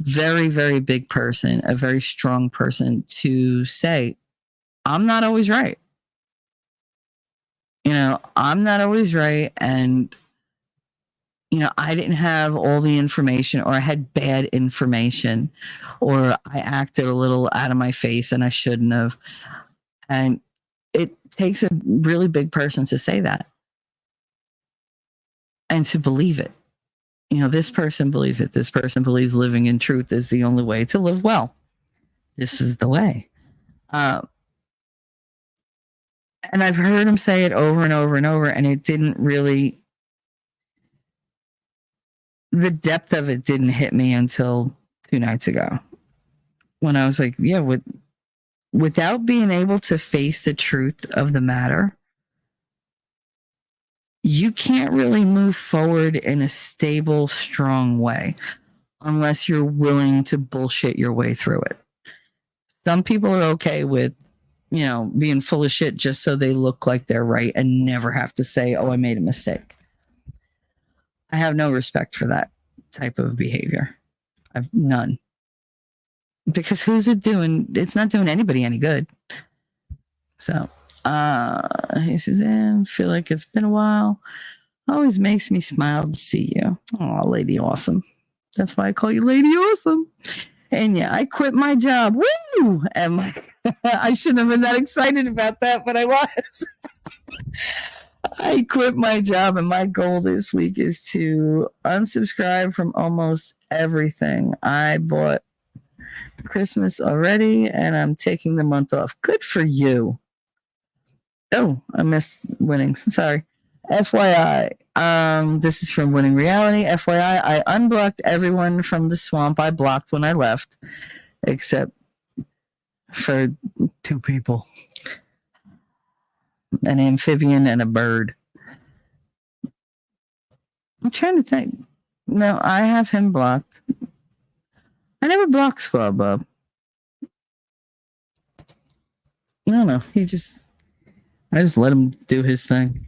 very, very big person, a very strong person to say, I'm not always right. I'm not always right. And, I didn't have all the information, or I had bad information, or I acted a little out of my face and I shouldn't have. And it takes a really big person to say that. And to believe it. This person believes it. This person believes living in truth is the only way to live well. this is the way. And I've heard him say it over and over and over, and it didn't really, the depth of it didn't hit me until 2 nights ago when I was like, yeah, without being able to face the truth of the matter, you can't really move forward in a stable, strong way unless you're willing to bullshit your way through it. Some people are okay with, being full of shit just so they look like they're right and never have to say, oh, I made a mistake. I have no respect for that type of behavior. I've none. Because who's it doing? It's not doing anybody any good. So, he says, I feel like it's been a while. Always makes me smile to see you. Oh, Lady Awesome. That's why I call you Lady Awesome. And yeah, I quit my job. Woo! And I shouldn't have been that excited about that, but I was. I quit my job, and my goal this week is to unsubscribe from almost everything. I bought Christmas already, and I'm taking the month off. Good for you. Oh, I missed winnings. Sorry. FYI, this is from Winning Reality. FYI, I unblocked everyone from the swamp I blocked when I left, except for 2 people. An amphibian and a bird. I'm trying to think. No, I have him blocked. I never blocked Squad Bob. I don't know. I just let him do his thing.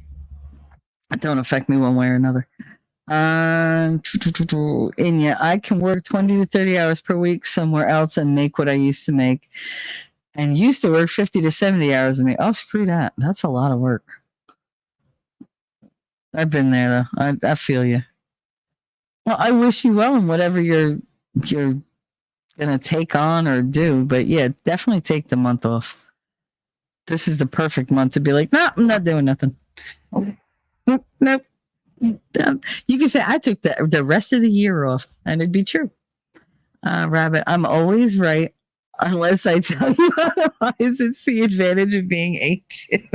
It don't affect me one way or another. And yeah, I can work 20 to 30 hours per week somewhere else and make what I used to make. And used to work 50 to 70 hours a week. Oh, screw that. That's a lot of work. I've been there, though. I feel you. Well, I wish you well in whatever you're going to take on or do. But yeah, definitely take the month off. This is the perfect month to be like, no, I'm not doing nothing. Nope. You can say I took the rest of the year off, and it'd be true. Rabbit, I'm always right unless I tell you otherwise. It's the advantage of being ancient.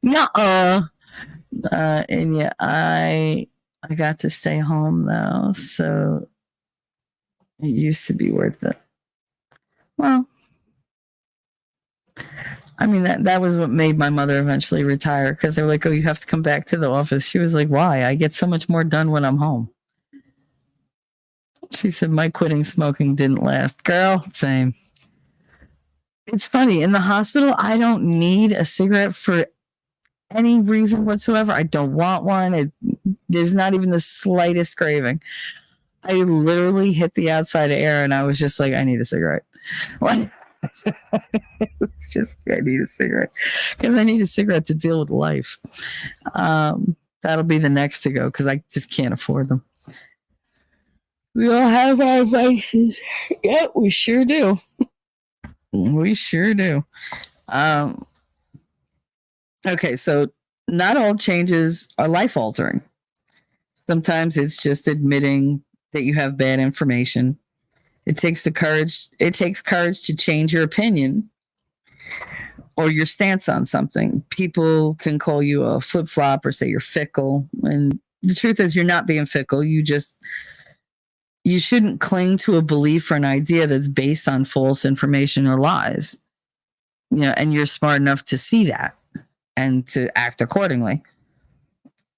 Nuh-uh. And yeah, I got to stay home though, so it used to be worth it. Well, I mean, that was what made my mother eventually retire, because they were like, oh, you have to come back to the office. She was like, why? I get so much more done when I'm home. She said, my quitting smoking didn't last. Girl, same. It's funny. In the hospital, I don't need a cigarette for any reason whatsoever. I don't want one. There's not even the slightest craving. I literally hit the outside air, and I was just like, I need a cigarette. Like, it's just, I need a cigarette because I need a cigarette to deal with life. That'll be the next to go because I just can't afford them. We all have our vices. Yeah, we sure do. We sure do. Okay, so not all changes are life altering. Sometimes it's just admitting that you have bad information. It takes courage to change your opinion or your stance on something. People can call you a flip-flop or say you're fickle. And the truth is you're not being fickle. You shouldn't cling to a belief or an idea that's based on false information or lies. And you're smart enough to see that and to act accordingly.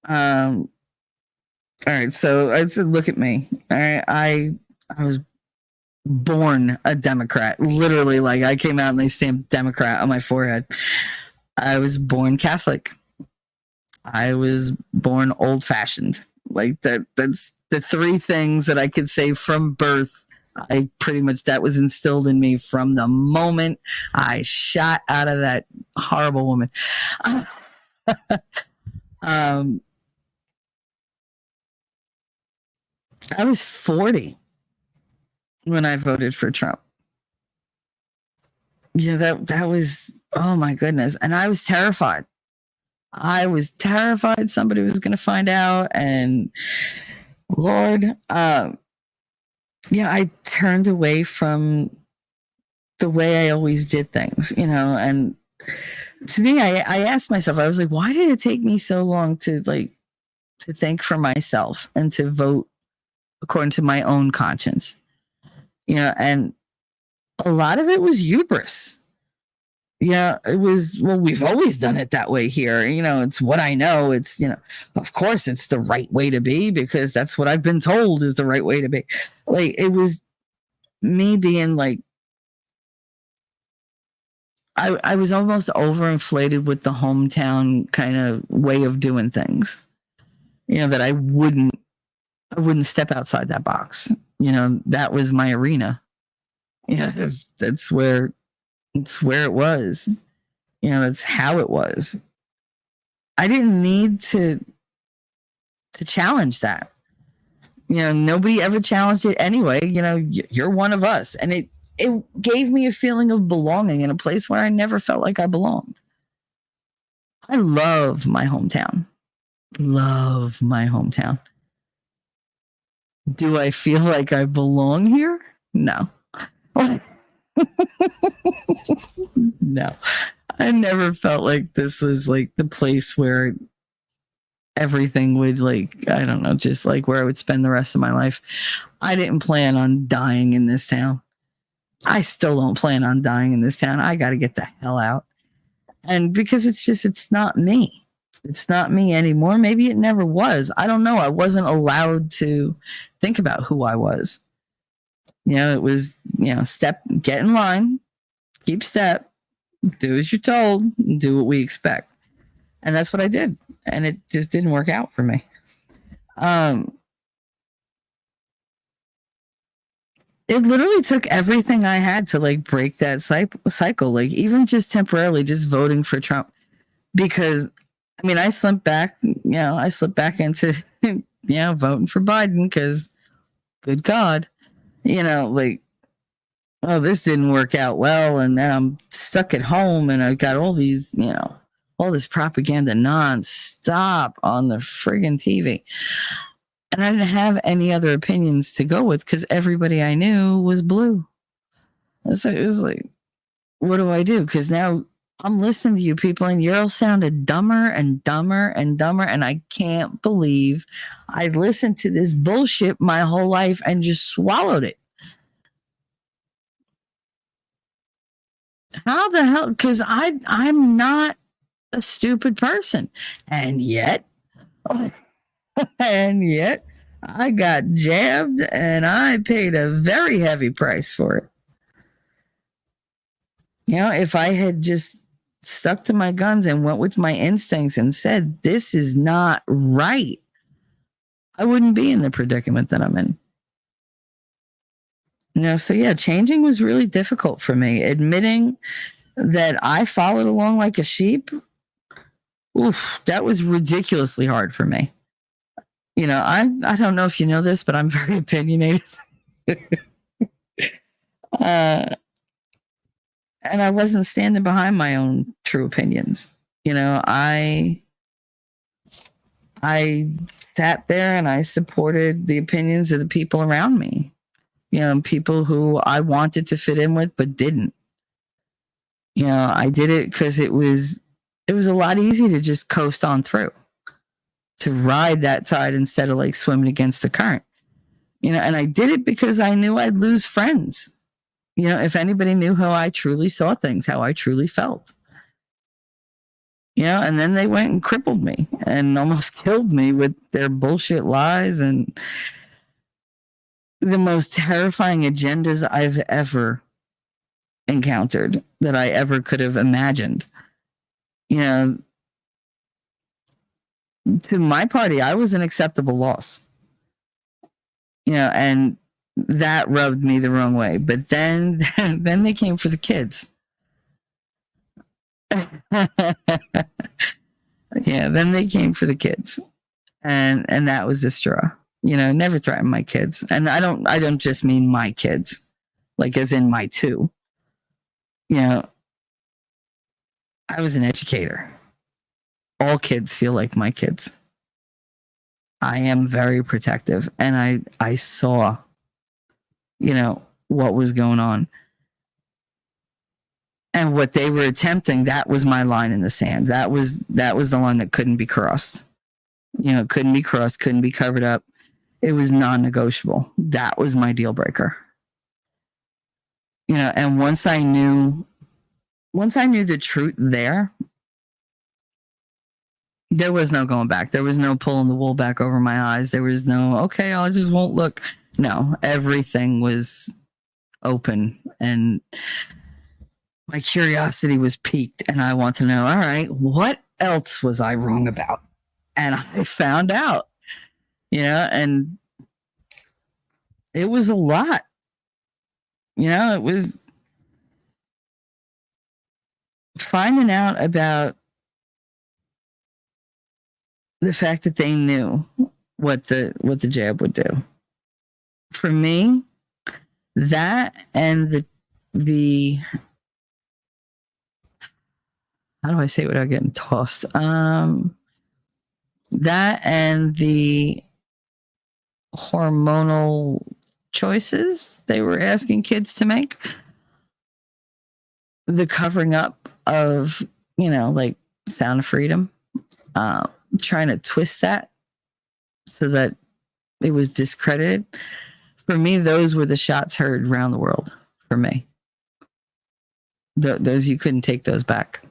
All right, so I said, look at me. All right, I was born a Democrat. Literally, like I came out and they stamped Democrat on my forehead. I was born Catholic. I was born old-fashioned. Like that's the 3 things that I could say from birth. I pretty much, that was instilled in me from the moment I shot out of that horrible woman. I was 40 when I voted for Trump. Yeah, that was, oh my goodness. And I was terrified. Somebody was going to find out. And Lord, yeah, I turned away from the way I always did things, and to me, I asked myself, I was like, why did it take me so long to think for myself and to vote according to my own conscience? And a lot of it was hubris. Yeah, it was, well, we've always done it that way here. It's what I know. It's, of course it's the right way to be because that's what I've been told is the right way to be. Like, it was me being like, I was almost overinflated with the hometown kind of way of doing things. That I wouldn't step outside that box. That was my arena. That's where it was. That's how it was. I didn't need to challenge that. Nobody ever challenged it anyway. You're one of us. And it gave me a feeling of belonging in a place where I never felt like I belonged. I love my hometown. Love my hometown. Do I feel like I belong here? No. No. I never felt like this was like the place where everything would I don't know, just like where I would spend the rest of my life. I didn't plan on dying in this town. I still don't plan on dying in this town. I got to get the hell out. And because it's not me. It's not me anymore. Maybe it never was. I don't know. I wasn't allowed to think about who I was. It was, get in line, keep step, do as you're told, do what we expect. And that's what I did. And it just didn't work out for me. It literally took everything I had to break that cycle, even just temporarily, just voting for Trump. Because, I slipped back, into, voting for Biden because, good God, oh, this didn't work out well. And then I'm stuck at home and I've got all these, all this propaganda nonstop on the friggin' TV. And I didn't have any other opinions to go with because everybody I knew was blue. So it was like, what do I do? Because now I'm listening to you people and you're all sounded dumber and dumber and dumber. And I can't believe I listened to this bullshit my whole life and just swallowed it. How the hell? Because I'm not a stupid person. And yet, I got jabbed and I paid a very heavy price for it. If I had just stuck to my guns and went with my instincts and said, this is not right, I wouldn't be in the predicament that I'm in. So yeah, changing was really difficult for me. Admitting that I followed along like a sheep, that was ridiculously hard for me. I don't know if you know this, but I'm very opinionated. And I wasn't standing behind my own true opinions. I sat there and I supported the opinions of the people around me. People who I wanted to fit in with, but didn't. I did it because it was a lot easier to just coast on through, to ride that tide instead of swimming against the current. And I did it because I knew I'd lose friends. If anybody knew how I truly saw things, how I truly felt. And then they went and crippled me and almost killed me with their bullshit lies and the most terrifying agendas I've ever encountered that I ever could have imagined. To my party, I was an acceptable loss. And that rubbed me the wrong way. But then they came for the kids. Yeah, then they came for the kids. And that was the straw. Never threaten my kids. And I don't just mean my kids, as in my two. I was an educator. All kids feel like my kids. I am very protective. And I saw what was going on. And what they were attempting, that was my line in the sand. That was the line that couldn't be crossed. Couldn't be crossed, couldn't be covered up. It was non-negotiable. That was my deal breaker. And once I knew the truth there was no going back. There was no pulling the wool back over my eyes. There was no, okay, I just won't look. No, everything was open, and my curiosity was piqued, and I want to know, all right, what else was I wrong about? And I found out, and it was a lot. It was finding out about the fact that they knew what the jab would do. For me, that and the how do I say it without getting tossed? That and the hormonal choices they were asking kids to make. The covering up of, like Sound of Freedom, trying to twist that so that it was discredited. For me, those were the shots heard around the world for me. Those, you couldn't take those back,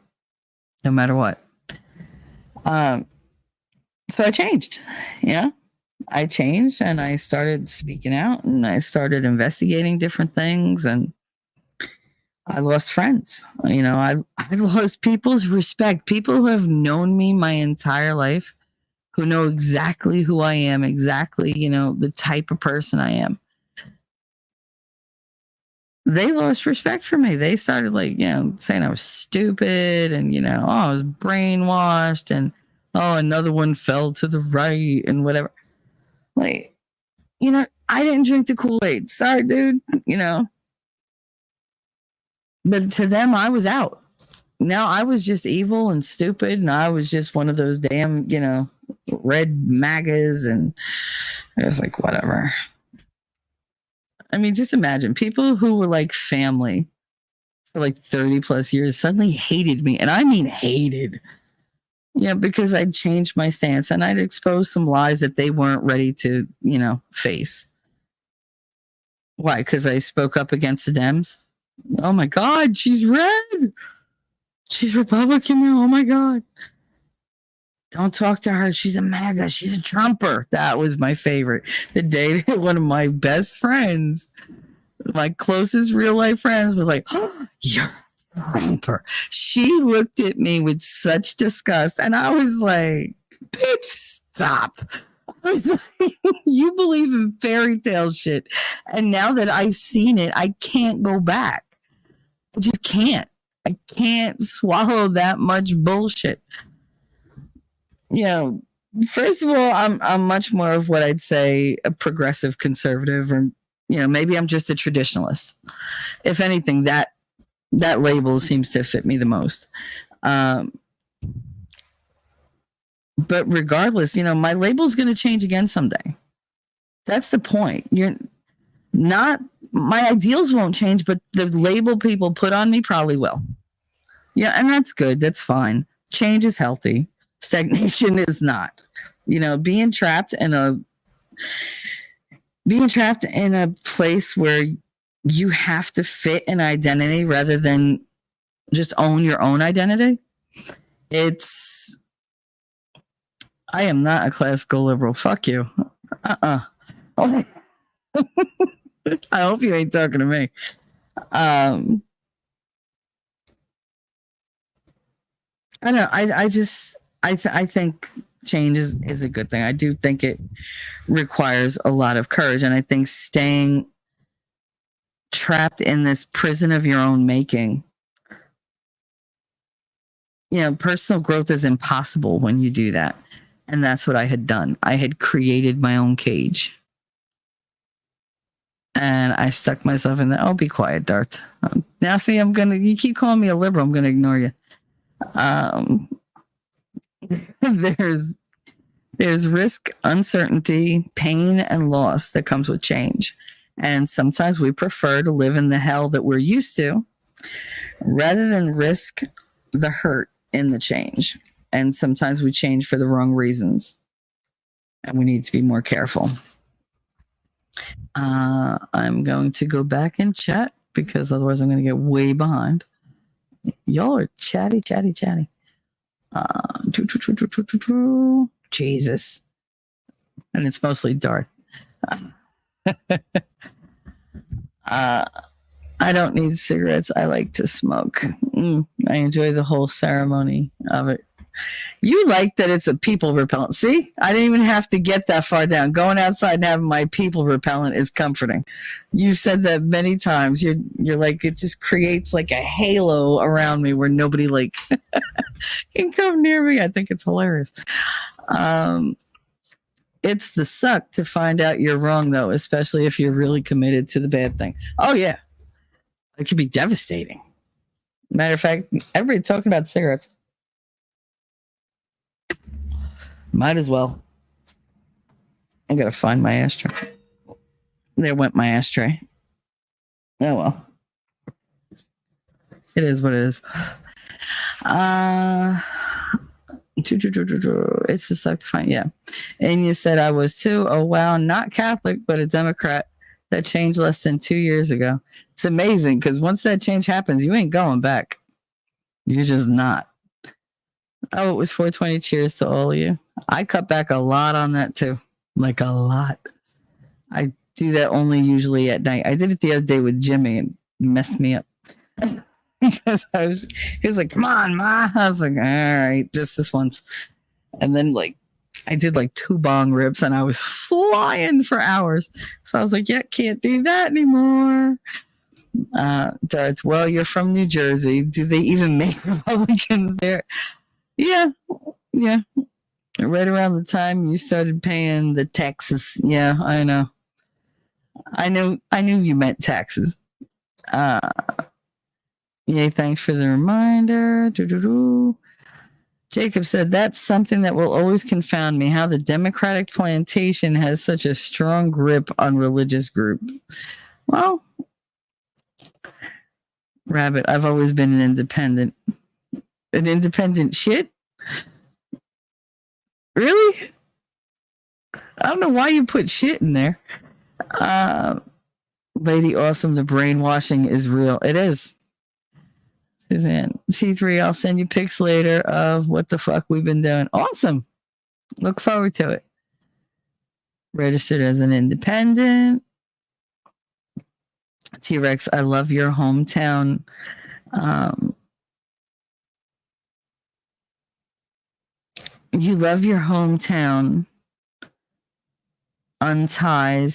no matter what. So I changed. I changed, and I started speaking out, and I started investigating different things, and I lost friends. I lost people's respect. People who have known me my entire life, who know exactly who I am, exactly, the type of person I am. They lost respect for me. They started saying I was stupid, and, I was brainwashed, and, another one fell to the right and whatever. I didn't drink the Kool-Aid. Sorry, dude, But to them, I was out. Now I was just evil and stupid, and I was just one of those damn, red MAGAs, and I was like, whatever. I mean, just imagine people who were like family for like 30 plus years suddenly hated me. And I mean hated. Because I'd changed my stance and I'd exposed some lies that they weren't ready to, face. Why? Because I spoke up against the Dems? Oh my God, she's red. She's Republican now. Oh my God. Don't talk to her. She's a MAGA. She's a Trumper. That was my favorite. The day that one of my best friends, my closest real life friends, was like, oh, you're a Trumper. She looked at me with such disgust. And I was like, bitch, stop. You believe in fairy tale shit. And now that I've seen it, I can't go back. I just can't. I can't swallow that much bullshit. First of all, I'm much more of what I'd say a progressive conservative, or maybe I'm just a traditionalist. If anything, that label seems to fit me the most. But regardless, my label's going to change again someday. That's the point. My ideals won't change, but the label people put on me probably will. And that's good. That's fine. Change is healthy. Stagnation is not. Being trapped in a place where you have to fit an identity rather than just own your own identity. I am not a classical liberal. Fuck you. I hope you ain't talking to me. I don't know. I think change is a good thing. I do think it requires a lot of courage. And I think staying trapped in this prison of your own making, personal growth is impossible when you do that. And that's what I had done. I had created my own cage. And I stuck myself in there. Oh, be quiet, Darth. Now, see, you keep calling me a liberal. I'm going to ignore you. There's risk, uncertainty, pain, and loss that comes with change. And sometimes we prefer to live in the hell that we're used to rather than risk the hurt in the change. And sometimes we change for the wrong reasons. And we need to be more careful. I'm going to go back and chat because otherwise I'm going to get way behind. Y'all are chatty. Jesus. And it's mostly Darth. I don't need cigarettes. I like to smoke. I enjoy the whole ceremony of it. You like that it's a people repellent. See, I didn't even have to get that far down. Going outside and having my people repellent is comforting. You said that many times. You're like, it just creates like a halo around me where nobody like can come near me. I think it's hilarious. It's the suck to find out you're wrong, though, especially if you're really committed to the bad thing. Oh, yeah. It could be devastating. Matter of fact, everybody talking about cigarettes. Might as well. I gotta find my ashtray. There went my ashtray. Oh well. It is what it is. It's the suck to find. Yeah. And you said I was too. Oh wow, not Catholic, but a Democrat. That changed less than 2 years ago. It's amazing because once that change happens, you ain't going back. You're just not. Oh, it was 420. Cheers to all of you. I cut back a lot on that too. Like a lot. I do that only usually at night. I did it the other day with Jimmy and messed me up. Because he was like, come on, Ma. I was like, all right, just this once. And then like I did like 2 bong rips and I was flying for hours. So I was like, yeah, can't do that anymore. Darth, well, you're from New Jersey. Do they even make Republicans there? Yeah. Right around the time you started paying the taxes. Yeah, I know. I knew you meant taxes. Yay, thanks for the reminder. Jacob said, that's something that will always confound me, how the Democratic plantation has such a strong grip on religious groups. Well, Rabbit, I've always been an independent. An independent shit? Really? I don't know why you put shit in there. Lady Awesome, the brainwashing is real. It is. Suzanne, C3, I'll send you pics later of what the fuck we've been doing. Awesome. Look forward to it. Registered as an independent. T-Rex, I love your hometown. You love your hometown until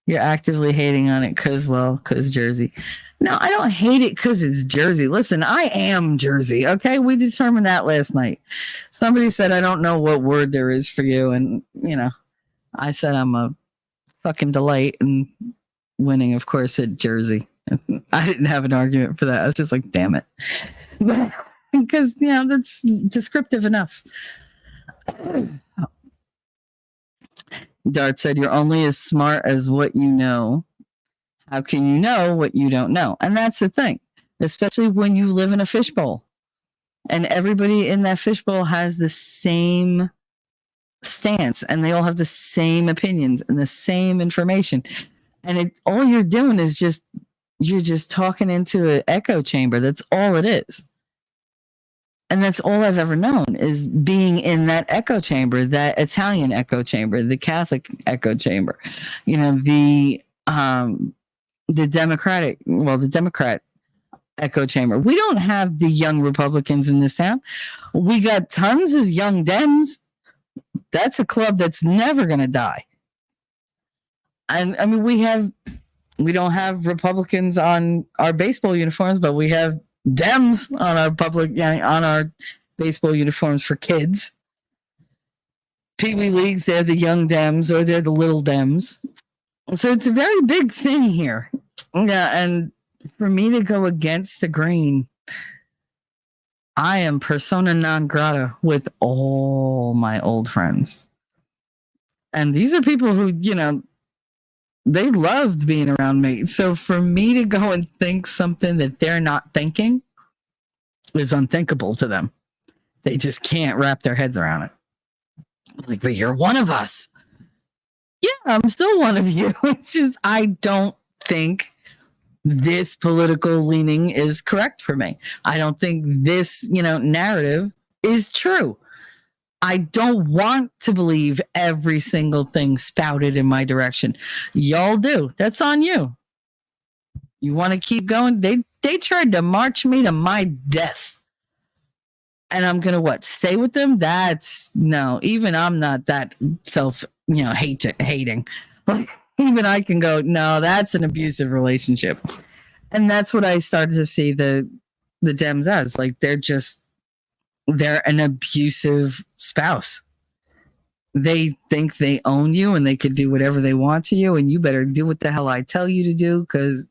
you're actively hating on it because Jersey. No, I don't hate it because it's Jersey. Listen, I am Jersey. Okay, we determined that last night. Somebody said I don't know what word there is for you, and I said I'm a fucking delight, and winning, of course, at Jersey. I didn't have an argument for that. I was just like, damn it, because that's descriptive enough. Dart said, you're only as smart as what you know. How can you know what you don't know? And that's the thing, especially when you live in a fishbowl and everybody in that fishbowl has the same stance and they all have the same opinions and the same information. And all you're doing is you're just talking into an echo chamber. That's all it is. And that's all I've ever known is being in that echo chamber, that Italian echo chamber, the Catholic echo chamber, the Democrat echo chamber. We don't have the young Republicans in this town. We got tons of young Dems. That's a club that's never going to die. And I mean, we don't have Republicans on our baseball uniforms, but we have Dems on our baseball uniforms for kids. Pee Wee leagues, they're the young Dems or they're the little Dems. So it's a very big thing here. Yeah, and for me to go against the grain, I am persona non grata with all my old friends. And these are people who, they loved being around me. So for me to go and think something that they're not thinking is unthinkable to them. They just can't wrap their heads around it. Like, but you're one of us. Yeah, I'm still one of you. It's just, I don't think this political leaning is correct for me. I don't think this, narrative is true. I don't want to believe every single thing spouted in my direction. Y'all do. That's on you. You want to keep going? They tried to march me to my death. And I'm going to stay with them? That's no, even I'm not that hating. Like, even I can go, no, that's an abusive relationship. And that's what I started to see the Dems as. Like, they're an abusive spouse. They think they own you and they could do whatever they want to you, and you better do what the hell I tell you to do, because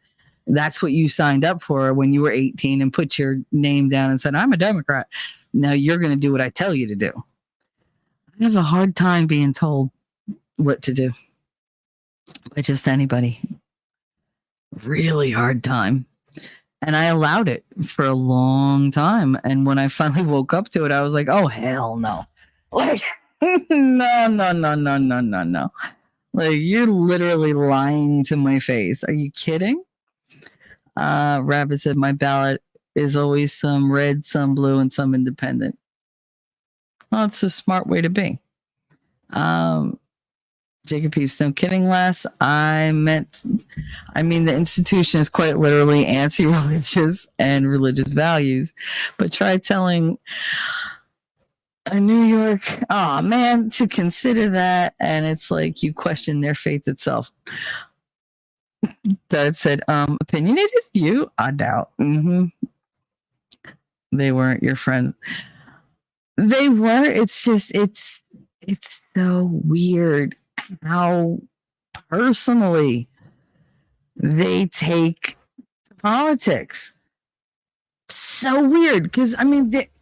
that's what you signed up for when you were 18 and put your name down and said, I'm a Democrat. Now you're going to do what I tell you to do. I have a hard time being told what to do by just anybody. Really hard time. And I allowed it for a long time. And when I finally woke up to it, I was like, oh, hell no. Like, no. Like, you're literally lying to my face. Are you kidding? Rabbit said, my ballot is always some red, some blue, and some independent. Well, it's a smart way to be. Jacob Peeps, no kidding, Les. I mean, the institution is quite literally anti-religious and religious values. But try telling a New York, to consider that, and it's like you question their faith itself. That said, opinionated you? I doubt. They weren't your friend. They were. It's just, it's so weird how personally they take politics. So weird, because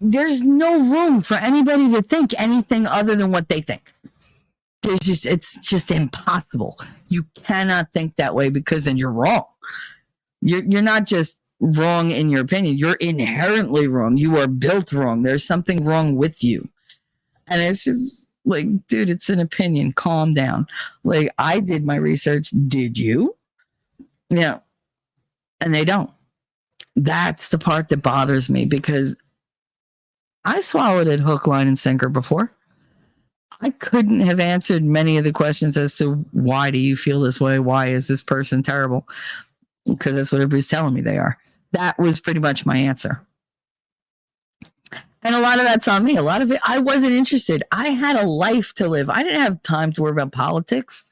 there's no room for anybody to think anything other than what they think. It's just impossible. You cannot think that way, because then you're wrong. You're not just wrong in your opinion. You're inherently wrong. You are built wrong. There's something wrong with you. And it's just like, dude, it's an opinion. Calm down. Like, I did my research. Did you? Yeah. And they don't. That's the part that bothers me, because I swallowed it hook, line, and sinker before. I couldn't have answered many of the questions as to why do you feel this way? Why is this person terrible? Because that's what everybody's telling me they are. That was pretty much my answer. And a lot of that's on me. A lot of it, I wasn't interested. I had a life to live. I didn't have time to worry about politics.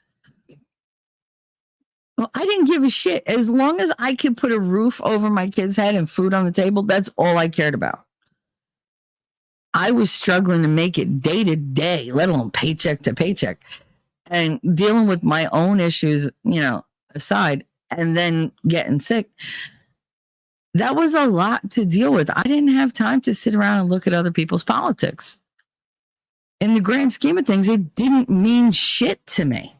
Well, I didn't give a shit. As long as I could put a roof over my kid's head and food on the table, that's all I cared about. I was struggling to make it day to day, let alone paycheck to paycheck, and dealing with my own issues, aside, and then getting sick. That was a lot to deal with. I didn't have time to sit around and look at other people's politics. In the grand scheme of things, it didn't mean shit to me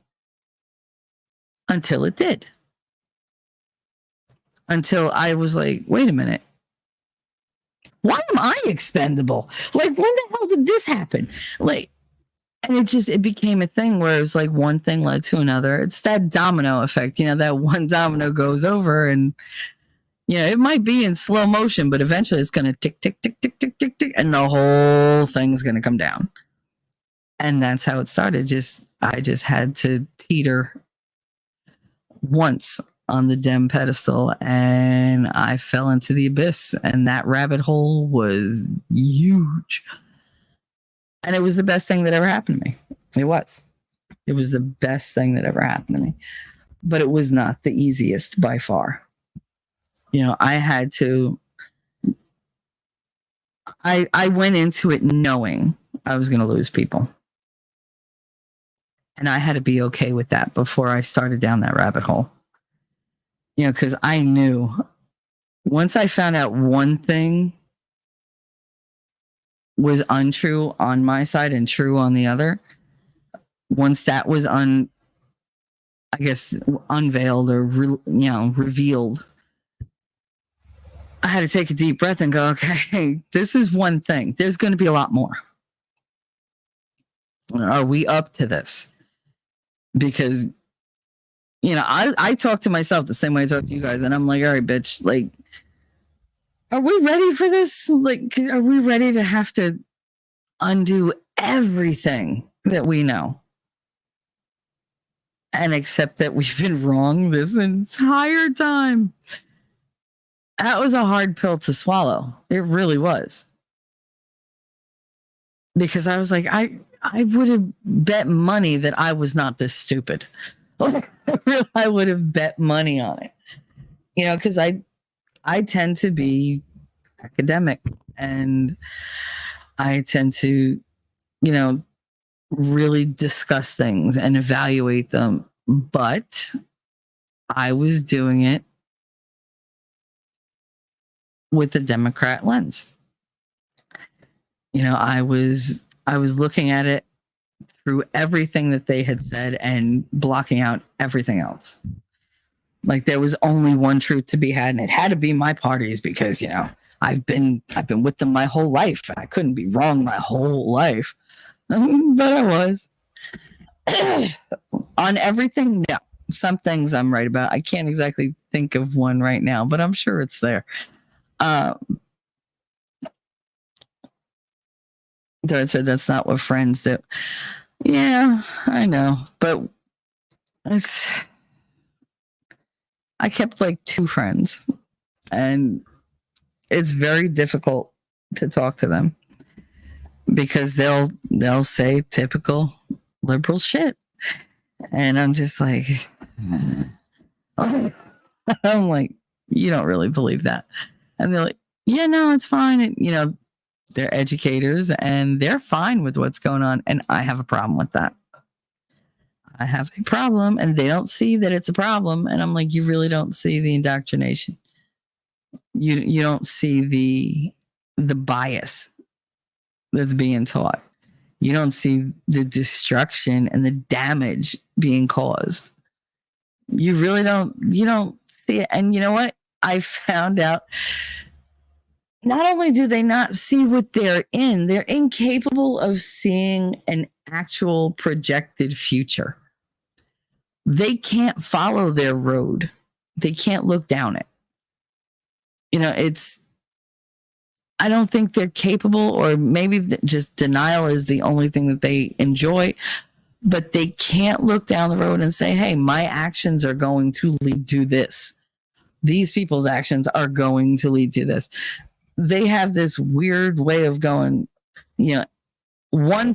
until it did. Until I was like, wait a minute. Why am I expendable? Like, when the hell did this happen? Like, and it became a thing where it was like one thing led to another. It's that domino effect, that one domino goes over, and, it might be in slow motion, but eventually it's going to tick, tick, tick, tick, tick, tick, tick, and the whole thing's going to come down. And that's how it started. I just had to teeter once on the Dem pedestal, and I fell into the abyss, and that rabbit hole was huge. And it was the best thing that ever happened to me. It was the best thing that ever happened to me, but it was not the easiest by far. I had to, I went into it knowing I was going to lose people. And I had to be okay with that before I started down that rabbit hole. Because I knew once I found out one thing was untrue on my side and true on the other, once that was unveiled or revealed, I had to take a deep breath and go, okay, this is one thing. There's going to be a lot more. Are we up to this? Because, I talk to myself the same way I talk to you guys, and I'm like, all right, bitch, like, are we ready for this? Like, are we ready to have to undo everything that we know and accept that we've been wrong this entire time? That was a hard pill to swallow. It really was. Because I was like, I would have bet money that I was not this stupid. I would have bet money on it. Because I tend to be academic, and I tend to, really discuss things and evaluate them. But I was doing it with the Democrat lens. I was looking at it through everything that they had said and blocking out everything else. Like, there was only one truth to be had, and it had to be my parties, because I've been with them my whole life. I couldn't be wrong my whole life, but I was. On everything, no. Some things I'm right about. I can't exactly think of one right now, but I'm sure it's there. Dad said that's not what friends do. Yeah, I know, but I kept like 2 friends, and it's very difficult to talk to them because they'll say typical liberal shit, and I'm just like, I'm like, you don't really believe that, and they're like, yeah, no, it's fine, and they're educators and they're fine with what's going on, and I have a problem with that. I have a problem, and they don't see that it's a problem, and I'm like, you really don't see the indoctrination. You don't see the bias that's being taught. You don't see the destruction and the damage being caused. You really don't. You don't see it. And you know what? I found out. Not only do they not see what they're incapable of seeing an actual projected future. They can't follow their road. They can't look down it. I don't think they're capable, or maybe just denial is the only thing that they enjoy, but they can't look down the road and say, hey, my actions are going to lead to this. These people's actions are going to lead to this. They have this weird way of going, 1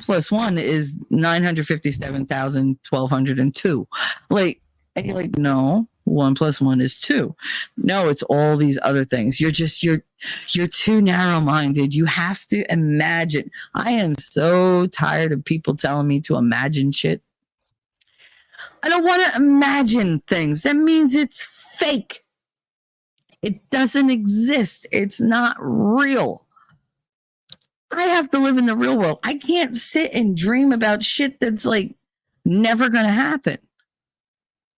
+ 1 is 957,1202. Like, and you're like, no, 1 + 1 is 2. No, it's all these other things. You're too narrow-minded. You have to imagine. I am so tired of people telling me to imagine shit. I don't want to imagine things. That means it's fake. It doesn't exist. It's not real. I have to live in the real world. I can't sit and dream about shit that's like never going to happen.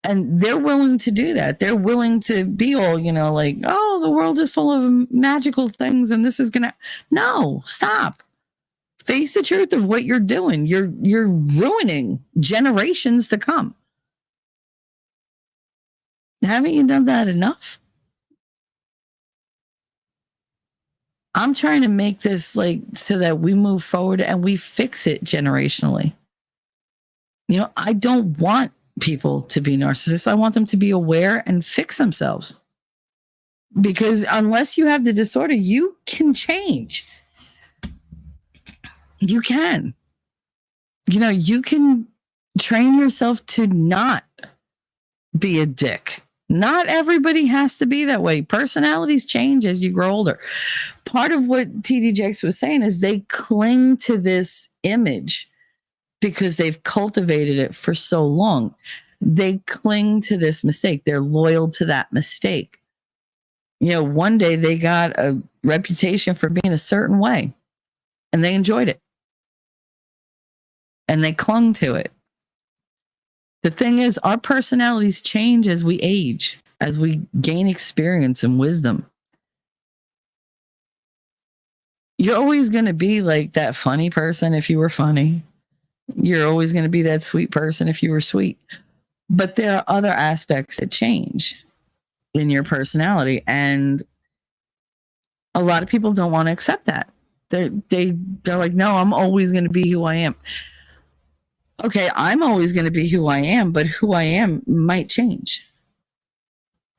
And they're willing to do that. They're willing to be all, like, oh, the world is full of magical things and this is going to. No, stop. Face the truth of what you're doing. You're ruining generations to come. Haven't you done that enough? I'm trying to make this so that we move forward and we fix it generationally. I don't want people to be narcissists. I want them to be aware and fix themselves. Because unless you have the disorder, you can change. You can. You can train yourself to not be a dick. Not everybody has to be that way. Personalities change as you grow older. Part of what TD Jakes was saying is they cling to this image because they've cultivated it for so long. They cling to this mistake. They're loyal to that mistake. One day they got a reputation for being a certain way, and they enjoyed it. And they clung to it. The thing is, our personalities change as we age, as we gain experience and wisdom. You're always going to be like that funny person if you were funny. You're always going to be that sweet person if you were sweet. But there are other aspects that change in your personality. And a lot of people don't want to accept that. They're like, no, I'm always going to be who I am. Okay, I'm always going to be who I am, but who I am might change.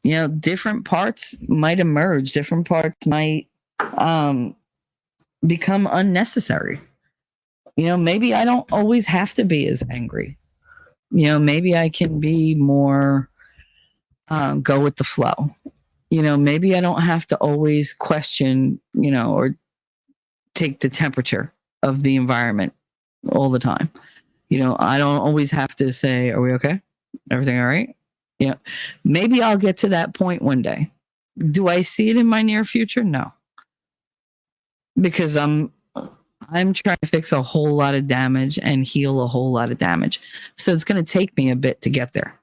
You know, different parts might emerge. Different parts might become unnecessary. You know, maybe I don't always have to be as angry. You know, maybe I can be more go with the flow. You know, maybe I don't have to always question, you know, or take the temperature of the environment all the time. You know, I don't always have to say, are we okay? Everything all right? Yeah. Maybe I'll get to that point one day. Do I see it in my near future? No. Because I'm trying to fix a whole lot of damage and heal a whole lot of damage. So it's going to take me a bit to get there.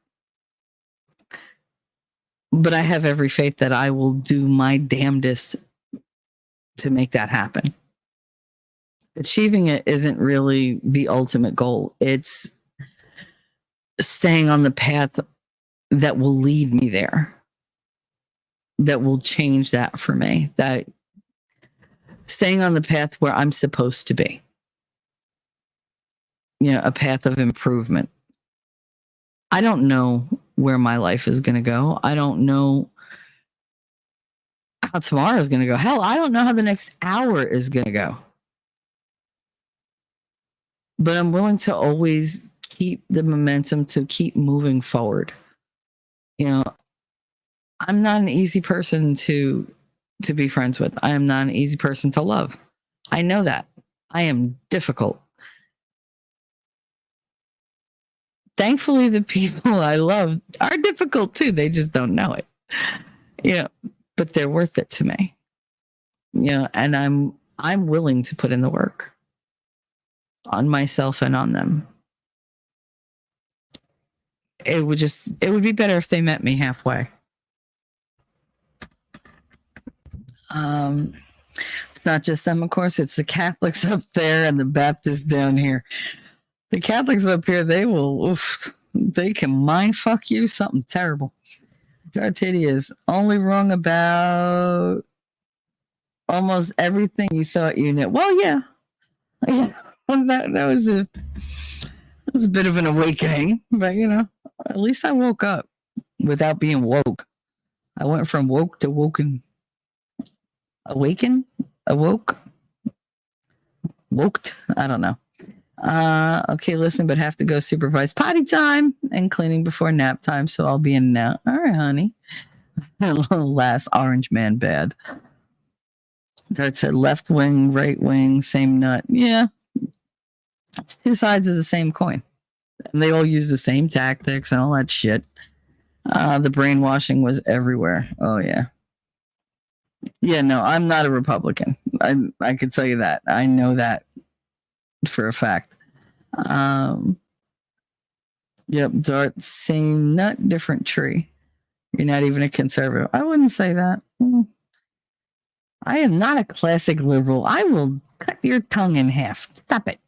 But I have every faith that I will do my damnedest to make that happen. Achieving it isn't really the ultimate goal. It's staying on the path that will lead me there, that will change that for me, that staying on the path where I'm supposed to be, you know, a path of improvement. I don't know where my life is going to go. I don't know how tomorrow is going to go. Hell, I don't know how the next hour is going to go. But I'm willing to always keep the momentum to keep moving forward. You know, I'm not an easy person to be friends with. I am not an easy person to love. I know that. I am difficult. Thankfully, the people I love are difficult too. They just don't know it. You know, but they're worth it to me. You know, and I'm willing to put in the work on myself and on them. It would be better if they met me halfway. It's not just them, of course. It's the Catholics up there and the Baptists down here. The Catholics up here, they can mind fuck you something terrible. Dartidia is only wrong about almost everything you thought you knew. Well, yeah. That was a bit of an awakening, but you know, at least I woke up without being woke. I went from woke to woken. Awaken? Awoke? Woked? I don't know. Okay, listen, but have to go supervise potty time and cleaning before nap time, so I'll be in now. All right, honey. Last orange man bad. That said left wing, right wing, same nut. Yeah. It's two sides of the same coin. And they all use the same tactics and all that shit. The brainwashing was everywhere. Oh, yeah. Yeah, no, I'm not a Republican. I could tell you that. I know that for a fact. Yep, Dart, same nut, different tree. You're not even a conservative. I wouldn't say that. I am not a classic liberal. I will cut your tongue in half. Stop it.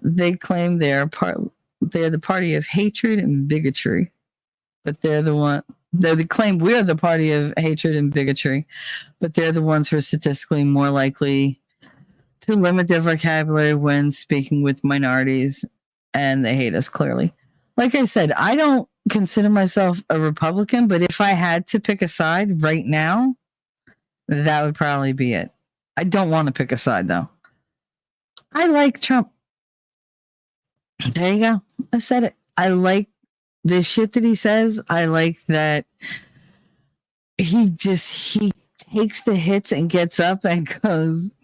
They claim they're the party of hatred and bigotry, but they claim we're the party of hatred and bigotry, but they're the ones who are statistically more likely to limit their vocabulary when speaking with minorities, and they hate us clearly. Like I said, I don't consider myself a Republican, but if I had to pick a side right now, that would probably be it. I don't want to pick a side, though. I like Trump. There you go. I said it. I like the shit that he says. I like that he takes the hits and gets up and goes,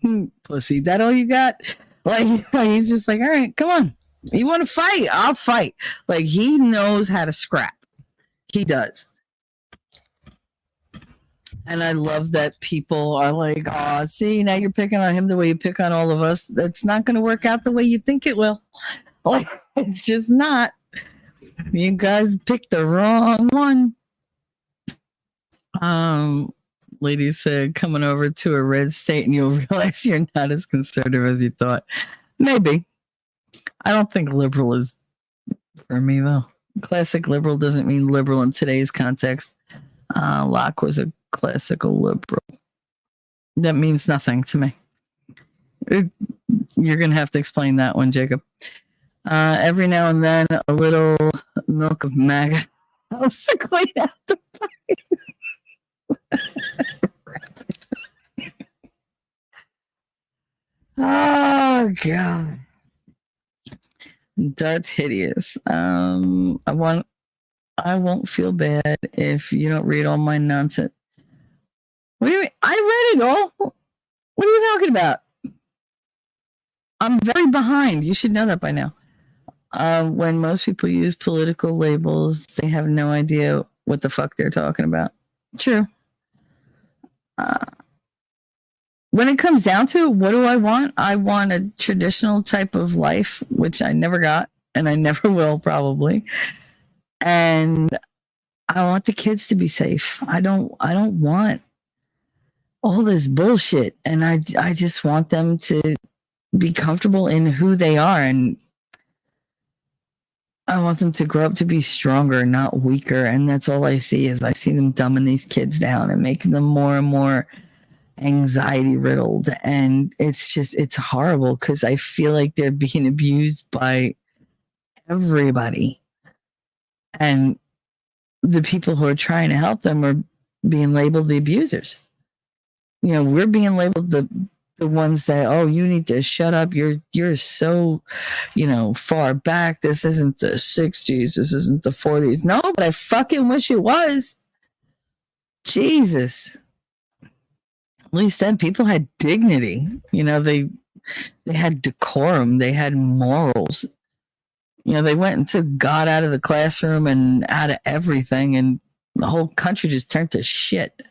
pussy, that all you got? Like, he's just like, all right, come on. You want to fight? I'll fight. Like, he knows how to scrap. He does. And I love that people are like, oh, see, now you're picking on him the way you pick on all of us. That's not going to work out the way you think it will. Like, it's just not. You guys picked the wrong one. Lady said, coming over to a red state and you'll realize you're not as conservative as you thought. Maybe. I don't think liberal is for me, though. Classic liberal doesn't mean liberal in today's context. Locke was a classical liberal. That means nothing to me. You're going to have to explain that one, Jacob. Every now and then, a little milk of MAGA helps to clean out the oh, God. Darth Hideous. I won't feel bad if you don't read all my nonsense. What do you mean? I read it all. What are you talking about? I'm very behind. You should know that by now. When most people use political labels, they have no idea what the fuck they're talking about. True. When it comes down to it, what do I want? I want a traditional type of life, which I never got, and I never will probably. And I want the kids to be safe. I don't want all this bullshit, and I just want them to be comfortable in who they are, and I want them to grow up to be stronger, not weaker. And that's all I see is I see them dumbing these kids down and making them more and more anxiety riddled. And it's horrible because I feel like they're being abused by everybody. And the people who are trying to help them are being labeled the abusers. You know, we're being labeled the ones that, oh, you need to shut up. You're so, far back. This isn't the 60s. This isn't the 40s. No, but I fucking wish it was. Jesus. At least then people had dignity. They had decorum. They had morals. They went and took God out of the classroom and out of everything, and the whole country just turned to shit.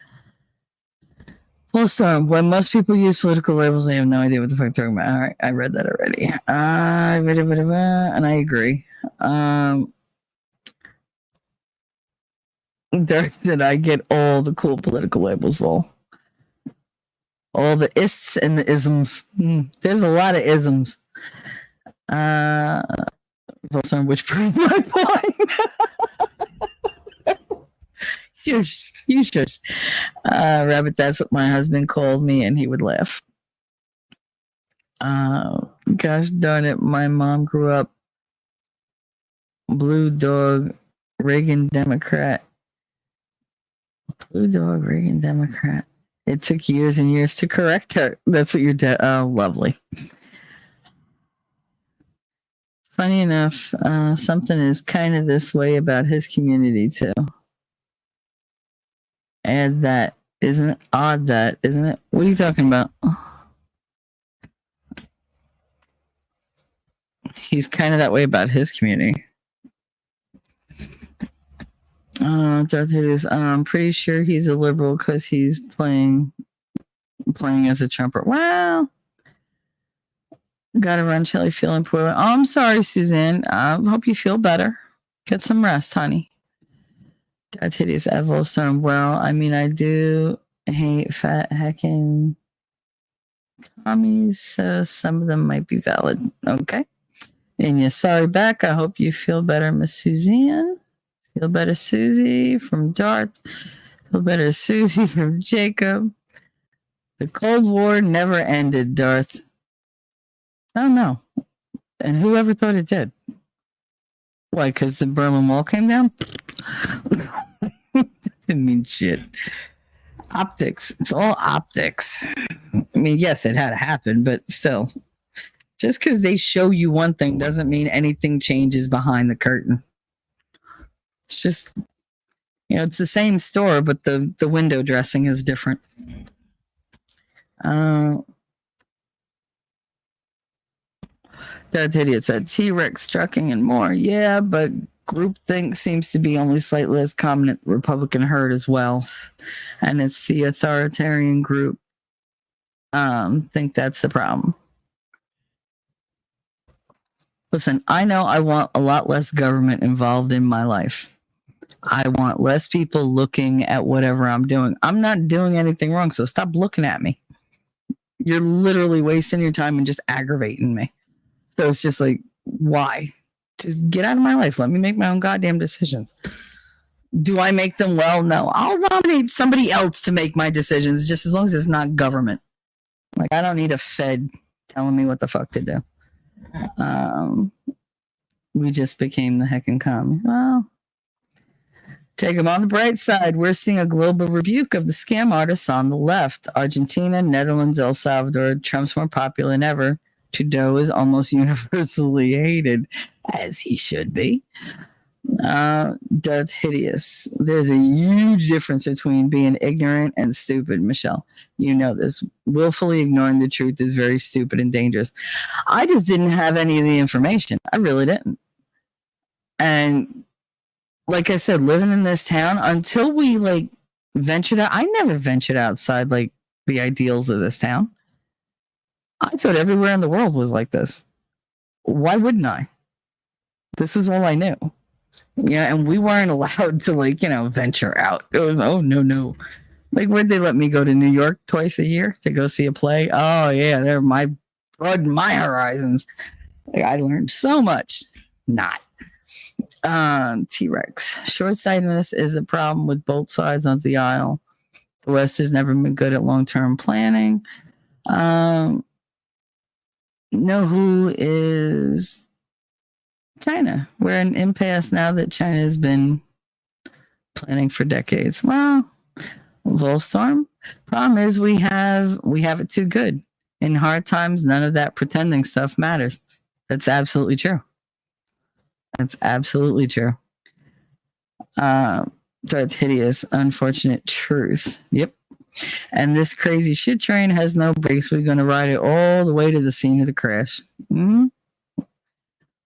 Well, Storm, when most people use political labels, they have no idea what the fuck they're talking about. All right, I read that already. And I agree. Did I get all the cool political labels, Vol? All the ists and the isms. There's a lot of isms. Volstorm, which proved my point. You shush. Rabbit, that's what my husband called me, and he would laugh. Gosh darn it, my mom grew up Blue Dog, Reagan Democrat. Blue Dog, Reagan Democrat. It took years and years to correct her. That's what your dad. Oh, lovely. Funny enough, something is kind of this way about his community too. Add that. Isn't it odd that, isn't it? What are you talking about? He's kind of that way about his community. I'm pretty sure he's a liberal because he's playing as a trumper. Wow. Gotta run, Shelly. Feeling poorly. Oh, I'm sorry, Suzanne. Hope you feel better. Get some rest, honey. That's hideous. Volstorm. Well, I mean, I do hate fat heckin' commies, so some of them might be valid. Okay. And you're sorry back. I hope you feel better, Miss Suzanne. Feel better, Susie from Darth. Feel better, Susie from Jacob. The Cold War never ended, Darth. Oh, no. And whoever thought it did? Why, because the Berlin Wall came down? Didn't mean shit. Optics. It's all optics. I mean, yes, it had to happen, but still. Just because they show you one thing doesn't mean anything changes behind the curtain. It's just, it's the same store, but the window dressing is different. That idiot said T-Rex trucking and more. Yeah, but groupthink seems to be only slightly less common at Republican herd as well. And it's the authoritarian group. Think that's the problem. Listen, I know I want a lot less government involved in my life. I want less people looking at whatever I'm doing. I'm not doing anything wrong, so stop looking at me. You're literally wasting your time and just aggravating me. So it's just like, why? Just get out of my life. Let me make my own goddamn decisions. Do I make them well? No. I'll nominate somebody else to make my decisions, just as long as it's not government. Like, I don't need a Fed telling me what the fuck to do. We just became the heckin' commie. Well, take them on the bright side. We're seeing a global rebuke of the scam artists on the left. Argentina, Netherlands, El Salvador. Trump's more popular than ever. Trudeau is almost universally hated, as he should be. Darth Hideous. There's a huge difference between being ignorant and stupid, Michelle. You know this. Willfully ignoring the truth is very stupid and dangerous. I just didn't have any of the information. I really didn't. And like I said, living in this town, until we like ventured out, I never ventured outside like the ideals of this town. I thought everywhere in the world was like this. Why wouldn't I? This was all I knew. Yeah, and we weren't allowed to like, venture out. It was, oh, no. Like, where'd they let me go to New York twice a year to go see a play? Oh, yeah, they're my horizons. Like, I learned so much. Not. T-Rex. Short-sightedness is a problem with both sides of the aisle. The West has never been good at long-term planning. Know who is China? We're in impasse now that China has been planning for decades. Well, Volstorm. Problem is we have it too good. In hard times, none of that pretending stuff matters. That's absolutely true. That's absolutely true. Darth Hideous, unfortunate truth. Yep. And this crazy shit train has no brakes. We're going to ride it all the way to the scene of the crash. Mm-hmm.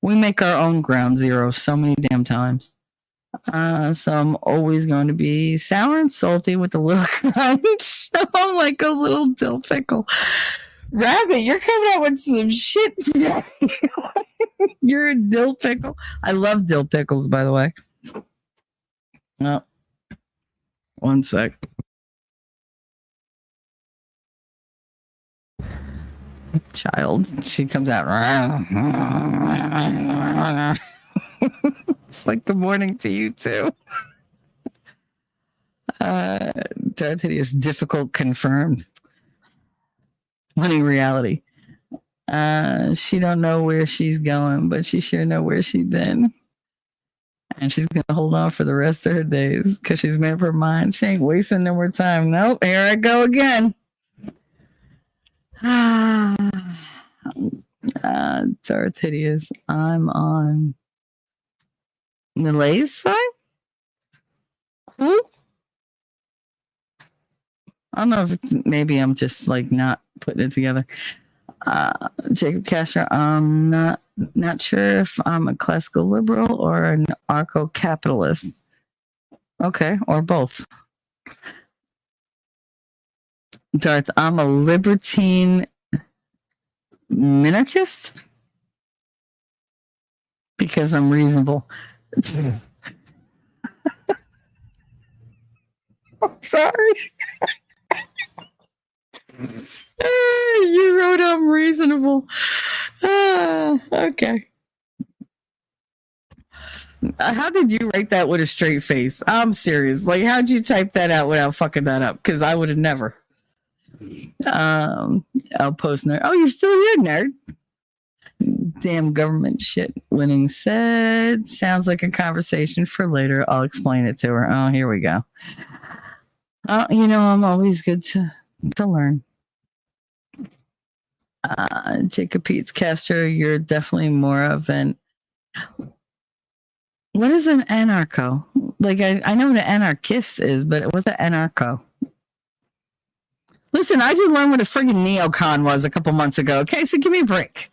We make our own ground zero so many damn times. So I'm always going to be sour and salty with a little crunch. I'm like a little dill pickle. Rabbit, you're coming out with some shit today. You're a dill pickle. I love dill pickles, by the way. Oh, one sec. Child, she comes out. It's like good morning to you too. Darth Hideous, difficult confirmed. Funny reality. She don't know where she's going, but she sure know where she's been. And she's gonna hold on for the rest of her days because she's made up her mind. She ain't wasting no more time. Nope, here I go again. Darth Hideous. I'm on Nilay's side. Who? I don't know if it's, maybe I'm just like not putting it together. Jacob Castro. I'm not sure if I'm a classical liberal or an anarcho-capitalist. Okay, or both. Darth, I'm a libertine minarchist because I'm reasonable. I'm sorry. You wrote I'm reasonable. Okay. How did you write that with a straight face? I'm serious. Like, how'd you type that out without fucking that up? Because I would have never. I'll post nerd. Oh, you're still here, nerd. Damn government shit. Winning said. Sounds like a conversation for later. I'll explain it to her. Oh, here we go. Oh, I'm always good to learn. Jacob Peets Castro, you're definitely more of an. What is an anarcho? Like, I know what an anarchist is, but what's an anarcho? Listen, I just learned what a friggin' neocon was a couple months ago. Okay, so give me a break.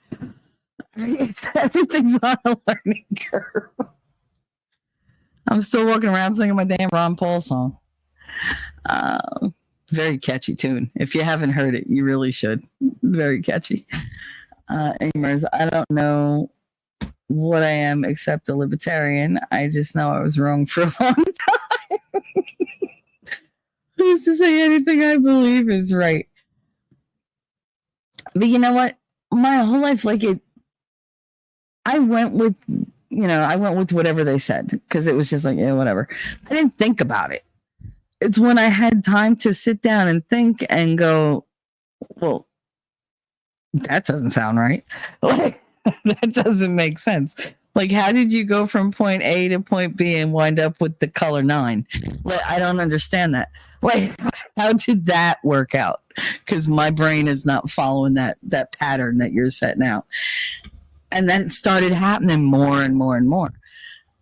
Everything's on a learning curve. I'm still walking around singing my damn Ron Paul song. Very catchy tune. If you haven't heard it, you really should. Very catchy. Amers, I don't know what I am except a libertarian. I just know I was wrong for a long time. Who's to say anything I believe is right? But you know what? My whole life, I went with, I went with whatever they said because it was just like, yeah, whatever. I didn't think about it. It's when I had time to sit down and think and go, well, that doesn't sound right. Like, that doesn't make sense. Like, how did you go from point A to point B and wind up with the color 9? Like, I don't understand that. Like, how did that work out? Because my brain is not following that pattern that you're setting out. And then it started happening more and more and more.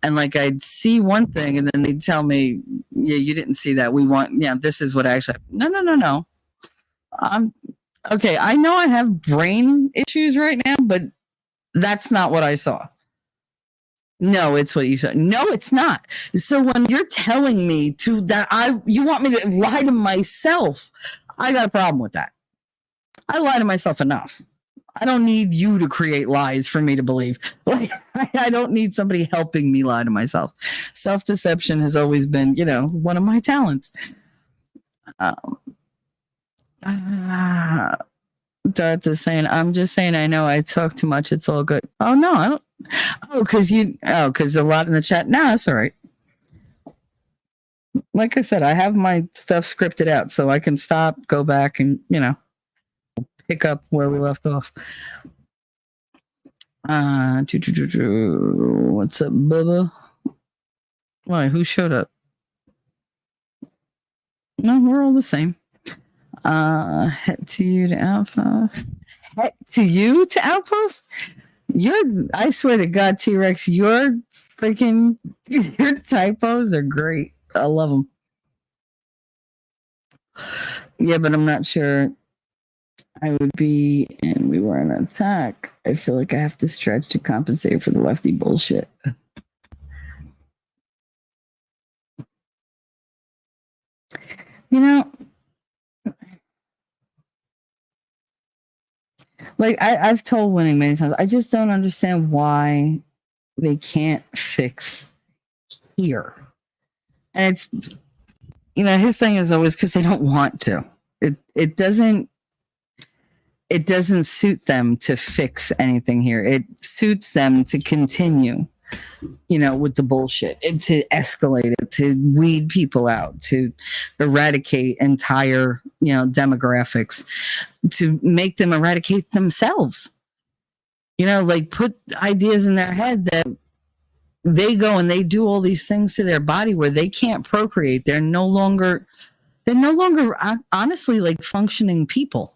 And like, I'd see one thing and then they'd tell me, yeah, you didn't see that. This is what actually, no. Okay, I know I have brain issues right now, but that's not what I saw. No, it's what you said. No, it's not. So when you're telling me you want me to lie to myself, I got a problem with that. I lie to myself enough. I don't need you to create lies for me to believe. Like, I don't need somebody helping me lie to myself. Self-deception has always been, one of my talents. Darth is saying, I'm just saying, I know I talk too much. It's all good. Oh, no, I don't. Because a lot in the chat. No, that's all right. Like I said, I have my stuff scripted out so I can stop, go back and, pick up where we left off. What's up, Bubba? Why? Who showed up? No, we're all the same. Head to you to Outpost. Head to you to Outpost? I swear to God, T-Rex, your typos are great. I love them. Yeah, but I'm not sure I would be, and we were on attack. I feel like I have to stretch to compensate for the lefty bullshit. Like I've told Winning many times, I just don't understand why they can't fix here. And it's, his thing is always because they don't want to. It doesn't suit them to fix anything here. It suits them to continue, with the bullshit and to escalate it, to weed people out, to eradicate entire, demographics, to make them eradicate themselves. Like put ideas in their head that they go and they do all these things to their body where they can't procreate. They're no longer honestly like functioning people.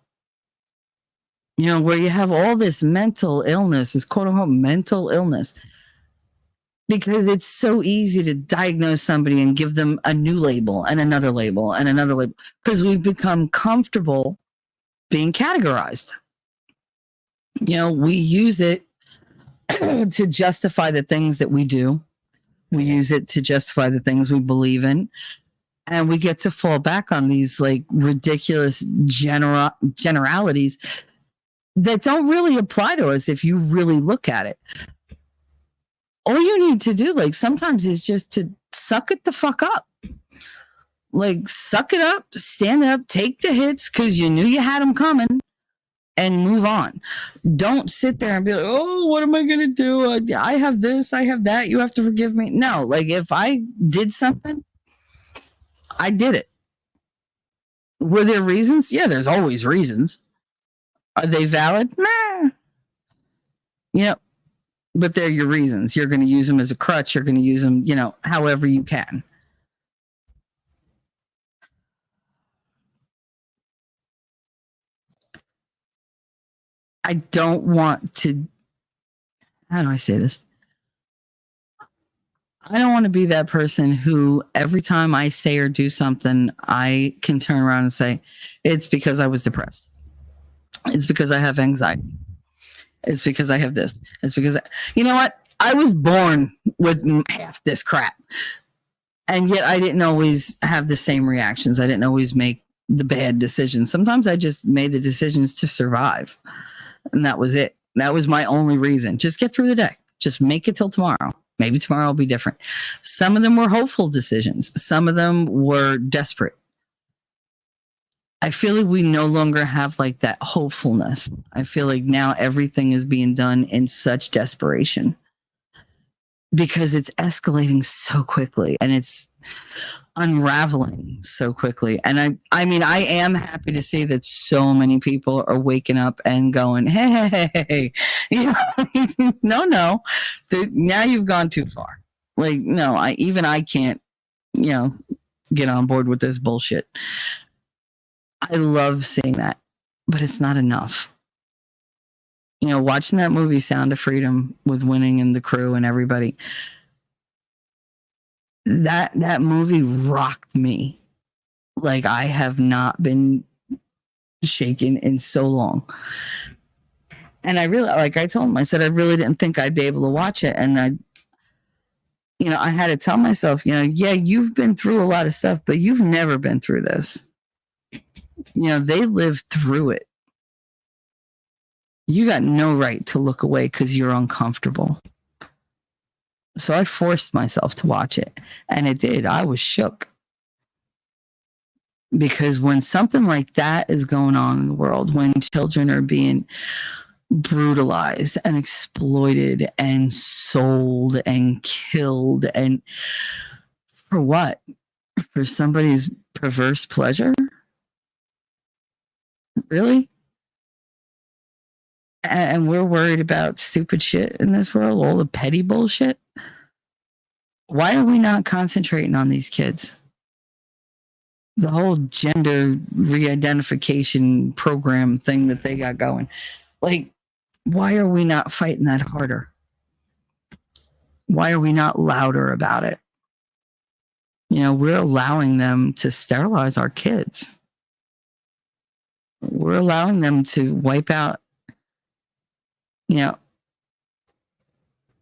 Where you have all this mental illness, this quote unquote mental illness, because it's so easy to diagnose somebody and give them a new label and another label and another label, because we've become comfortable being categorized. We use it to justify the things that we do. We use it to justify the things we believe in. And we get to fall back on these like ridiculous generalities that don't really apply to us if you really look at it. All you need to do, like, sometimes is just to suck it the fuck up. Like, suck it up, stand up, take the hits because you knew you had them coming, and move on. Don't sit there and be like, oh, what am I going to do? I have this, I have that. You have to forgive me. No, like, if I did something, I did it. Were there reasons? Yeah, there's always reasons. Are they valid? Nah. Yep. But they're your reasons. You're going to use them as a crutch. You're going to use them, however you can. I don't want to, how do I say this? I don't want to be that person who every time I say or do something, I can turn around and say, it's because I was depressed. It's because I have anxiety. It's because I have this. It's because, you know what? I was born with half this crap. And yet I didn't always have the same reactions. I didn't always make the bad decisions. Sometimes I just made the decisions to survive. And that was it. That was my only reason. Just get through the day. Just make it till tomorrow. Maybe tomorrow will be different. Some of them were hopeful decisions. Some of them were desperate. I feel like we no longer have like that hopefulness. I feel like now everything is being done in such desperation because it's escalating so quickly and it's unraveling so quickly. And I mean, I am happy to see that so many people are waking up and going, hey, you know, no, now you've gone too far. Like, no, I can't, you know, get on board with this bullshit. I love seeing that, but it's not enough. You know, watching that movie Sound of Freedom with Winning and the crew and everybody, that movie rocked me like I have not been shaken in so long. And I really, like I told him, I said I really didn't think I'd be able to watch it. And I had to tell myself, yeah, you've been through a lot of stuff, but you've never been through this. They lived through it. You got no right to look away because you're uncomfortable. So I forced myself to watch it, and it did. I was shook. Because when something like that is going on in the world, when children are being brutalized and exploited and sold and killed, and for what? For somebody's perverse pleasure? Really? And we're worried about stupid shit in this world, all the petty bullshit. Why are we not concentrating on these kids? The whole gender re-identification program thing that they got going. Like, why are we not fighting that harder? Why are we not louder about it? We're allowing them to sterilize our kids. We're allowing them to wipe out,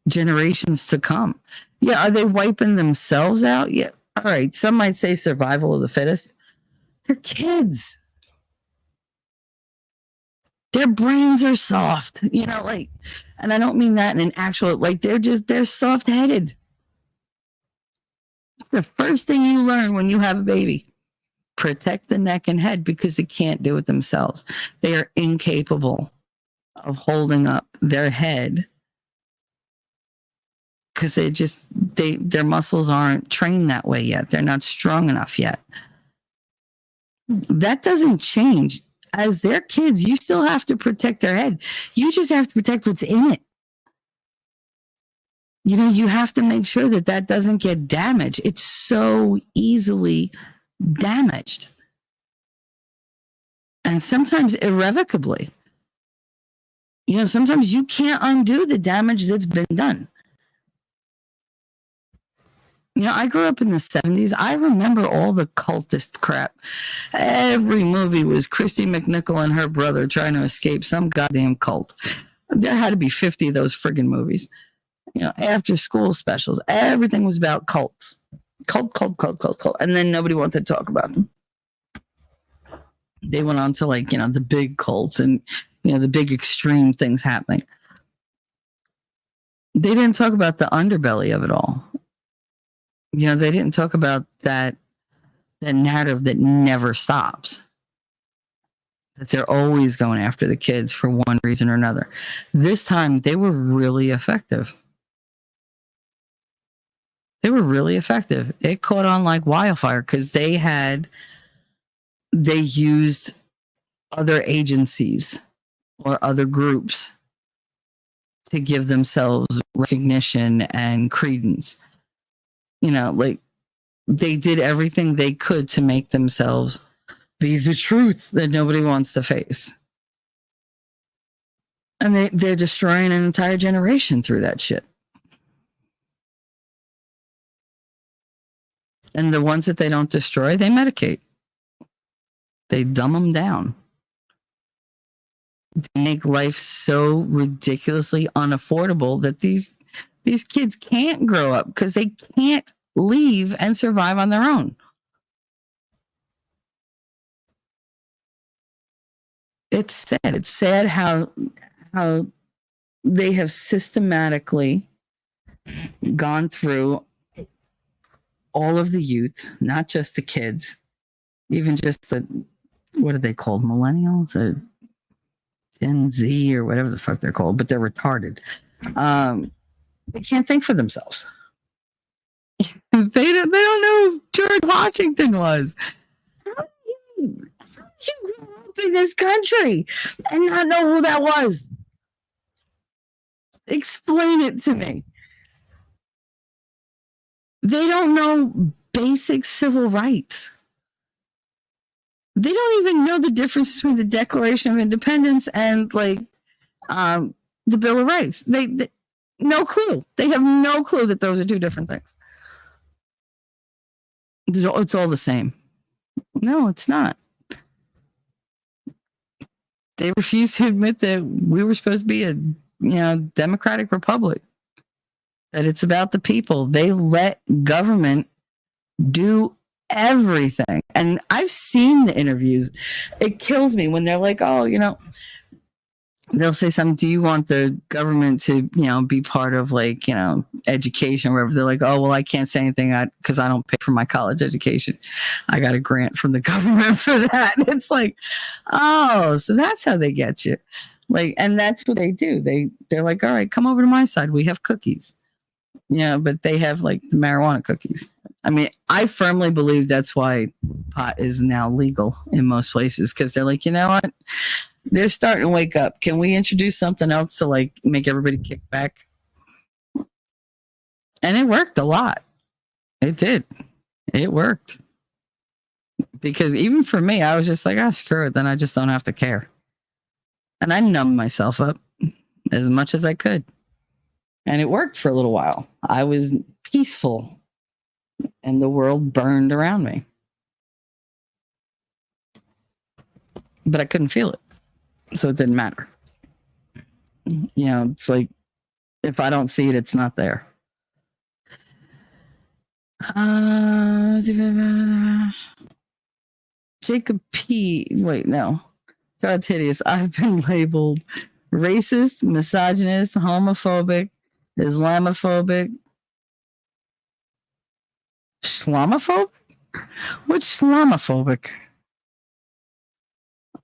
generations to come. Yeah, are they wiping themselves out? Yeah. All right. Some might say survival of the fittest. They're kids. Their brains are soft, and I don't mean that in an actual, they're soft-headed. It's the first thing you learn when you have a baby. Protect the neck and head because they can't do it themselves. They are incapable of holding up their head because their muscles aren't trained that way yet. They're not strong enough yet. That doesn't change. As their kids, you still have to protect their head. You just have to protect what's in it. You have to make sure that doesn't get damaged. It's so easily damaged. And sometimes irrevocably. Sometimes you can't undo the damage that's been done. I grew up in the 70s. I remember all the cultist crap. Every movie was Christy McNichol and her brother trying to escape some goddamn cult. There had to be 50 of those friggin' movies. After school specials. Everything was about cults. Cult. And then nobody wanted to talk about them. They went on to the big cults and, the big extreme things happening. They didn't talk about the underbelly of it all. They didn't talk about that narrative that never stops. That they're always going after the kids for one reason or another. This time, they were really effective. It caught on like wildfire because they used other agencies or other groups to give themselves recognition and credence. They did everything they could to make themselves be the truth that nobody wants to face. And they're destroying an entire generation through that shit. And the ones that they don't destroy, they medicate. They dumb them down. They make life so ridiculously unaffordable that these kids can't grow up because they can't leave and survive on their own. It's sad. It's sad how they have systematically gone through all of the youth, not just the kids, even just the, what are they called? Millennials or Gen Z or whatever the fuck they're called, but they're retarded. They can't think for themselves. They don't know who George Washington was. How did you grow up in this country and not know who that was? Explain it to me. They don't know basic civil rights. They don't even know the difference between the Declaration of Independence and like the Bill of Rights. They no clue. They have no clue that those are two different things. It's all the same. No, it's not. They refuse to admit that we were supposed to be a democratic republic. That it's about the people. They let government do everything. And I've seen the interviews. It kills me when they're like, oh, they'll say something, do you want the government to, be part of like, education or whatever? They're like, oh, well, I can't say anything because I don't pay for my college education. I got a grant from the government for that. It's like, oh, so that's how they get you. Like, and that's what they do. They're like, all right, come over to my side. We have cookies. But they have like the marijuana cookies. I mean, I firmly believe that's why pot is now legal in most places, because they're like, you know what? They're starting to wake up. Can we introduce something else to like make everybody kick back? And it worked a lot. It did. It worked. Because even for me, I was just like, screw it. Then I just don't have to care. And I numbed myself up as much as I could. And it worked for a little while. I was peaceful and the world burned around me. But I couldn't feel it. So it didn't matter. It's like, if I don't see it, it's not there. Jacob P. Wait, no. God, hideous. I've been labeled racist, misogynist, homophobic, Islamophobic. Islamophobic? What's Islamophobic?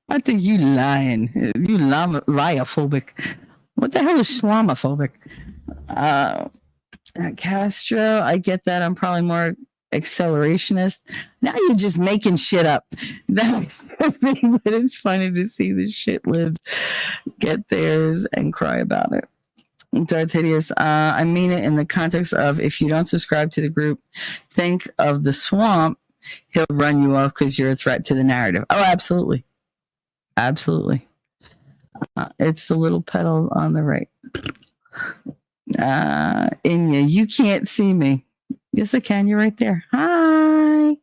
I think you lying. You liophobic. What the hell is Islamophobic? Castro, I get that. I'm probably more accelerationist. Now you're just making shit up. But it's funny to see the shit libs get theirs and cry about it. Darth Hideous, I mean it in the context of, if you don't subscribe to the group, think of the swamp. He'll run you off because you're a threat to the narrative. Oh, absolutely. Absolutely. It's the little petals on the right. Inya, you can't see me. Yes, I can. You're right there. Hi.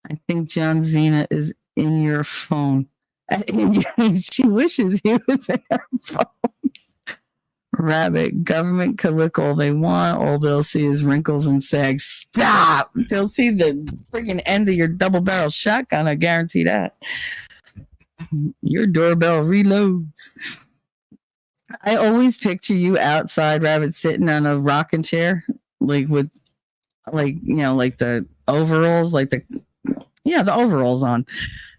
I think John Zena is in your phone. She wishes he was in her phone. Rabbit, government can look all they want. All they'll see is wrinkles and sags. Stop! They'll see the freaking end of your double barrel shotgun. I guarantee that. Your doorbell reloads. I always picture you outside, Rabbit, sitting on a rocking chair, like with, like, like the overalls, the overalls on,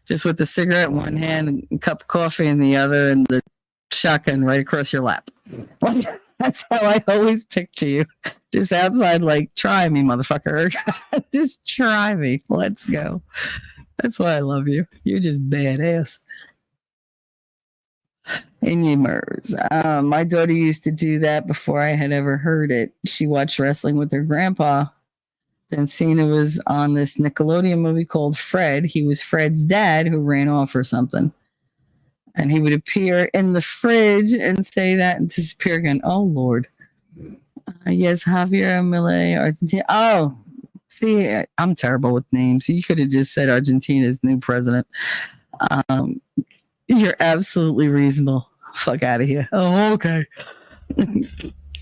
just with the cigarette in one hand and a cup of coffee in the other, and the shotgun right across your lap. That's how I always picture you, just outside, like, try me, motherfucker. Just try me. Let's go. That's why I love you. You're just badass. Murs. My daughter used to do that before I had ever heard it. She watched wrestling with her grandpa. Then Cena was on this Nickelodeon movie called Fred. He was Fred's dad who ran off or something. And he would appear in the fridge and say that and disappear again. Oh, Lord. Yes, Javier Milei, Argentina. Oh, see, I'm terrible with names. You could have just said Argentina's new president. You're absolutely reasonable. Fuck out of here. Oh, okay.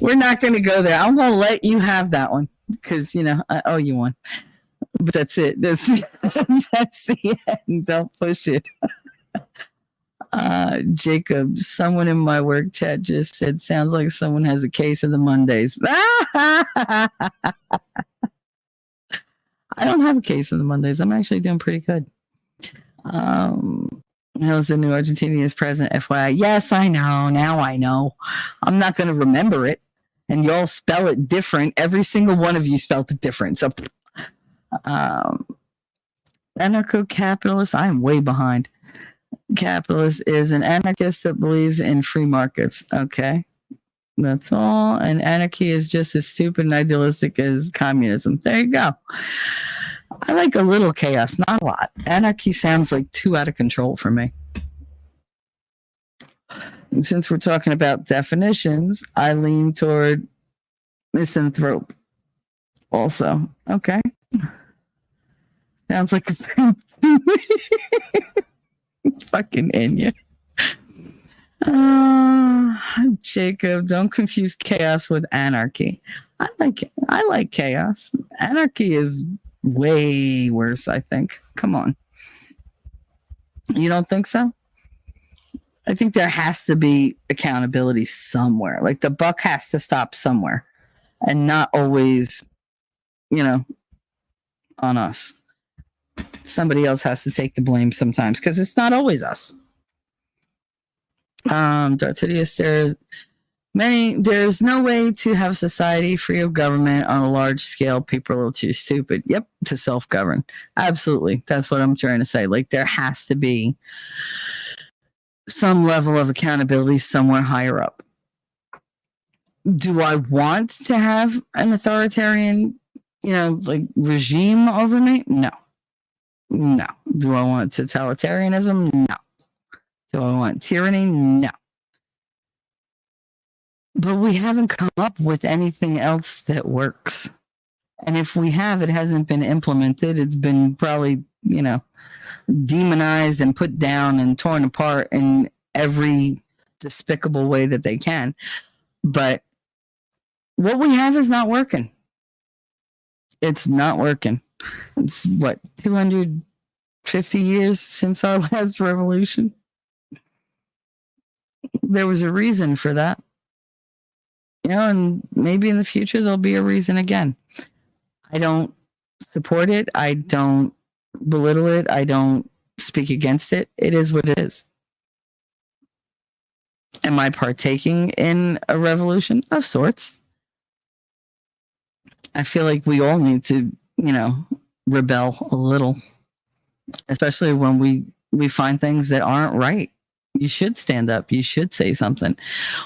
We're not going to go there. I'm going to let you have that one because, I owe you one. But that's it. That's the end. Don't push it. Jacob, someone in my work chat just said, sounds like someone has a case of the Mondays. I don't have a case of the Mondays. I'm actually doing pretty good. How's the new Argentinian president, FYI? Yes, I know. Now I know. I'm not going to remember it. And y'all spell it different. Every single one of you spelled it different. So, anarcho-capitalist, I am way behind. Capitalist is an anarchist that believes in free markets. Okay. That's all. And anarchy is just as stupid and idealistic as communism. There you go. I like a little chaos, not a lot. Anarchy sounds like too out of control for me. And since we're talking about definitions, I lean toward misanthrope also. Okay. Sounds like a fucking Enya. Jacob, don't confuse chaos with anarchy. I like chaos. Anarchy is way worse, I think. Come on. You don't think so? I think there has to be accountability somewhere. Like the buck has to stop somewhere and not always, on us. Somebody else has to take the blame sometimes because it's not always us. Dartidius, there's no way to have society free of government on a large scale. People are a little too stupid. Yep, to self-govern. Absolutely. That's what I'm trying to say. Like there has to be some level of accountability somewhere higher up. Do I want to have an authoritarian, regime over me? No. Do I want totalitarianism? No. Do I want tyranny? No. But we haven't come up with anything else that works. And if we have, it hasn't been implemented. It's been probably, demonized and put down and torn apart in every despicable way that they can. But what we have is not working. It's not working. It's 250 years since our last revolution? There was a reason for that. And maybe in the future there'll be a reason again. I don't support it. I don't belittle it. I don't speak against it. It is what it is. Am I partaking in a revolution? Of sorts. I feel like we all need to, rebel a little, especially when we find things that aren't right. You should stand up. You should say something.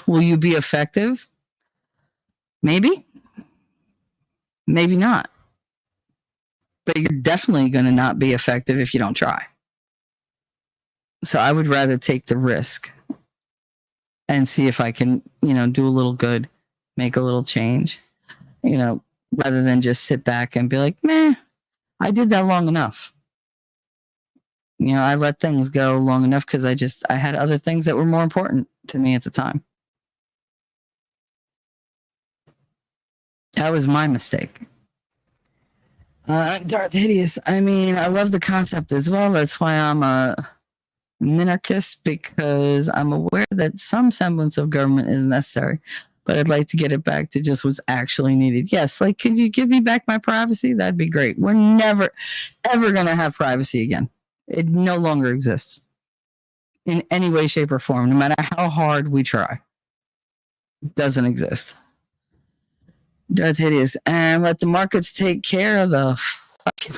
Will you be effective? Maybe. Maybe not. But you're definitely going to not be effective if you don't try. So I would rather take the risk and see if I can, do a little good, make a little change, rather than just sit back and be like, meh, I did that long enough. I let things go long enough because I had other things that were more important to me at the time. That was my mistake. Darth Hideous. I mean, I love the concept as well. That's why I'm a minarchist, because I'm aware that some semblance of government is necessary, but I'd like to get it back to just what's actually needed. Yes, like, can you give me back my privacy? That'd be great. We're never, ever going to have privacy again. It no longer exists in any way, shape, or form, no matter how hard we try. It doesn't exist. That's hideous. And let the markets take care of the fucking.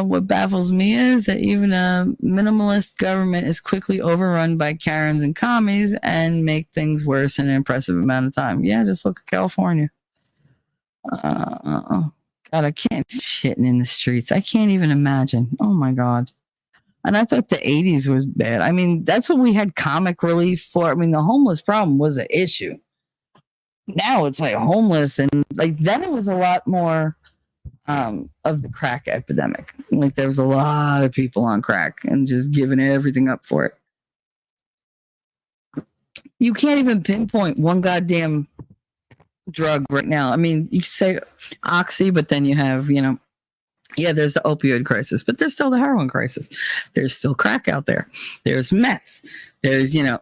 What baffles me is that even a minimalist government is quickly overrun by Karens and commies and make things worse in an impressive amount of time. Yeah, just look at California. God, I can't shitting in the streets. I can't even imagine. Oh my God. And I thought the 80s was bad. I mean, that's what we had comic relief for. I mean, the homeless problem was an issue. Now it's like homeless, and like then it was a lot more of the crack epidemic. Like there was a lot of people on crack and just giving everything up for it. You can't even pinpoint one goddamn drug right now. I mean, you could say Oxy, but then you have, Yeah, there's the opioid crisis, but there's still the heroin crisis. There's still crack out there. There's meth. There's, the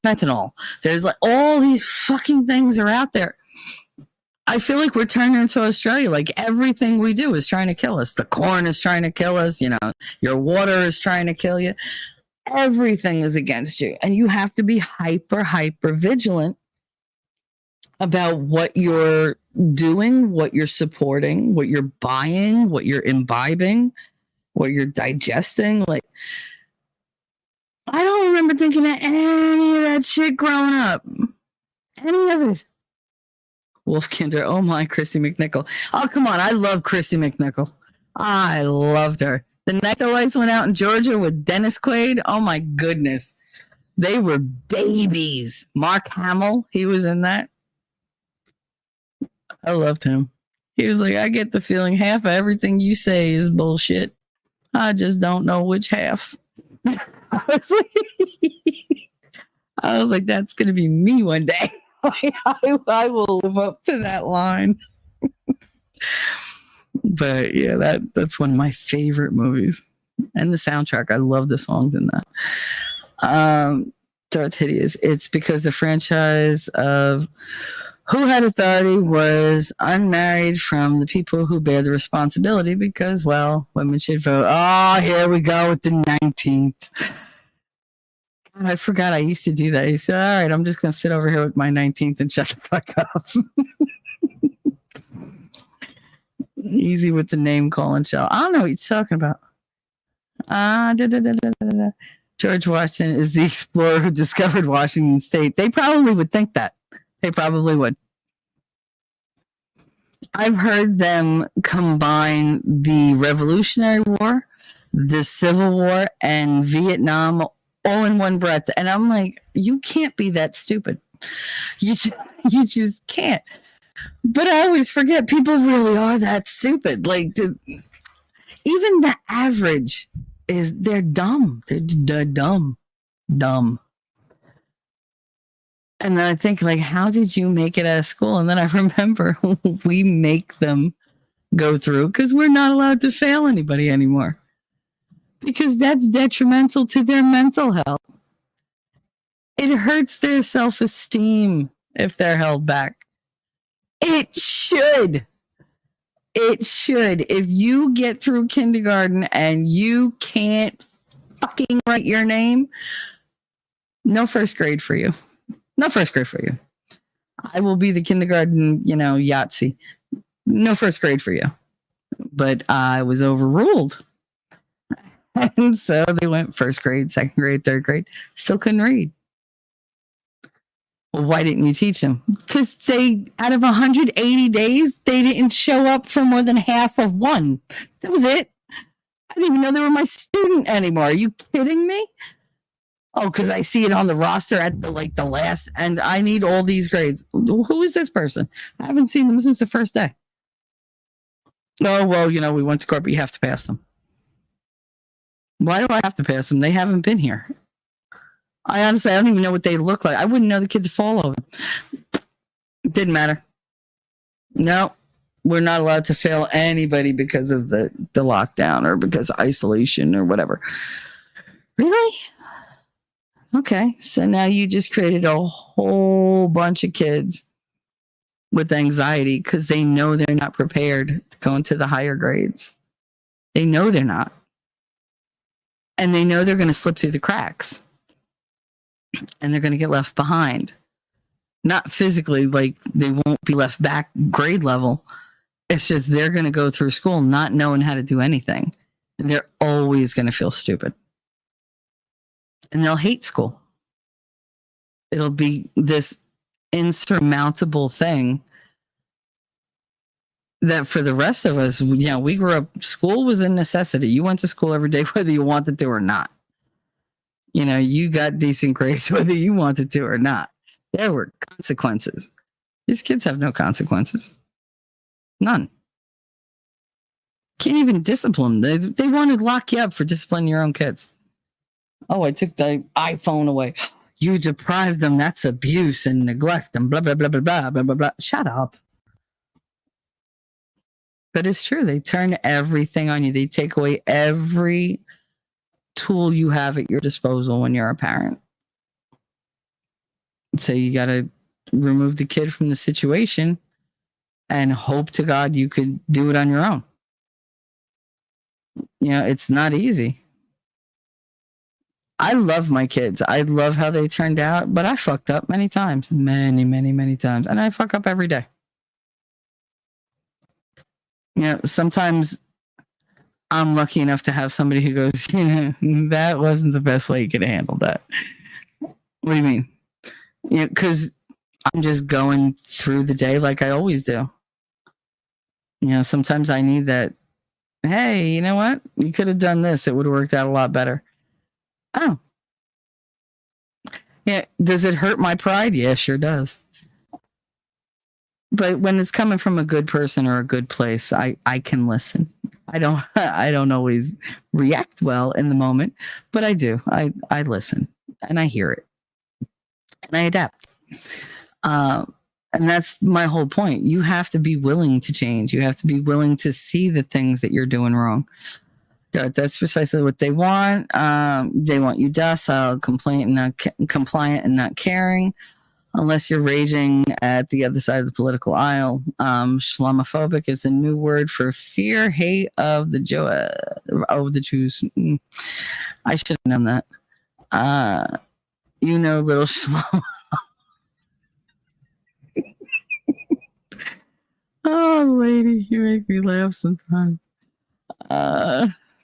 fentanyl. There's like all these fucking things are out there. I feel like we're turning into Australia. Like everything we do is trying to kill us. The corn is trying to kill us. Your water is trying to kill you. Everything is against you. And you have to be hyper vigilant about what you're doing, what you're supporting, what you're buying, what you're imbibing, what you're digesting. Like, I don't remember thinking of any of that shit growing up. Any of it. Wolfkinder, oh my, Christy McNichol. Oh, come on. I love Christy McNichol. I loved her. The night the lights went out in Georgia with Dennis Quaid. Oh my goodness. They were babies. Mark Hamill, he was in that. I loved him. He was like, I get the feeling half of everything you say is bullshit. I just don't know which half. I was like, that's going to be me one day. I will live up to that line. But yeah, that's one of my favorite movies. And the soundtrack, I love the songs in that. Darth Hideous. It's because the franchise of Who Had Authority was unmarried from the people who bear the responsibility because, well, women should vote. Oh, here we go with the 19th. God, I forgot I used to do that. He said, all right, I'm just going to sit over here with my 19th and shut the fuck up. Easy with the name calling show. I don't know what you're talking about. George Washington is the explorer who discovered Washington State. They probably would think that. They probably would. I've heard them combine the Revolutionary War, the Civil War, and Vietnam all in one breath. And I'm like, you can't be that stupid. You just can't. But I always forget people really are that stupid. Like, even the average they're dumb. They're dumb. Dumb. And then I think, like, how did you make it out of school? And then I remember we make them go through because we're not allowed to fail anybody anymore. Because that's detrimental to their mental health. It hurts their self-esteem if they're held back. It should. It should. If you get through kindergarten and you can't fucking write your name, no first grade for you. No first grade for you. I will be the kindergarten, Yahtzee. No first grade for you. But I was overruled. And so they went first grade, second grade, third grade. Still couldn't read. Well, why didn't you teach them? Because out of 180 days, they didn't show up for more than half of one. That was it. I didn't even know they were my student anymore. Are you kidding me? Oh, because I see it on the roster at the last, and I need all these grades. Who is this person? I haven't seen them since the first day. Oh, well, we went to court, but you have to pass them. Why do I have to pass them? They haven't been here. I don't even know what they look like. I wouldn't know the kid to fall over. It didn't matter. No, we're not allowed to fail anybody because of the lockdown or because of isolation or whatever. Really? Okay, so now you just created a whole bunch of kids with anxiety because they know they're not prepared to go into the higher grades. They know they're not. And they know they're going to slip through the cracks. And they're going to get left behind. Not physically, like they won't be left back grade level. It's just they're going to go through school not knowing how to do anything. And they're always going to feel stupid. And they'll hate school. It'll be this insurmountable thing that for the rest of us, we grew up, school was a necessity. You went to school every day, whether you wanted to or not. You got decent grades, whether you wanted to or not. There were consequences. These kids have no consequences. None. Can't even discipline them. They want to lock you up for disciplining your own kids. Oh, I took the iPhone away. You deprived them. That's abuse and neglect and blah, blah, blah, blah, blah, blah, blah, blah. Shut up. But it's true. They turn everything on you. They take away every tool you have at your disposal when you're a parent. So you got to remove the kid from the situation and hope to God you could do it on your own. It's not easy. I love my kids. I love how they turned out, but I fucked up many times. Many, many, many times. And I fuck up every day. Sometimes I'm lucky enough to have somebody who goes, that wasn't the best way you could have handled that. What do you mean? Because I'm just going through the day like I always do. Sometimes I need that, hey, you know what? You could have done this. It would have worked out a lot better. Oh. Yeah. Does it hurt my pride? Yeah, sure does. But when it's coming from a good person or a good place, I can listen. I don't always react well in the moment, but I do. I listen and I hear it and I adapt. And that's my whole point. You have to be willing to change. You have to be willing to see the things that you're doing wrong. That's precisely what they want. They want you docile, compliant, and not caring. Unless you're raging at the other side of the political aisle. Islamophobic is a new word for fear, hate of the Jews. I should have known that. Little Shlomo. Oh, lady, you make me laugh sometimes.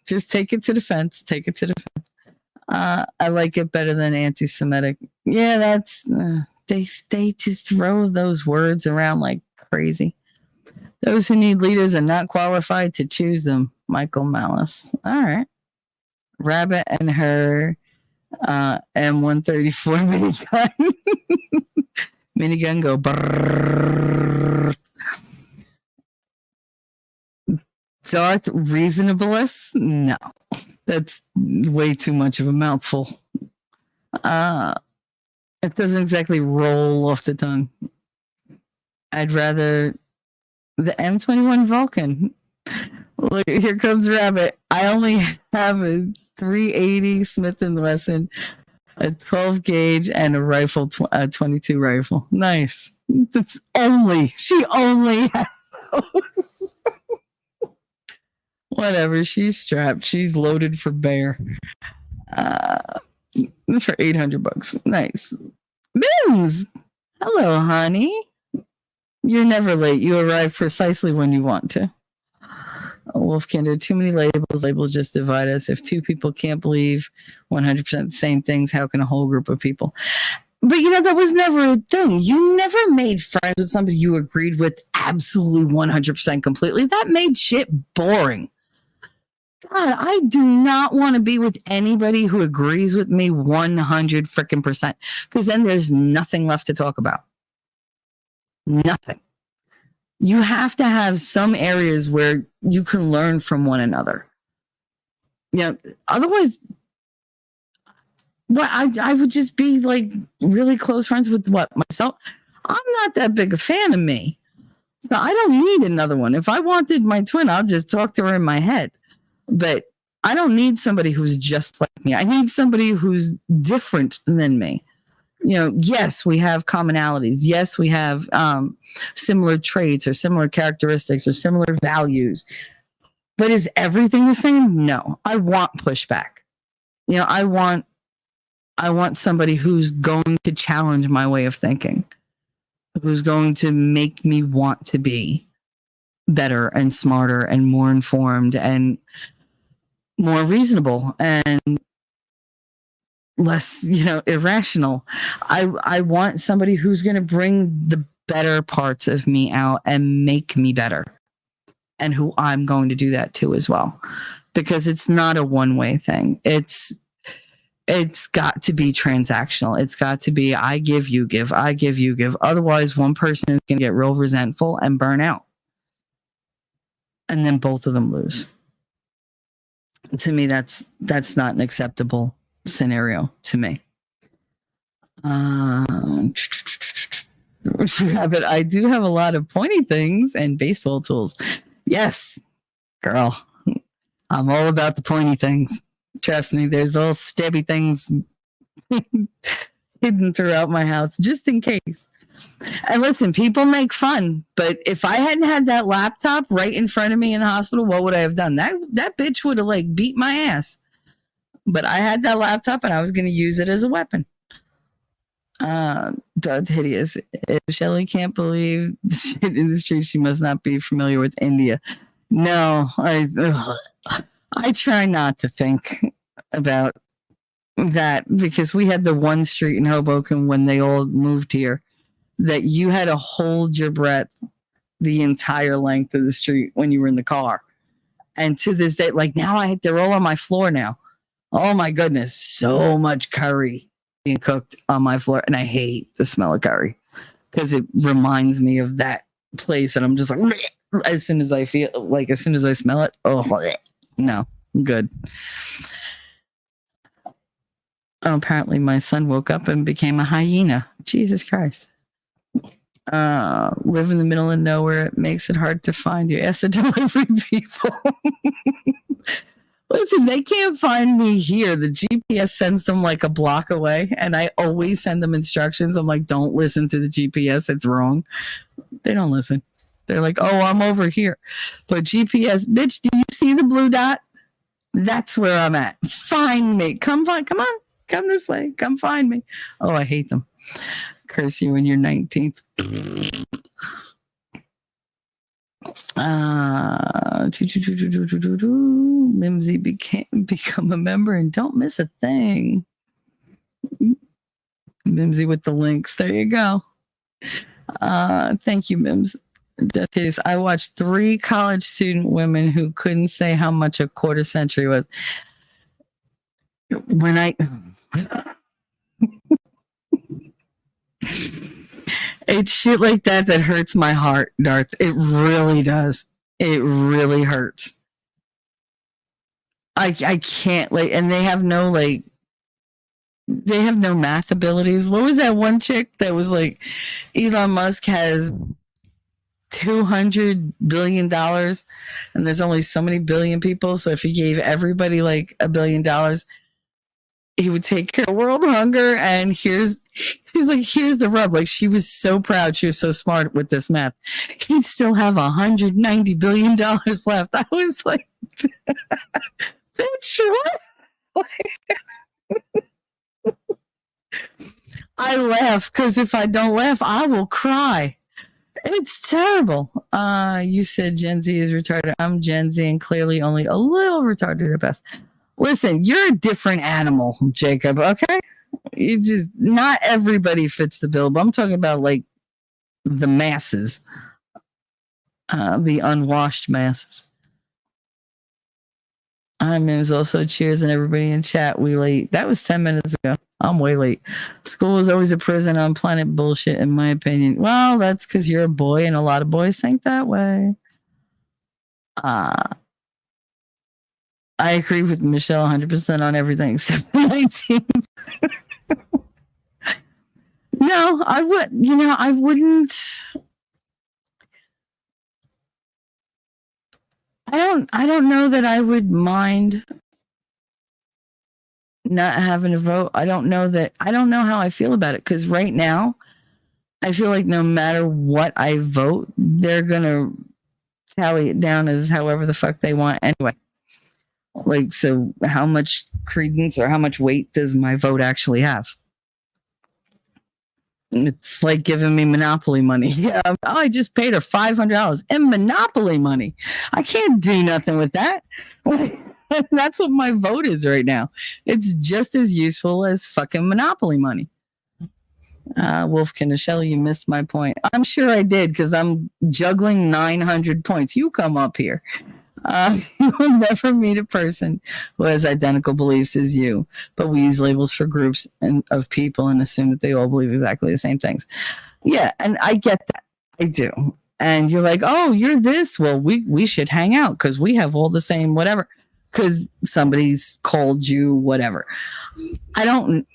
Just take it to the fence. Take it to the fence. I like it better than anti-Semitic. Yeah, that's... They just throw those words around like crazy. Those who need leaders are not qualified to choose them. Michael Malice. All right. Rabbit and her M134 minigun. Minigun go brrrr. Darth Reasonableness? No. That's way too much of a mouthful. It doesn't exactly roll off the tongue. I'd rather the M21 Vulcan. Look, here comes Rabbit. I only have a 380 Smith & Wesson, a 12 gauge, and a rifle, a 22 rifle. Nice. She only has those. Whatever. She's strapped. She's loaded for bear. For $800. Nice. Bins! Hello, honey. You're never late. You arrive precisely when you want to. Wolfkinder, too many labels. Labels just divide us. If two people can't believe 100% the same things, how can a whole group of people? But that was never a thing. You never made friends with somebody you agreed with absolutely 100% completely. That made shit boring. God, I do not want to be with anybody who agrees with me 100 freaking %, because then there's nothing left to talk about. Nothing. You have to have some areas where you can learn from one another. Otherwise, I would just be like really close friends with myself. I'm not that big a fan of me. So I don't need another one. If I wanted my twin, I'll just talk to her in my head. But I don't need somebody who's just like me. I need somebody who's different than me. Yes, we have commonalities. Yes, we have similar traits or similar characteristics or similar values. But is everything the same? No. I want pushback. I want somebody who's going to challenge my way of thinking, who's going to make me want to be better and smarter and more informed and more reasonable and less, irrational. I want somebody who's going to bring the better parts of me out and make me better, and who I'm going to do that to as well, because it's not a one-way thing. It's got to be transactional. It's got to be I give, you give, I give, you give. Otherwise, one person is going to get real resentful and burn out, and then both of them lose. To me, that's not an acceptable scenario to me. Rabbit, I do have a lot of pointy things and baseball tools. Yes, girl. I'm all about the pointy things. Trust me, there's little stabby things hidden throughout my house just in case. And listen, people make fun, but if I hadn't had that laptop right in front of me in the hospital, what would I have done? That bitch would have like beat my ass. But I had that laptop and I was going to use it as a weapon. Doug Hideous. If Shelly can't believe the shit in the street, she must not be familiar with India. No, I try not to think about that because we had the one street in Hoboken when they all moved here that you had to hold your breath the entire length of the street when you were in the car. And to this day, like now they're all on my floor now. Oh my goodness, so much curry being cooked on my floor. And I hate the smell of curry because it reminds me of that place. And I'm just like, as soon as I smell it, oh, no, I'm good. Oh, apparently my son woke up and became a hyena. Jesus Christ. Live in the middle of nowhere. It makes it hard to find you. Ask the delivery people. Listen, they can't find me here. The GPS sends them like a block away, and I always send them instructions. I'm like, don't listen to the GPS. It's wrong. They don't listen. They're like, oh, I'm over here. But GPS, bitch, do you see the blue dot? That's where I'm at. Find me. Come on. Come this way. Come find me. Oh, I hate them. Curse you when you're 19th. Mimsy become a member and don't miss a thing. Mimsy with the links. There you go. Thank you, Mims. Death is. I watched 3 college student women who couldn't say how much a quarter century was. When I it's shit like that hurts my heart, Darth. It really does. It really hurts. I can't and they have no math abilities. What was that one chick that was like, Elon Musk has $200 billion and there's only so many billion people. So if he gave everybody like $1 billion, he would take care of world hunger. And here's the rub. Like, she was so proud. She was so smart with this math. He'd still have $190 billion left. I was like, bitch, what? I laugh because if I don't laugh, I will cry. It's terrible. You said Gen Z is retarded. I'm Gen Z and clearly only a little retarded at best. Listen, you're a different animal, Jacob, okay? You just, not everybody fits the bill, but I'm talking about like the masses, the unwashed masses. Mims also cheers and everybody in chat. We late. That was 10 minutes ago. I'm way late. School is always a prison on planet bullshit, in my opinion. Well, that's because you're a boy and a lot of boys think that way. I agree with Michelle 100% on everything except the 19th. No, I wouldn't. I don't know that I would mind not having a vote. I don't know how I feel about it because right now I feel like no matter what I vote, they're gonna tally it down as however the fuck they want anyway. Like, so how much credence or how much weight does my vote actually have? It's like giving me Monopoly money. Yeah, I just paid her $500 in Monopoly money. I can't do nothing with that. That's what my vote is right now. It's just as useful as fucking Monopoly money. Wolfkin and Shelley, you missed my point. I'm sure I did because I'm juggling 900 points. You come up here. You will never meet a person who has identical beliefs as you, but we use labels for groups of people and assume that they all believe exactly the same things. Yeah, and I get that. I do. And you're like, oh, you're this. Well, we should hang out because we have all the same whatever because somebody's called you whatever. I don't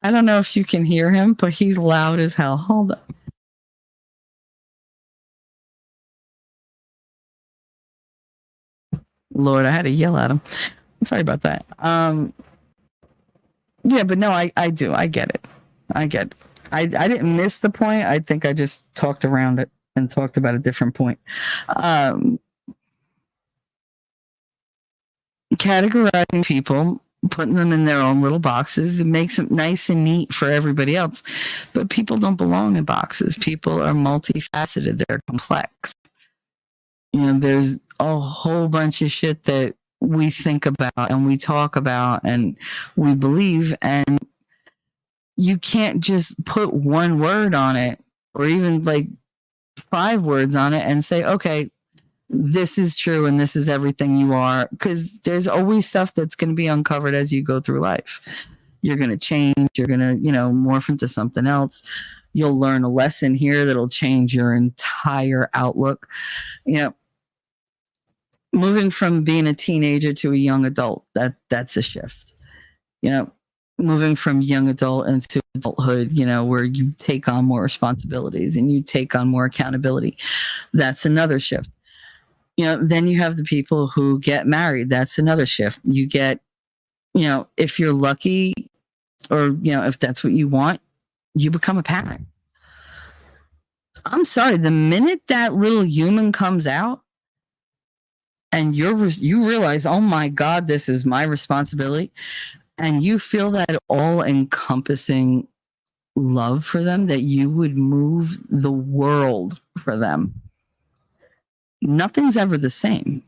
know if you can hear him, but he's loud as hell. Hold up. Lord, I had to yell at him. Sorry about that. Yeah, but no, I do. I get it. I didn't miss the point. I think I just talked around it and talked about a different point. Categorizing people, putting them in their own little boxes, it makes them nice and neat for everybody else. But people don't belong in boxes. People are multifaceted. They're complex. You know, there's a whole bunch of shit that we think about and we talk about and we believe, and you can't just put one word on it or even like 5 words on it and say, okay, this is true and this is everything you are, because there's always stuff that's going to be uncovered as you go through life. You're going to change, you're going to, you know, morph into something else. You'll learn a lesson here that'll change your entire outlook. You know, moving from being a teenager to a young adult, that's a shift. You know, moving from young adult into adulthood, you know, where you take on more responsibilities and you take on more accountability, that's another shift. You know, then you have the people who get married. That's another shift. You get, you know, if you're lucky or, you know, if that's what you want, you become a parent. I'm sorry, the minute that little human comes out and you realize, oh my God, this is my responsibility, and you feel that all-encompassing love for them, that you would move the world for them. Nothing's ever the same.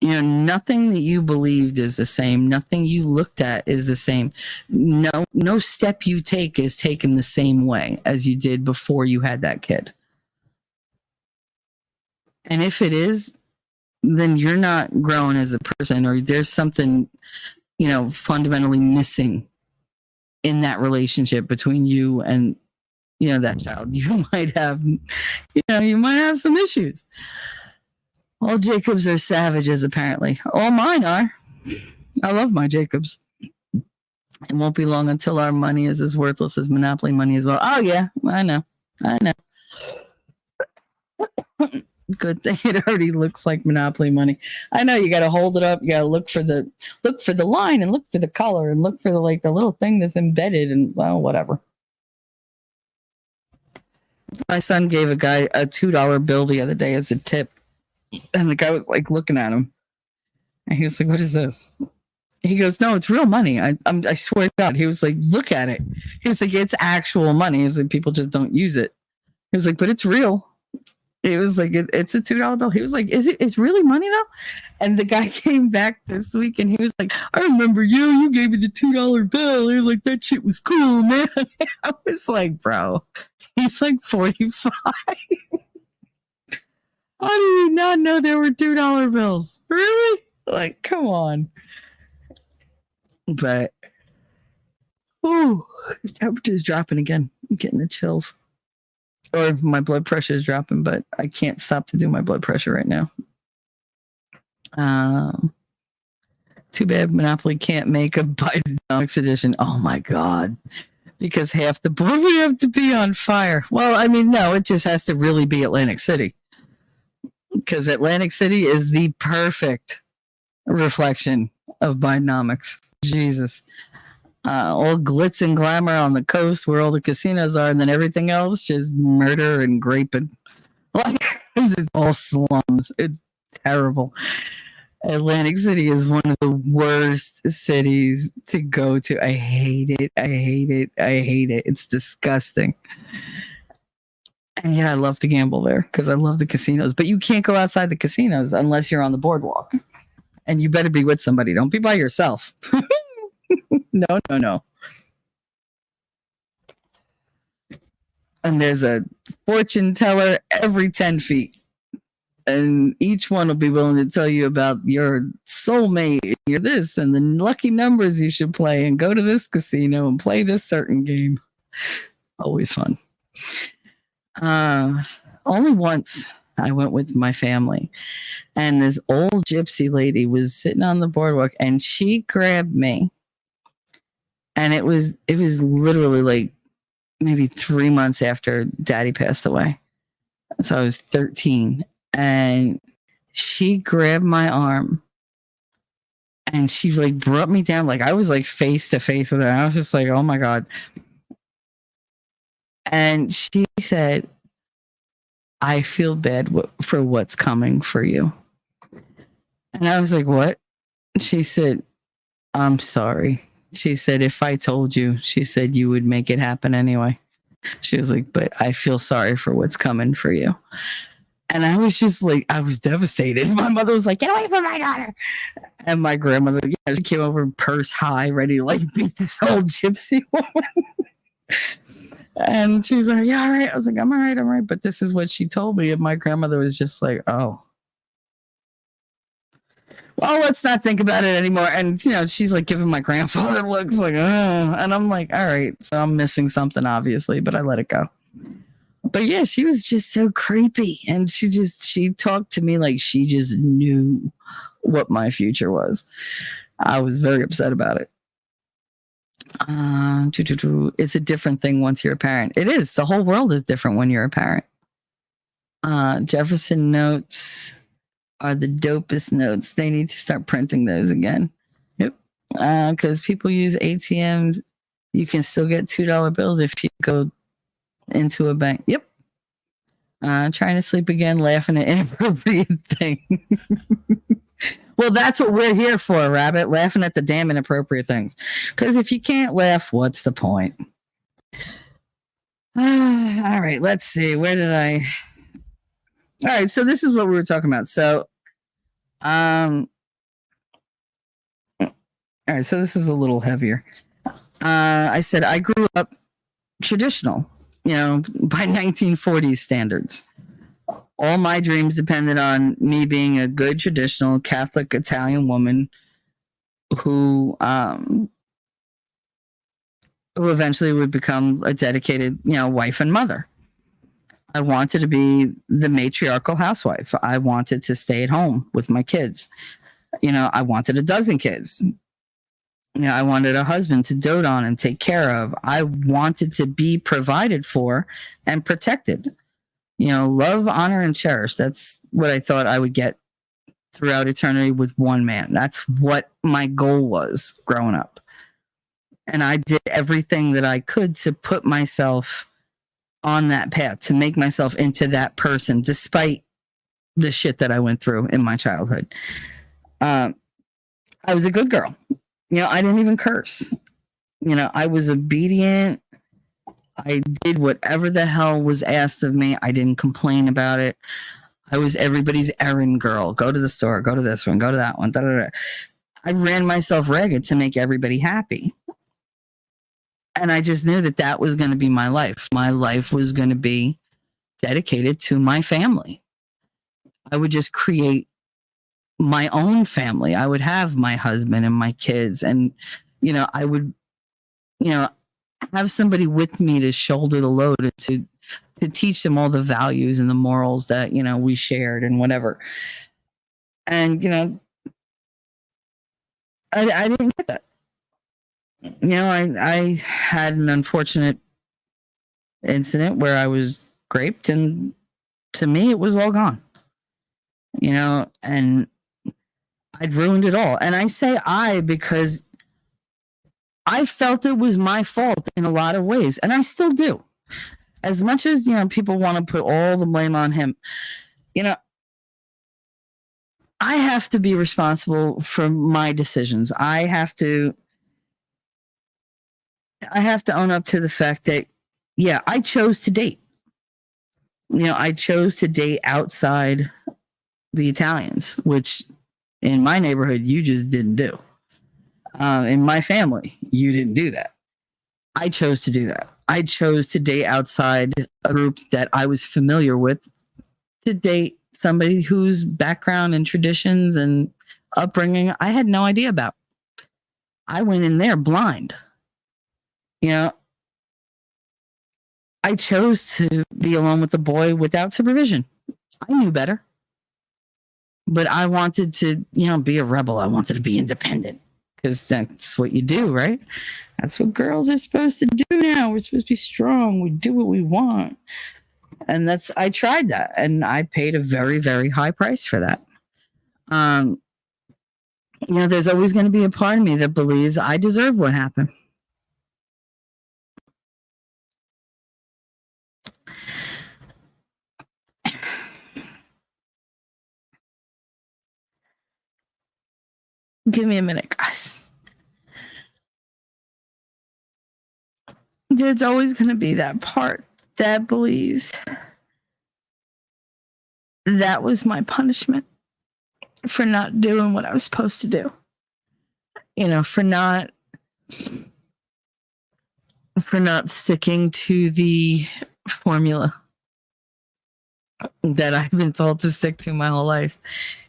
You know, nothing that you believed is the same. Nothing you looked at is the same. No step you take is taken the same way as you did before you had that kid. And if it is, then you're not growing as a person, or there's something, you know, fundamentally missing in that relationship between you and, you know, that child. You might have some issues. All Jacobs are savages, apparently. All mine are. I love my Jacobs. It won't be long until our money is as worthless as Monopoly money as well. Oh yeah, I know. Good thing it already looks like Monopoly money. I know, you got to hold it up. You got to look for the line and look for the color and look for the little thing that's embedded, and well, whatever. My son gave a guy a $2 bill the other day as a tip, and the guy was like looking at him, and he was like, "What is this?" He goes, "No, it's real money. I swear to God." He was like, "Look at it." He was like, "It's actual money." He's like, "People just don't use it." He was like, "But it's real." It was like, it's a $2 bill. He was like, it's really money though? And the guy came back this week and he was like, "I remember you gave me the $2 bill." He was like, "That shit was cool, man." I was like, bro, he's like 45. How do you not know there were $2 bills? Really? Like, come on. But, oh, the temperature's dropping again. I'm getting the chills. Or my blood pressure is dropping, but I can't stop to do my blood pressure right now. Too bad Monopoly can't make a Bidenomics edition. Oh my God. Because half the board would have to be on fire. Well, I mean, no, it just has to really be Atlantic City. Because Atlantic City is the perfect reflection of Bidenomics. Jesus. All glitz and glamour on the coast where all the casinos are, and then everything else just murder and raping. Like, it's all slums. It's terrible. Atlantic City is one of the worst cities to go to. I hate it. It's disgusting. And yet I love to gamble there because I love the casinos. But you can't go outside the casinos unless you're on the boardwalk. And you better be with somebody. Don't be by yourself. No. And there's a fortune teller every 10 feet. And each one will be willing to tell you about your soulmate, your this, and the lucky numbers you should play, and go to this casino and play this certain game. Always fun. Only once I went with my family, and this old gypsy lady was sitting on the boardwalk, and she grabbed me. And it was literally like maybe 3 months after Daddy passed away. So I was 13. And She grabbed my arm and she like brought me down. Like I was like face to face with her. And I was just like, oh my God. And she said, I feel bad for what's coming for you. And I was like, what? She said, I'm sorry. She said, if I told you, she said, you would make it happen anyway. She was like, but I feel sorry for what's coming for you. And I was just like, I was devastated. My mother was like, get away from my daughter. And my grandmother, yeah, she came over purse high, ready to like beat this old gypsy woman. And she was like, yeah, all right. I was like, I'm all right. But this is what she told me. And my grandmother was just like, oh. Well, let's not think about it anymore. And, you know, she's like giving my grandfather looks like, oh. And I'm like, all right. So I'm missing something, obviously, but I let it go. But yeah, she was just so creepy. And she talked to me like she just knew what my future was. I was very upset about it. It's a different thing once you're a parent. It is. The whole world is different when you're a parent. Jefferson notes are the dopest notes. They need to start printing those again. Yep. Because people use ATMs. You can still get $2 bills if you go into a bank. Yep. Trying to sleep again, laughing at inappropriate thing. Well, that's what we're here for, Rabbit. Laughing at the damn inappropriate things. Because if you can't laugh, what's the point? All right, let's see. Where did I? All right, so this is what we were talking about. So, all right, so this is a little heavier. I said I grew up traditional, you know, by 1940s standards. All my dreams depended on me being a good traditional Catholic Italian woman who eventually would become a dedicated, you know, wife and mother. I wanted to be the matriarchal housewife. I wanted to stay at home with my kids. You know, I wanted a dozen kids. You know, I wanted a husband to dote on and take care of. I wanted to be provided for and protected. You know, love, honor, and cherish. That's what I thought I would get throughout eternity with one man. That's what my goal was growing up. And I did everything that I could to put myself on that path, to make myself into that person, despite the shit that I went through in my childhood. I was a good girl. You know, I didn't even curse. You know, I was obedient. I did whatever the hell was asked of me. I didn't complain about it. I was everybody's errand girl. Go to the store, go to this one, go to that one. Da, da, da. I ran myself ragged to make everybody happy. And I just knew that that was going to be my life. My life was going to be dedicated to my family. I would just create my own family. I would have my husband and my kids. And, you know, I would, you know, have somebody with me to shoulder the load and to teach them all the values and the morals that, you know, we shared and whatever. And, you know, I didn't get that. You know, I had an unfortunate incident where I was raped, and to me, it was all gone. You know, and I'd ruined it all. And I say I because I felt it was my fault in a lot of ways, and I still do. As much as, you know, people want to put all the blame on him, you know, I have to be responsible for my decisions. I have to own up to the fact that, yeah, I chose to date. You know, I chose to date outside the Italians, which in my neighborhood, you just didn't do. In my family, you didn't do that. I chose to do that. I chose to date outside a group that I was familiar with, to date somebody whose background and traditions and upbringing I had no idea about. I went in there blind. You know, I chose to be alone with the boy without supervision. I knew better. But I wanted to, you know, be a rebel. I wanted to be independent, because that's what you do, right? That's what girls are supposed to do now. We're supposed to be strong. We do what we want. And I tried that, and I paid a very, very high price for that. Um, there's always going to be a part of me that believes I deserve what happened. Give me a minute, guys. There's always going to be that part that believes that was my punishment for not doing what I was supposed to do. For not sticking to the formula that I've been told to stick to my whole life.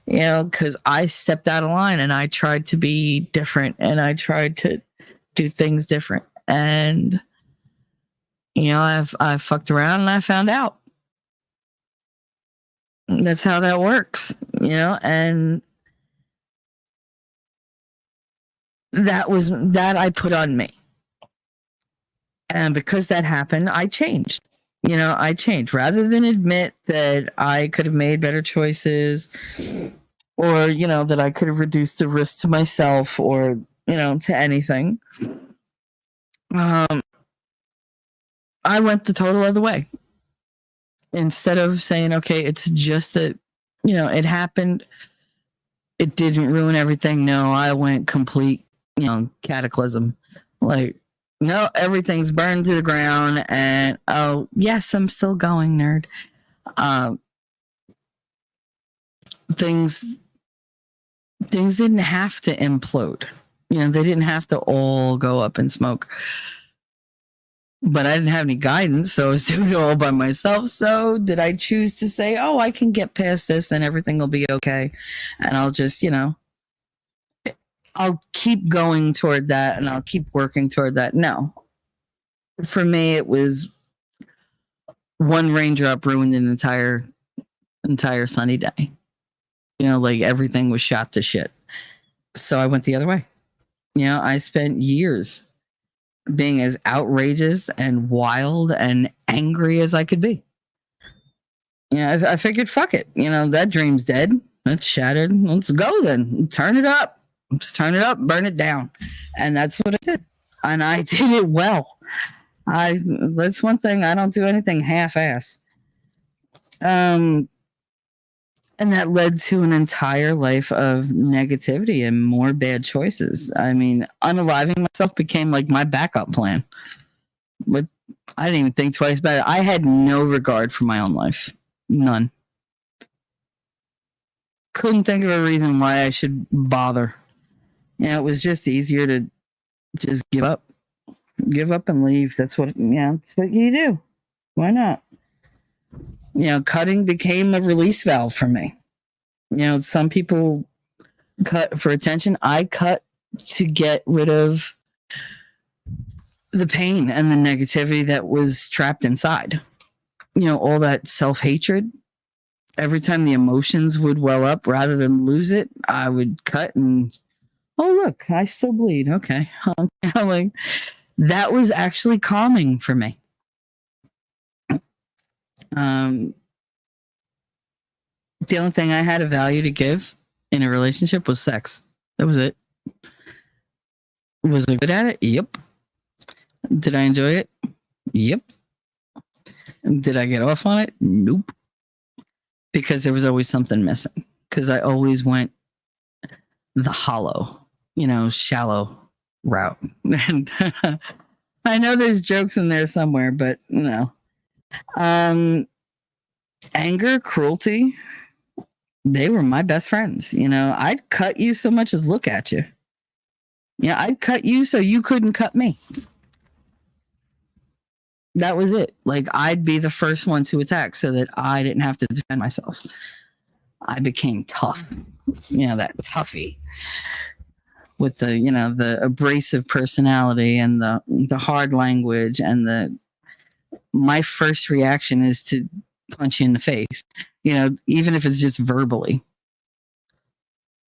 Because I stepped out of line and I tried to be different and I tried to do things different. And, I fucked around and I found out. That's how that works, and that I put on me. And because that happened, I changed. I changed rather than admit that I could have made better choices or, that I could have reduced the risk to myself or, to anything. I went the total other way. Instead of saying, okay, it's just that, it happened. It didn't ruin everything. No, I went complete, cataclysm. Like, no, everything's burned to the ground. And, oh, yes, I'm still going, nerd. Things didn't have to implode. They didn't have to all go up in smoke. But I didn't have any guidance, so I was doing it all by myself. So did I choose to say, oh, I can get past this and everything will be okay. And I'll just, I'll keep going toward that and I'll keep working toward that. No. For me, it was one raindrop ruined an entire sunny day. Like everything was shot to shit. So I went the other way. I spent years being as outrageous and wild and angry as I could be. I figured, fuck it. That dream's dead. It's shattered. Let's go then. Turn it up. Just turn it up, burn it down. And that's what I did. And I did it well. That's one thing. I don't do anything half-ass. And that led to an entire life of negativity and more bad choices. I mean, unaliving myself became like my backup plan. But I didn't even think twice about it. I had no regard for my own life. None. Couldn't think of a reason why I should bother. It was just easier to just give up. Give up and leave. That's what you do. Why not? Cutting became a release valve for me. Some people cut for attention. I cut to get rid of the pain and the negativity that was trapped inside. All that self-hatred. Every time the emotions would well up, rather than lose it, I would cut and, oh, look, I still bleed. Okay. Like, that was actually calming for me. The only thing I had a value to give in a relationship was sex. That was it. Was I good at it? Yep. Did I enjoy it? Yep. Did I get off on it? Nope. Because there was always something missing. Because I always went the hollow, shallow route. And I know there's jokes in there somewhere, but no. Anger, cruelty, they were my best friends. I'd cut you so much as look at you. I'd cut you so you couldn't cut me. That was it. Like, I'd be the first one to attack so that I didn't have to defend myself. I became tough. That toughie with the abrasive personality and the hard language and my first reaction is to punch you in the face, even if it's just verbally.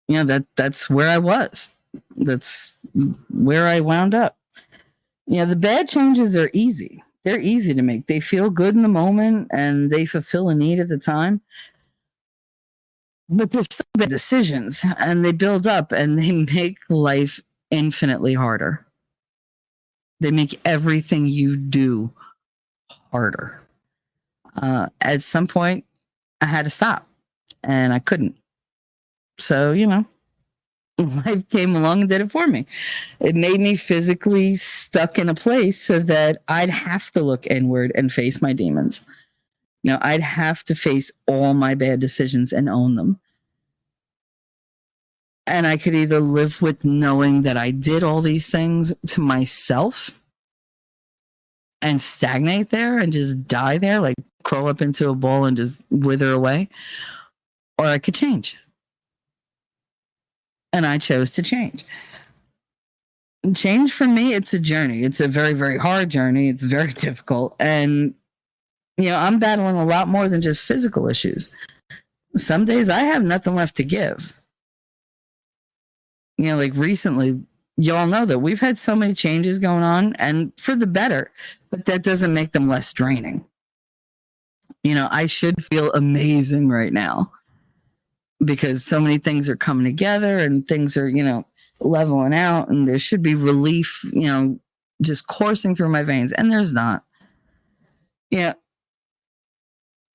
That's where I was. That's where I wound up. The bad changes are easy. They're easy to make. They feel good in the moment and they fulfill a need at the time. But they're still bad decisions and they build up and they make life infinitely harder. They make everything you do harder. At some point, I had to stop and I couldn't. So, life came along and did it for me. It made me physically stuck in a place so that I'd have to look inward and face my demons. I'd have to face all my bad decisions and own them. And I could either live with knowing that I did all these things to myself and stagnate there and just die there, like crawl up into a ball and just wither away, or I could change. And I chose to change. Change for me, it's a journey. It's a very, very hard journey. It's very difficult. And, I'm battling a lot more than just physical issues. Some days I have nothing left to give. Like recently, y'all know that we've had so many changes going on and for the better, but that doesn't make them less draining. I should feel amazing right now because so many things are coming together and things are, leveling out and there should be relief, just coursing through my veins. And there's not.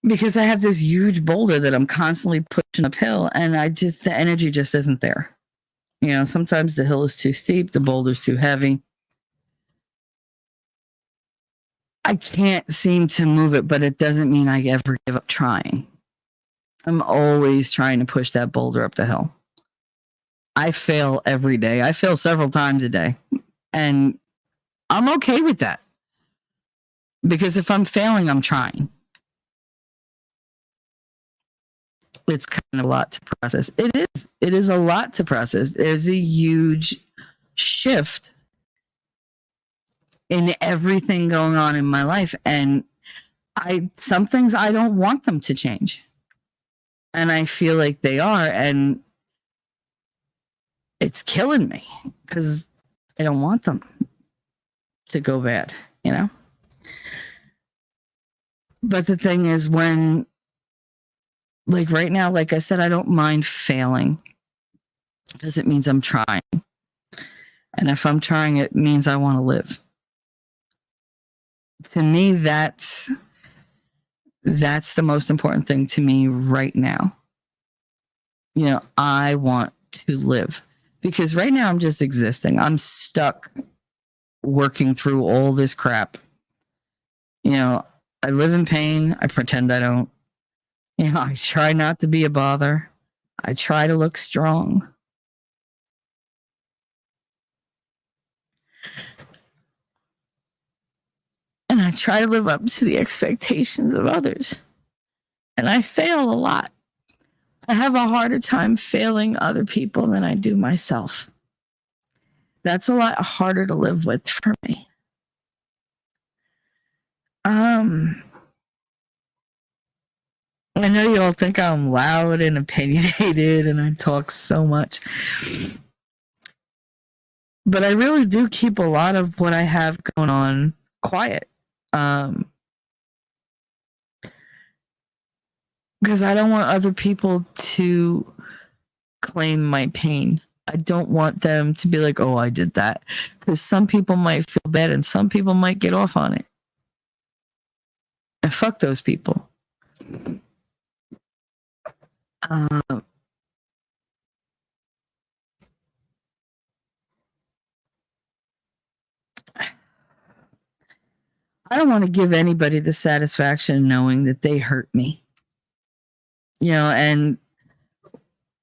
Because I have this huge boulder that I'm constantly pushing uphill and the energy just isn't there. Sometimes the hill is too steep, the boulder's too heavy. I can't seem to move it, but it doesn't mean I ever give up trying. I'm always trying to push that boulder up the hill. I fail every day. I fail several times a day. And I'm okay with that. Because if I'm failing, I'm trying. It's kind of a lot to process. It is a lot to process. There's a huge shift in everything going on in my life. And some things I don't want them to change. And I feel like they are. And it's killing me because I don't want them to go bad, But the thing is like right now, like I said, I don't mind failing because it means I'm trying. And if I'm trying, it means I want to live. To me, that's the most important thing to me right now. I want to live because right now I'm just existing. I'm stuck working through all this crap. I live in pain. I pretend I don't. I try not to be a bother. I try to look strong. And I try to live up to the expectations of others. And I fail a lot. I have a harder time failing other people than I do myself. That's a lot harder to live with for me. I know you all think I'm loud and opinionated and I talk so much. But I really do keep a lot of what I have going on quiet. Because I don't want other people to claim my pain. I don't want them to be like, oh, I did that. Because some people might feel bad and some people might get off on it. And fuck those people. I don't want to give anybody the satisfaction knowing that they hurt me. And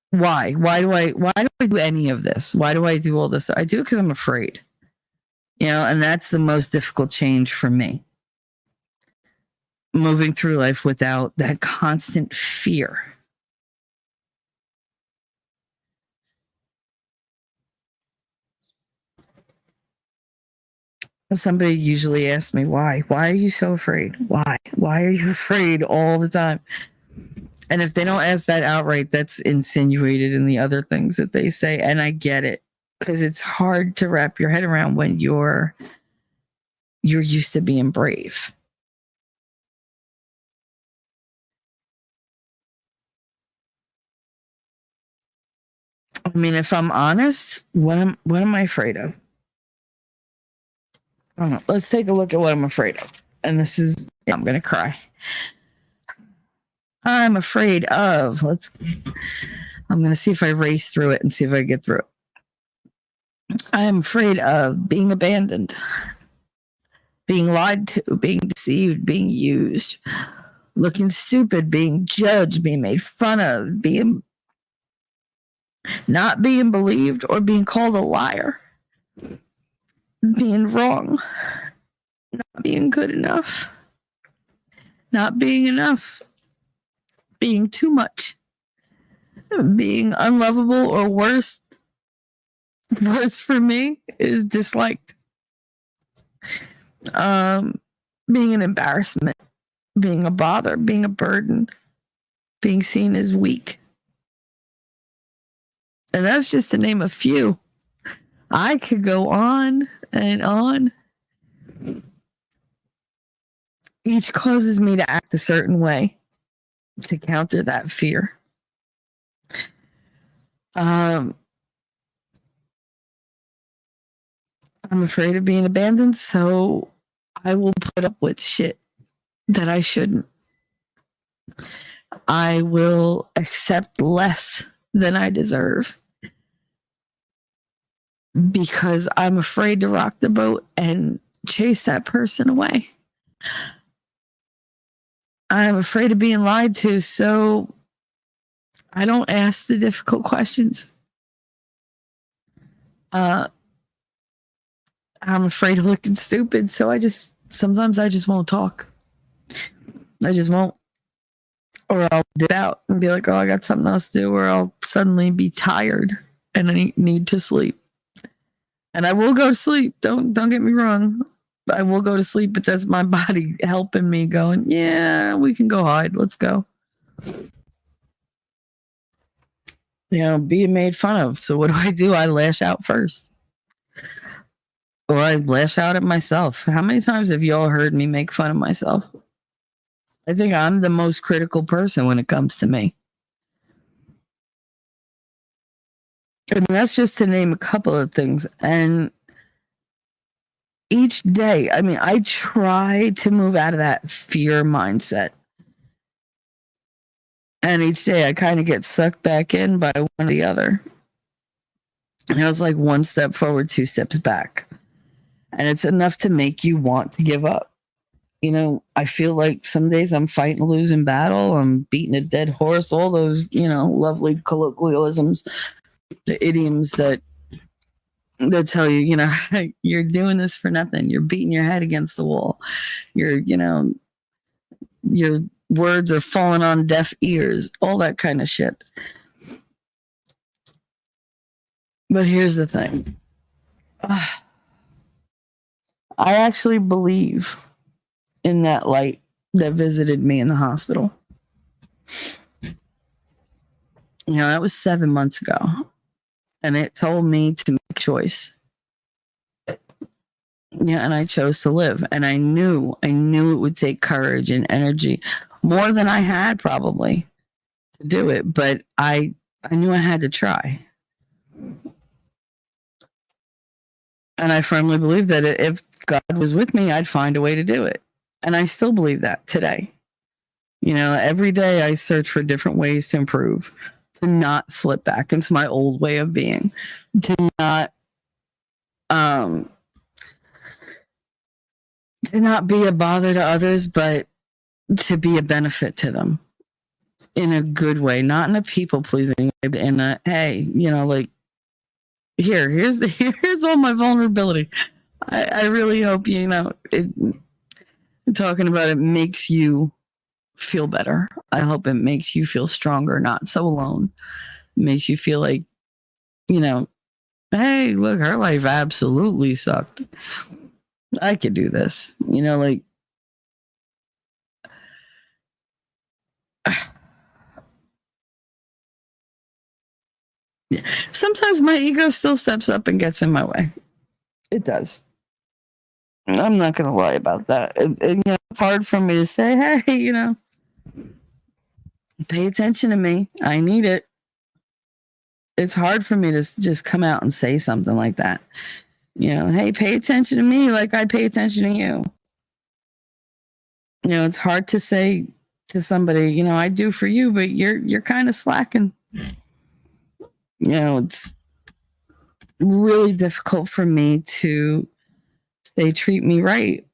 why? Why do I do any of this? Why do I do all this? I do it because I'm afraid. And that's the most difficult change for me. Moving through life without that constant fear. Somebody usually asks me, why? Why are you so afraid? Why? Why are you afraid all the time? And if they don't ask that outright, that's insinuated in the other things that they say. And I get it because it's hard to wrap your head around when you're used to being brave. I mean, if I'm honest, what am I afraid of? I don't know. Let's take a look at what I'm afraid of. And this is, I'm gonna cry. I'm afraid of. I'm gonna see if I race through it and see if I get through it. I am afraid of being abandoned, being lied to, being deceived, being used, looking stupid, being judged, being made fun of, being not being believed, or being called a liar, being wrong, not being good enough, not being enough, being too much, being unlovable, or worse for me is disliked. Being an embarrassment, being a bother, being a burden, being seen as weak. And that's just to name a few. I could go on and on. Each causes me to act a certain way to counter that fear. I'm afraid of being abandoned, so I will put up with shit that I shouldn't. I will accept less than I deserve because I'm afraid to rock the boat and chase that person away. I'm afraid of being lied to, so I don't ask the difficult questions. I'm afraid of looking stupid, so sometimes I just won't talk. I just won't. Or I'll dip out and be like, oh, I got something else to do, or I'll suddenly be tired and I need to sleep. And I will go to sleep. Don't get me wrong. I will go to sleep, but that's my body helping me going, yeah, we can go hide. Let's go. Being made fun of. So what do? I lash out first. Or I lash out at myself. How many times have y'all heard me make fun of myself? I think I'm the most critical person when it comes to me. And that's just to name a couple of things. And each day, I try to move out of that fear mindset. And each day I kind of get sucked back in by one or the other. And it's like one step forward, two steps back. And it's enough to make you want to give up. I feel like some days I'm fighting a losing battle. I'm beating a dead horse. All those, lovely colloquialisms, the idioms that tell you, you're doing this for nothing. You're beating your head against the wall. Your words are falling on deaf ears. All that kind of shit. But here's the thing. I actually believe in that light that visited me in the hospital. That was 7 months ago. And it told me to make a choice. And I chose to live. And I knew it would take courage and energy, more than I had probably, to do it. But I knew I had to try. And I firmly believe that if God was with me, I'd find a way to do it. And I still believe that today. Every day I search for different ways to improve, to not slip back into my old way of being, to not be a bother to others, but to be a benefit to them in a good way, not in a people pleasing way, in a, hey, like, here's all my vulnerability. I really hope, talking about it makes you feel better. I hope it makes you feel stronger, not so alone. It makes you feel like, hey, look, her life absolutely sucked. I could do this. Sometimes my ego still steps up and gets in my way. It does. I'm not going to lie about that. It's hard for me to say, hey, pay attention to me. I need it. It's hard for me to just come out and say something like that. You know, hey, pay attention to me like I pay attention to you. You know, it's hard to say to somebody, you know, I do for you, but you're kind of slacking. You know, it's really difficult for me to say treat me right,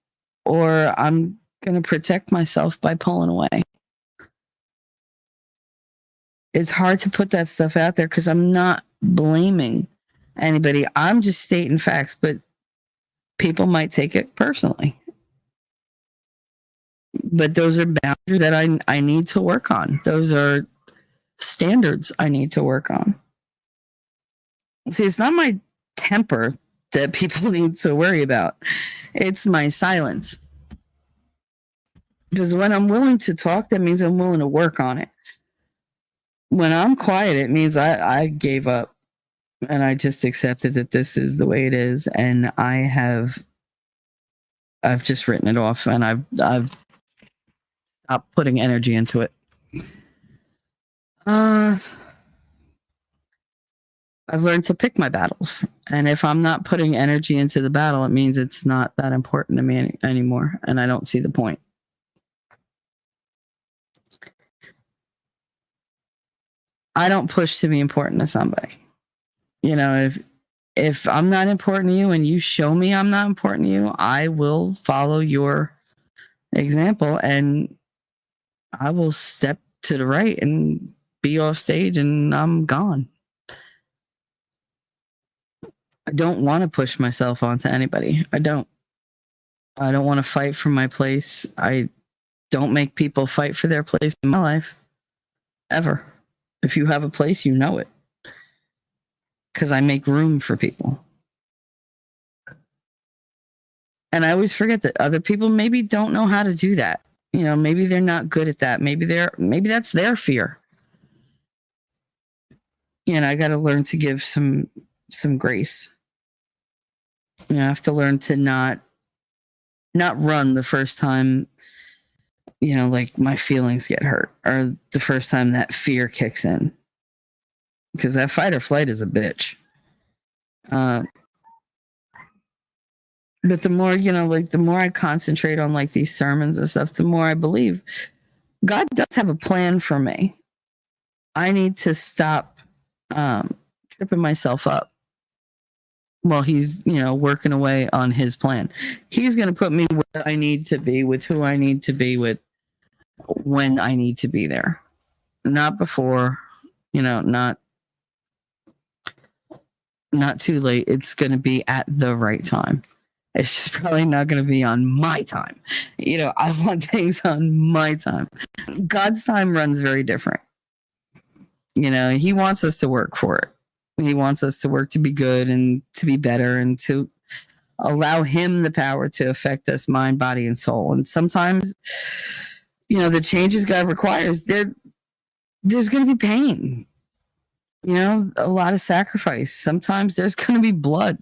or I'm going to protect myself by pulling away. It's hard to put that stuff out there because I'm not blaming anybody. I'm just stating facts, but people might take it personally. But those are boundaries that I need to work on. Those are standards I need to work on. See, it's not my temper that people need to worry about. It's my silence. Because when I'm willing to talk, that means I'm willing to work on it. When I'm quiet, it means I gave up and I just accepted that this is the way it is. And I've just written it off, and I've stopped putting energy into it. I've learned to pick my battles. And if I'm not putting energy into the battle, it means it's not that important to me anymore. And I don't see the point. I don't push to be important to somebody. You know, if I'm not important to you and you show me I'm not important to you, I will follow your example and I will step to the right and be off stage and I'm gone. I don't want to push myself onto anybody. I don't want to fight for my place. I don't make people fight for their place in my life. Ever. If you have a place, you know it. Because I make room for people. And I always forget that other people maybe don't know how to do that. You know, maybe they're not good at that. Maybe that's their fear. And I got to learn to give some grace. You know, I have to learn to not run the first time, you know, like my feelings get hurt, or the first time that fear kicks in. Because that fight or flight is a bitch. But the more, you know, like the more I concentrate on like these sermons and stuff, the more I believe God does have a plan for me. I need to stop tripping myself up while he's, you know, working away on his plan. He's going to put me where I need to be, with who I need to be with, when I need to be there. Not before, you know, not too late. It's going to be at the right time. It's just probably not going to be on my time. You know, I want things on my time. God's time runs very different. You know, he wants us to work for it. He wants us to work to be good and to be better and to allow him the power to affect us mind, body, and soul. And sometimes, you know, the changes God requires, there's going to be pain. You know, a lot of sacrifice. Sometimes there's going to be blood.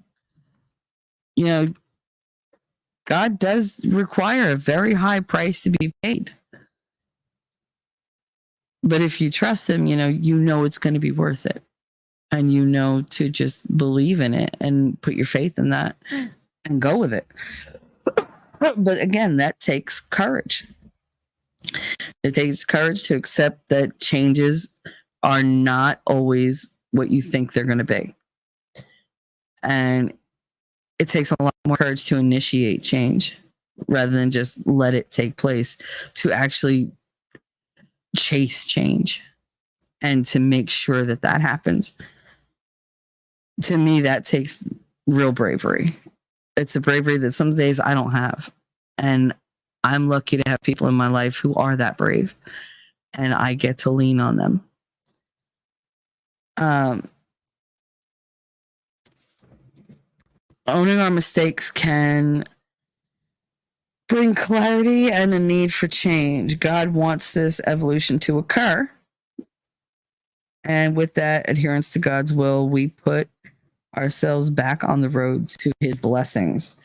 You know, God does require a very high price to be paid. But if you trust him, you know it's going to be worth it. And you know to just believe in it and put your faith in that and go with it. But again, that takes courage. It takes courage to accept that changes are not always what you think they're going to be. And it takes a lot more courage to initiate change rather than just let it take place, to actually chase change and to make sure that that happens. To me, that takes real bravery. It's a bravery that some days I don't have. And I'm lucky to have people in my life who are that brave, and I get to lean on them. Owning our mistakes can bring clarity and a need for change. God wants this evolution to occur. And with that adherence to God's will, we put ourselves back on the road to his blessings.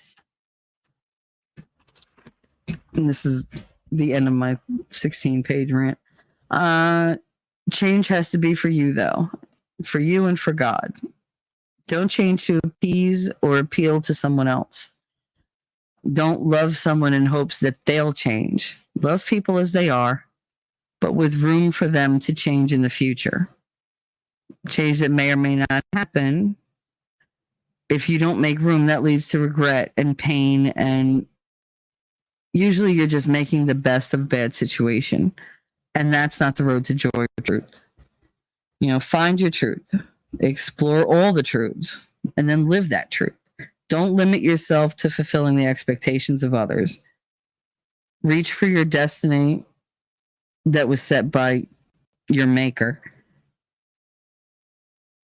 And this is the end of my 16-page rant. Change has to be for you, though. for you and for God. Don't change to appease or appeal to someone else. Don't love someone in hopes that they'll change. Love people as they are, but with room for them to change in the future. Change that may or may not happen. If you don't make room, that leads to regret and pain. And usually you're just making the best of a bad situation. And that's not the road to joy or truth. Find your truth. Explore all the truths and then live that truth. Don't limit yourself to fulfilling the expectations of others. Reach for your destiny that was set by your maker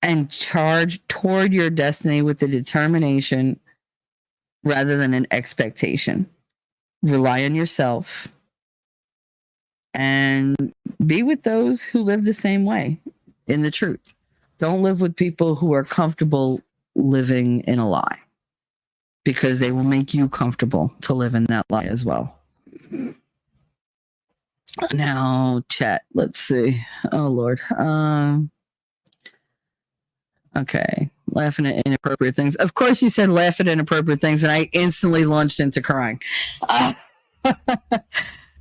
and charge toward your destiny with a determination rather than an expectation. Rely on yourself and be with those who live the same way in the truth. Don't live with people who are comfortable living in a lie, because they will make you comfortable to live in that lie as well. Now, chat. Let's see. Oh, Lord. Okay. Laughing at inappropriate things. Of course, you said laugh at inappropriate things, and I instantly launched into crying.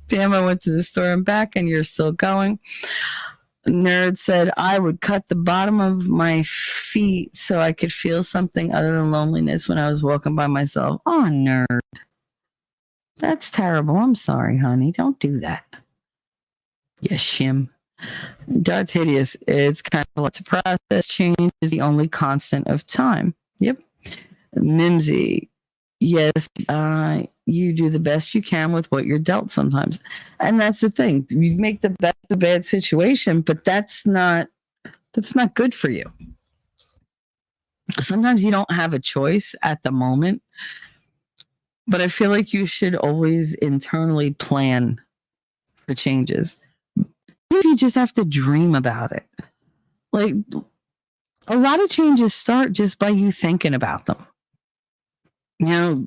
Damn, I went to the store and back, and you're still going. Nerd said, I would cut the bottom of my feet so I could feel something other than loneliness when I was walking by myself. Oh, nerd. That's terrible. I'm sorry, honey. Don't do that. Yes, shim. Darth Hideous. It's kind of a lot to process. Change is the only constant of time. Yep. Mimsy. Yes, you do the best you can with what you're dealt sometimes. And that's the thing. You make the best of a bad situation, but that's not good for you. Sometimes you don't have a choice at the moment, but I feel like you should always internally plan for changes. Maybe you just have to dream about it. Like, a lot of changes start just by you thinking about them.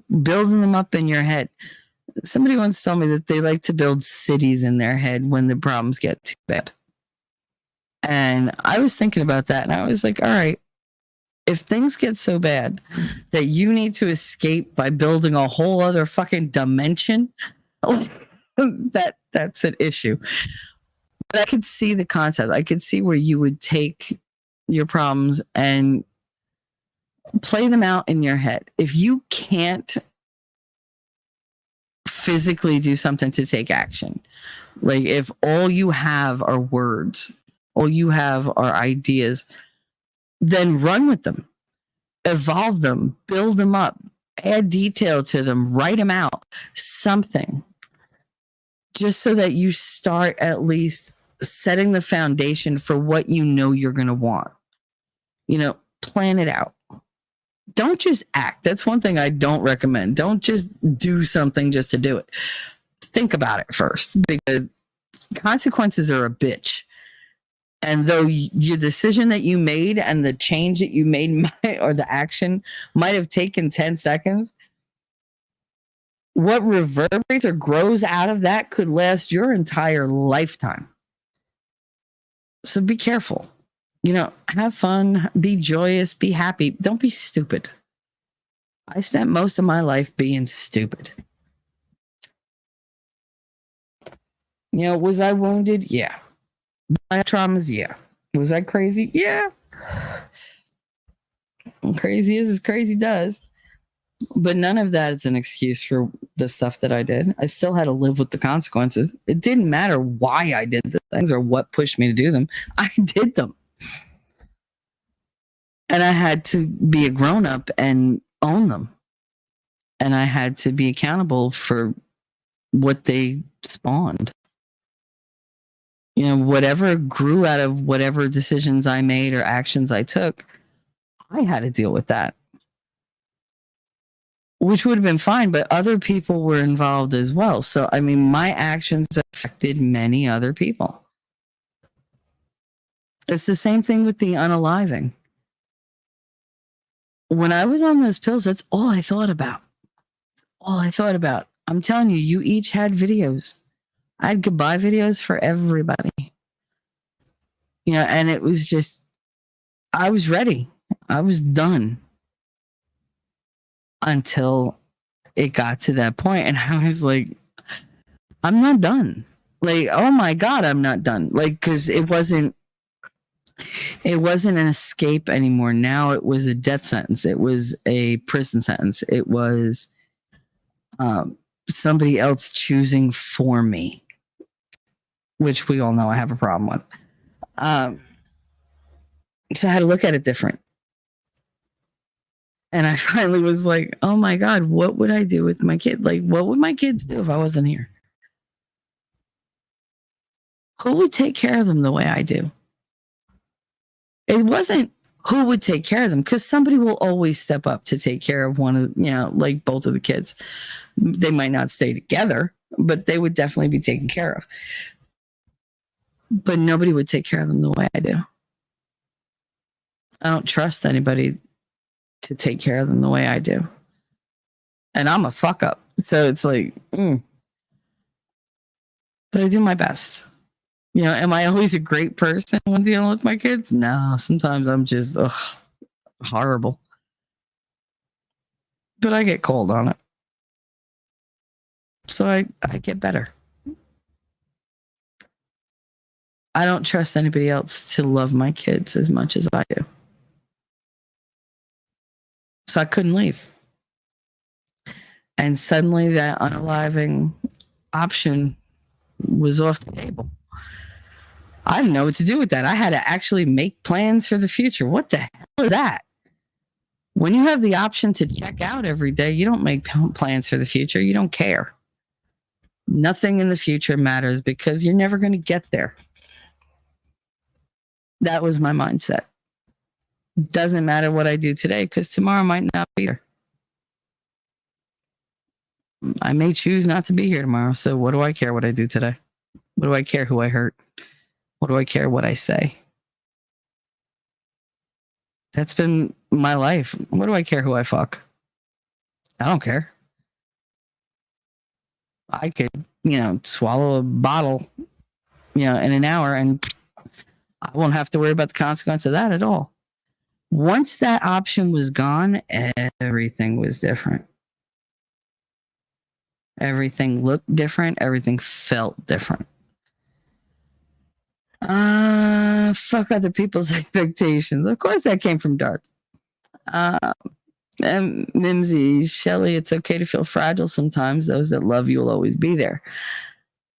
Building them up in your head. Somebody once told me that they like to build cities in their head when the problems get too bad. And I was thinking about that, and I was like, all right, if things get so bad that you need to escape by building a whole other fucking dimension, that's an issue. But I could see the concept. I could see where you would take your problems and play them out in your head. If you can't physically do something to take action, like if all you have are words, all you have are ideas, then run with them, evolve them, build them up, add detail to them, write them out, something, just so that you start at least setting the foundation for what you're going to want. Plan it out. Don't just act. That's one thing I don't recommend. Don't just do something just to do it. Think about it first, because consequences are a bitch. And though your decision that you made and the change that you made or the action might have taken 10 seconds, what reverberates or grows out of that could last your entire lifetime. So be careful. Have fun, be joyous, be happy. Don't be stupid. I spent most of my life being stupid. Was I wounded? Yeah. My traumas? Yeah. Was I crazy? Yeah. Crazy is as crazy does. But none of that is an excuse for the stuff that I did. I still had to live with the consequences. It didn't matter why I did the things or what pushed me to do them. I did them. And I had to be a grown-up and own them. And I had to be accountable for what they spawned. Whatever grew out of whatever decisions I made or actions I took, I had to deal with that. Which would have been fine, but other people were involved as well. So, my actions affected many other people. It's the same thing with the unaliving. When I was on those pills, that's all I thought about. I'm telling you, you each had videos. I had goodbye videos for everybody. And it was just, I was ready. I was done until it got to that point, and I was like, I'm not done. Like, oh my God, I'm not done. Like, because it wasn't an escape anymore. Now it was a death sentence. It was a prison sentence. It was somebody else choosing for me, which we all know I have a problem with. So I had to look at it different. And I finally was like, oh my God, what would I do with my kid? Like, what would my kids do if I wasn't here? Who would take care of them the way I do? It wasn't who would take care of them, because somebody will always step up to take care of one of, like both of the kids. They might not stay together, but they would definitely be taken care of. But nobody would take care of them the way I do. I don't trust anybody to take care of them the way I do. And I'm a fuck up. So it's like, but I do my best. Am I always a great person when dealing with my kids? No, sometimes I'm just horrible. But I get cold on it. So I get better. I don't trust anybody else to love my kids as much as I do. So I couldn't leave. And suddenly that unaliving option was off the table. I didn't know what to do with that. I had to actually make plans for the future. What the hell is that? When you have the option to check out every day, you don't make plans for the future. You don't care. Nothing in the future matters because you're never going to get there. That was my mindset. Doesn't matter what I do today because tomorrow might not be here. I may choose not to be here tomorrow. So what do I care what I do today? What do I care who I hurt? What do I care what I say? That's been my life. What do I care who I fuck? I don't care. I could, swallow a bottle, in an hour and I won't have to worry about the consequence of that at all. Once that option was gone, everything was different. Everything looked different. Everything felt different. Fuck other people's expectations. Of course that came from Darth. And Mimsy, Shelly, it's okay to feel fragile sometimes. Those that love you will always be there.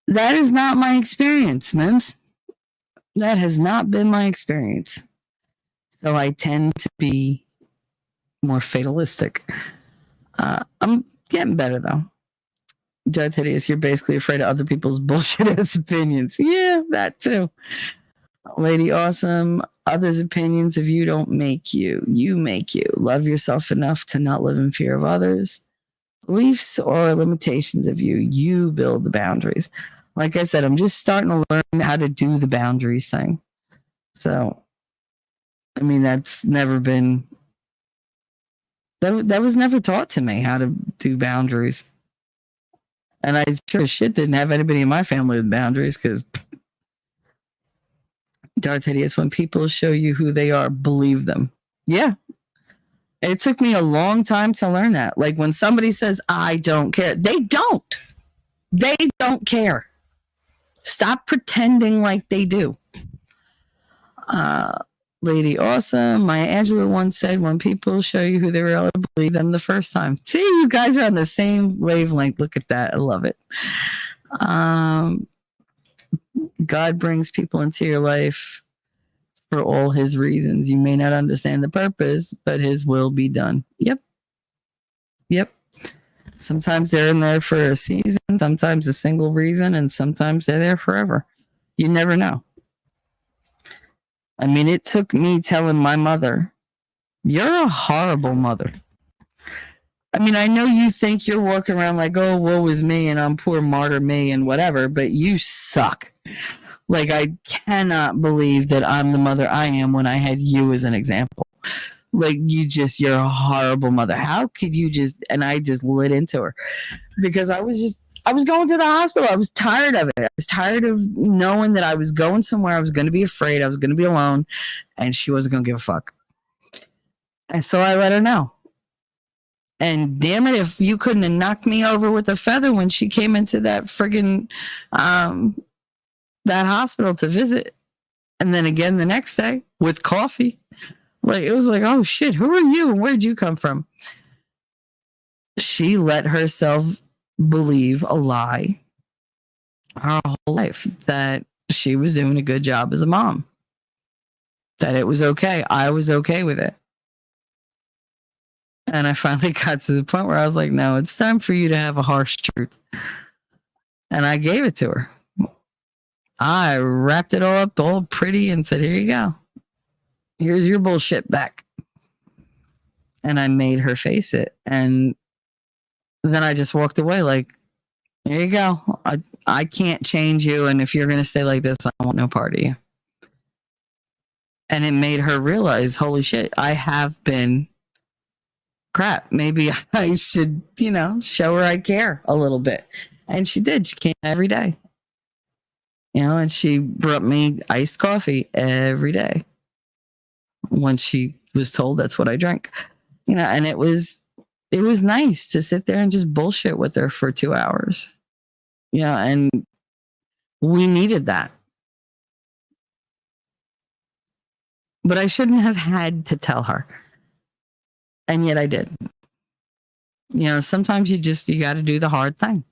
That is not my experience, Mims. That has not been my experience. So I tend to be more fatalistic. I'm getting better though. Judge Hideous, you're basically afraid of other people's bullshit ass opinions. Yeah, that too. Lady Awesome, others' opinions of you don't make you. You make you. Love yourself enough to not live in fear of others. Beliefs or limitations of you. You build the boundaries. Like I said, I'm just starting to learn how to do the boundaries thing. So, that's never been... That was never taught to me, how to do boundaries. And I sure as shit didn't have anybody in my family with boundaries because Darth Hideous, when people show you who they are, believe them. Yeah. It took me a long time to learn that. Like when somebody says, I don't care, they don't. They don't care. Stop pretending like they do. Lady Awesome, Maya Angelou once said, when people show you who they really believe them the first time. See, you guys are on the same wavelength. Look at that. I love it. God brings people into your life for all his reasons. You may not understand the purpose, but his will be done. Yep. Sometimes they're in there for a season, sometimes a single reason, and sometimes they're there forever. You never know. It took me telling my mother, you're a horrible mother. I know you think you're walking around like, oh, woe is me and I'm poor martyr me and whatever, but you suck. Like, I cannot believe that I'm the mother I am when I had you as an example. Like, you're a horrible mother. How could you and I just lit into her because I was just I was going to the hospital. I was tired of it. I was tired of knowing that I was going somewhere. I was going to be afraid. I was going to be alone, and she wasn't going to give a fuck. And so I let her know. And damn it, if you couldn't have knocked me over with a feather when she came into that friggin' that hospital to visit, and then again the next day with coffee, like it was like, oh shit, who are you and where'd you come from? She let herself believe a lie her whole life that she was doing a good job as a mom, that it was okay. I was okay with it. And I finally got to the point where I was like, no, it's time for you to have a harsh truth. And I gave it to her. I wrapped it all up all pretty and said, here you go. Here's your bullshit back. And I made her face it. And then I just walked away like, there you go. I can't change you. And if you're going to stay like this, I want no part of you. And it made her realize, holy shit, I have been crap. Maybe I should, show her I care a little bit. And she did. She came every day. And she brought me iced coffee every day when she was told that's what I drank. And it was nice to sit there and just bullshit with her for 2 hours. And we needed that. But I shouldn't have had to tell her. And yet I did. Sometimes you got to do the hard thing.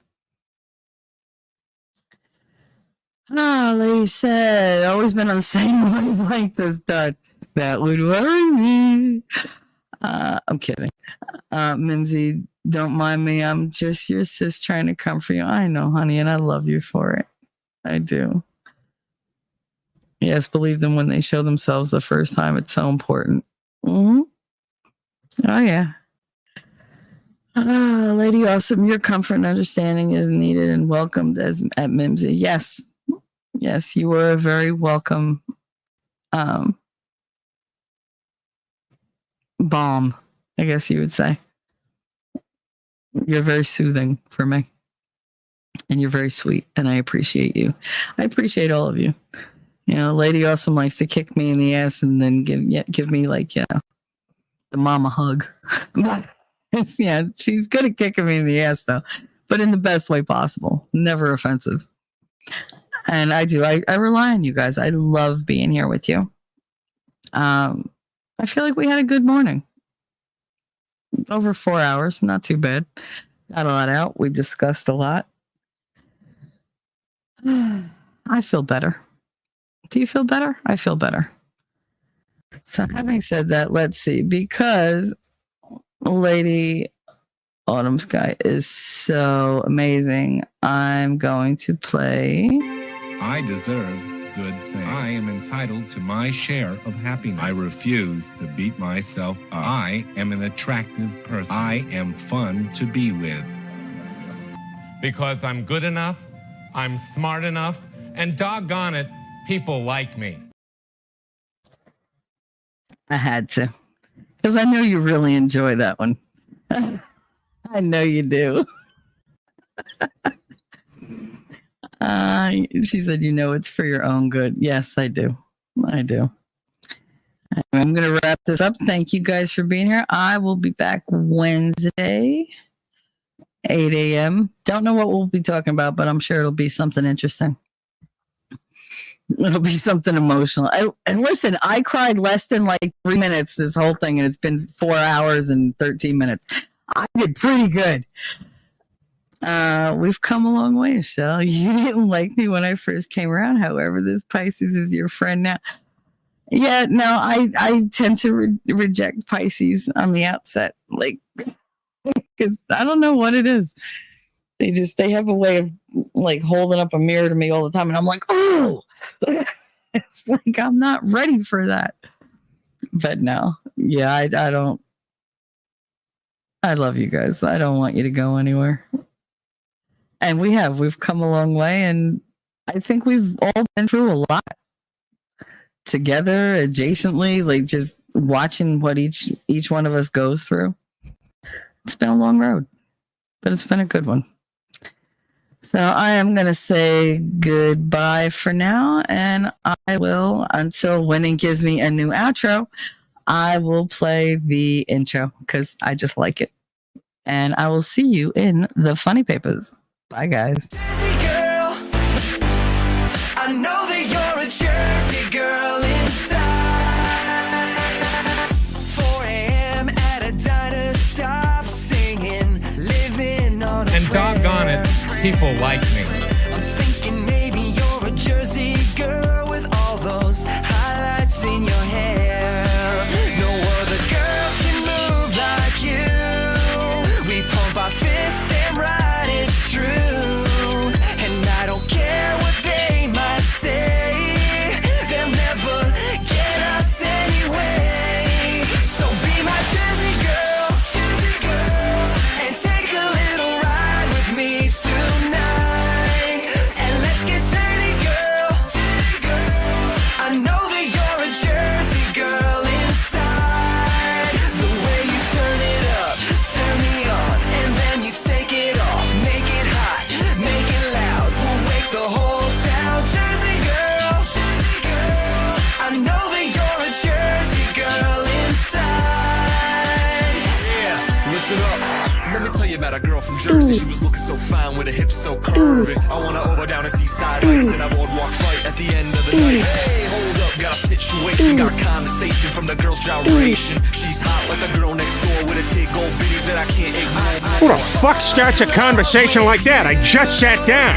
Lady said, always been on the same wavelength as Dutch. That would worry me. I'm kidding. Mimsy, don't mind me. I'm just your sis trying to comfort you. I know, honey, and I love you for it. I do. Yes, believe them when they show themselves the first time. It's so important. Mm-hmm. Oh, yeah. Lady Awesome, your comfort and understanding is needed and welcomed at Mimsy. Yes. Yes, you were a very welcome balm, I guess you would say. You're very soothing for me. And you're very sweet, and I appreciate you. I appreciate all of you. Lady Awesome likes to kick me in the ass and then give me the mama hug. Yeah, she's good at kicking me in the ass though, but in the best way possible. Never offensive. And I do. I rely on you guys. I love being here with you. I feel like we had a good morning. Over 4 hours. Not too bad. Got a lot out. We discussed a lot. I feel better. Do you feel better? I feel better. So having said that, let's see. Because Lady Autumn Sky is so amazing, I'm going to play...
I deserve good things. I am entitled to my share of happiness. I refuse to beat myself up. I am an attractive person. I am fun to be with. Because I'm good enough, I'm smart enough, and doggone it, people like me.
I had to. Because I know you really enjoy that one. I know you do. She said, it's for your own good. Yes, I do. I do. I'm going to wrap this up. Thank you guys for being here. I will be back Wednesday, 8 a.m. Don't know what we'll be talking about, but I'm sure it'll be something interesting. It'll be something emotional. And listen, I cried less than 3 minutes this whole thing, and it's been 4 hours and 13 minutes. I did pretty good. We've come a long way, Michelle. You didn't like me when I first came around. However, this Pisces is your friend now. Yeah, no, I tend to reject Pisces on the outset, because I don't know what it is. They have a way of holding up a mirror to me all the time, and I'm like, oh, it's like I'm not ready for that. But no, yeah, I don't. I love you guys. I don't want you to go anywhere. And we've come a long way, and I think we've all been through a lot together, adjacently, just watching what each one of us goes through. It's been a long road, but it's been a good one. So I am going to say goodbye for now. And I will, until Winning gives me a new outro, I will play the intro because I just like it. And I will see you in the funny papers. Bye, guys.
Jersey girl, I know that you're a Jersey girl inside. 4 a.m. at a diner, stop singing, living on a
And doggone
prayer.
it, people like me.
I'm thinking maybe you're a Jersey girl with all those highlights in your hair. No other girl can move like you. We pump our fist and right, it's true. And I don't care what they might say, they'll never get us anyway. So be my Jersey girl, and take a little ride with me tonight. And let's get dirty, girl. I know that you're a Jersey girl inside. The way you turn it up, turn me on, and then you take it off. Make it hot, make it loud. We'll wake the whole town. Jersey girl, I know that you're a Jersey girl inside.
Yeah, listen up. Let me tell you about a girl from Jersey. She was looking so fine with her hips so curvy. I wanna over down and see side lights and a boardwalk fight at the end of the night. Hey, hold up, got a situation, got a conversation from the girl's gyration. She's hot like the girl next door with a tig gold bitties that I can't ignore.
Who the fuck starts a conversation like that? I just sat down.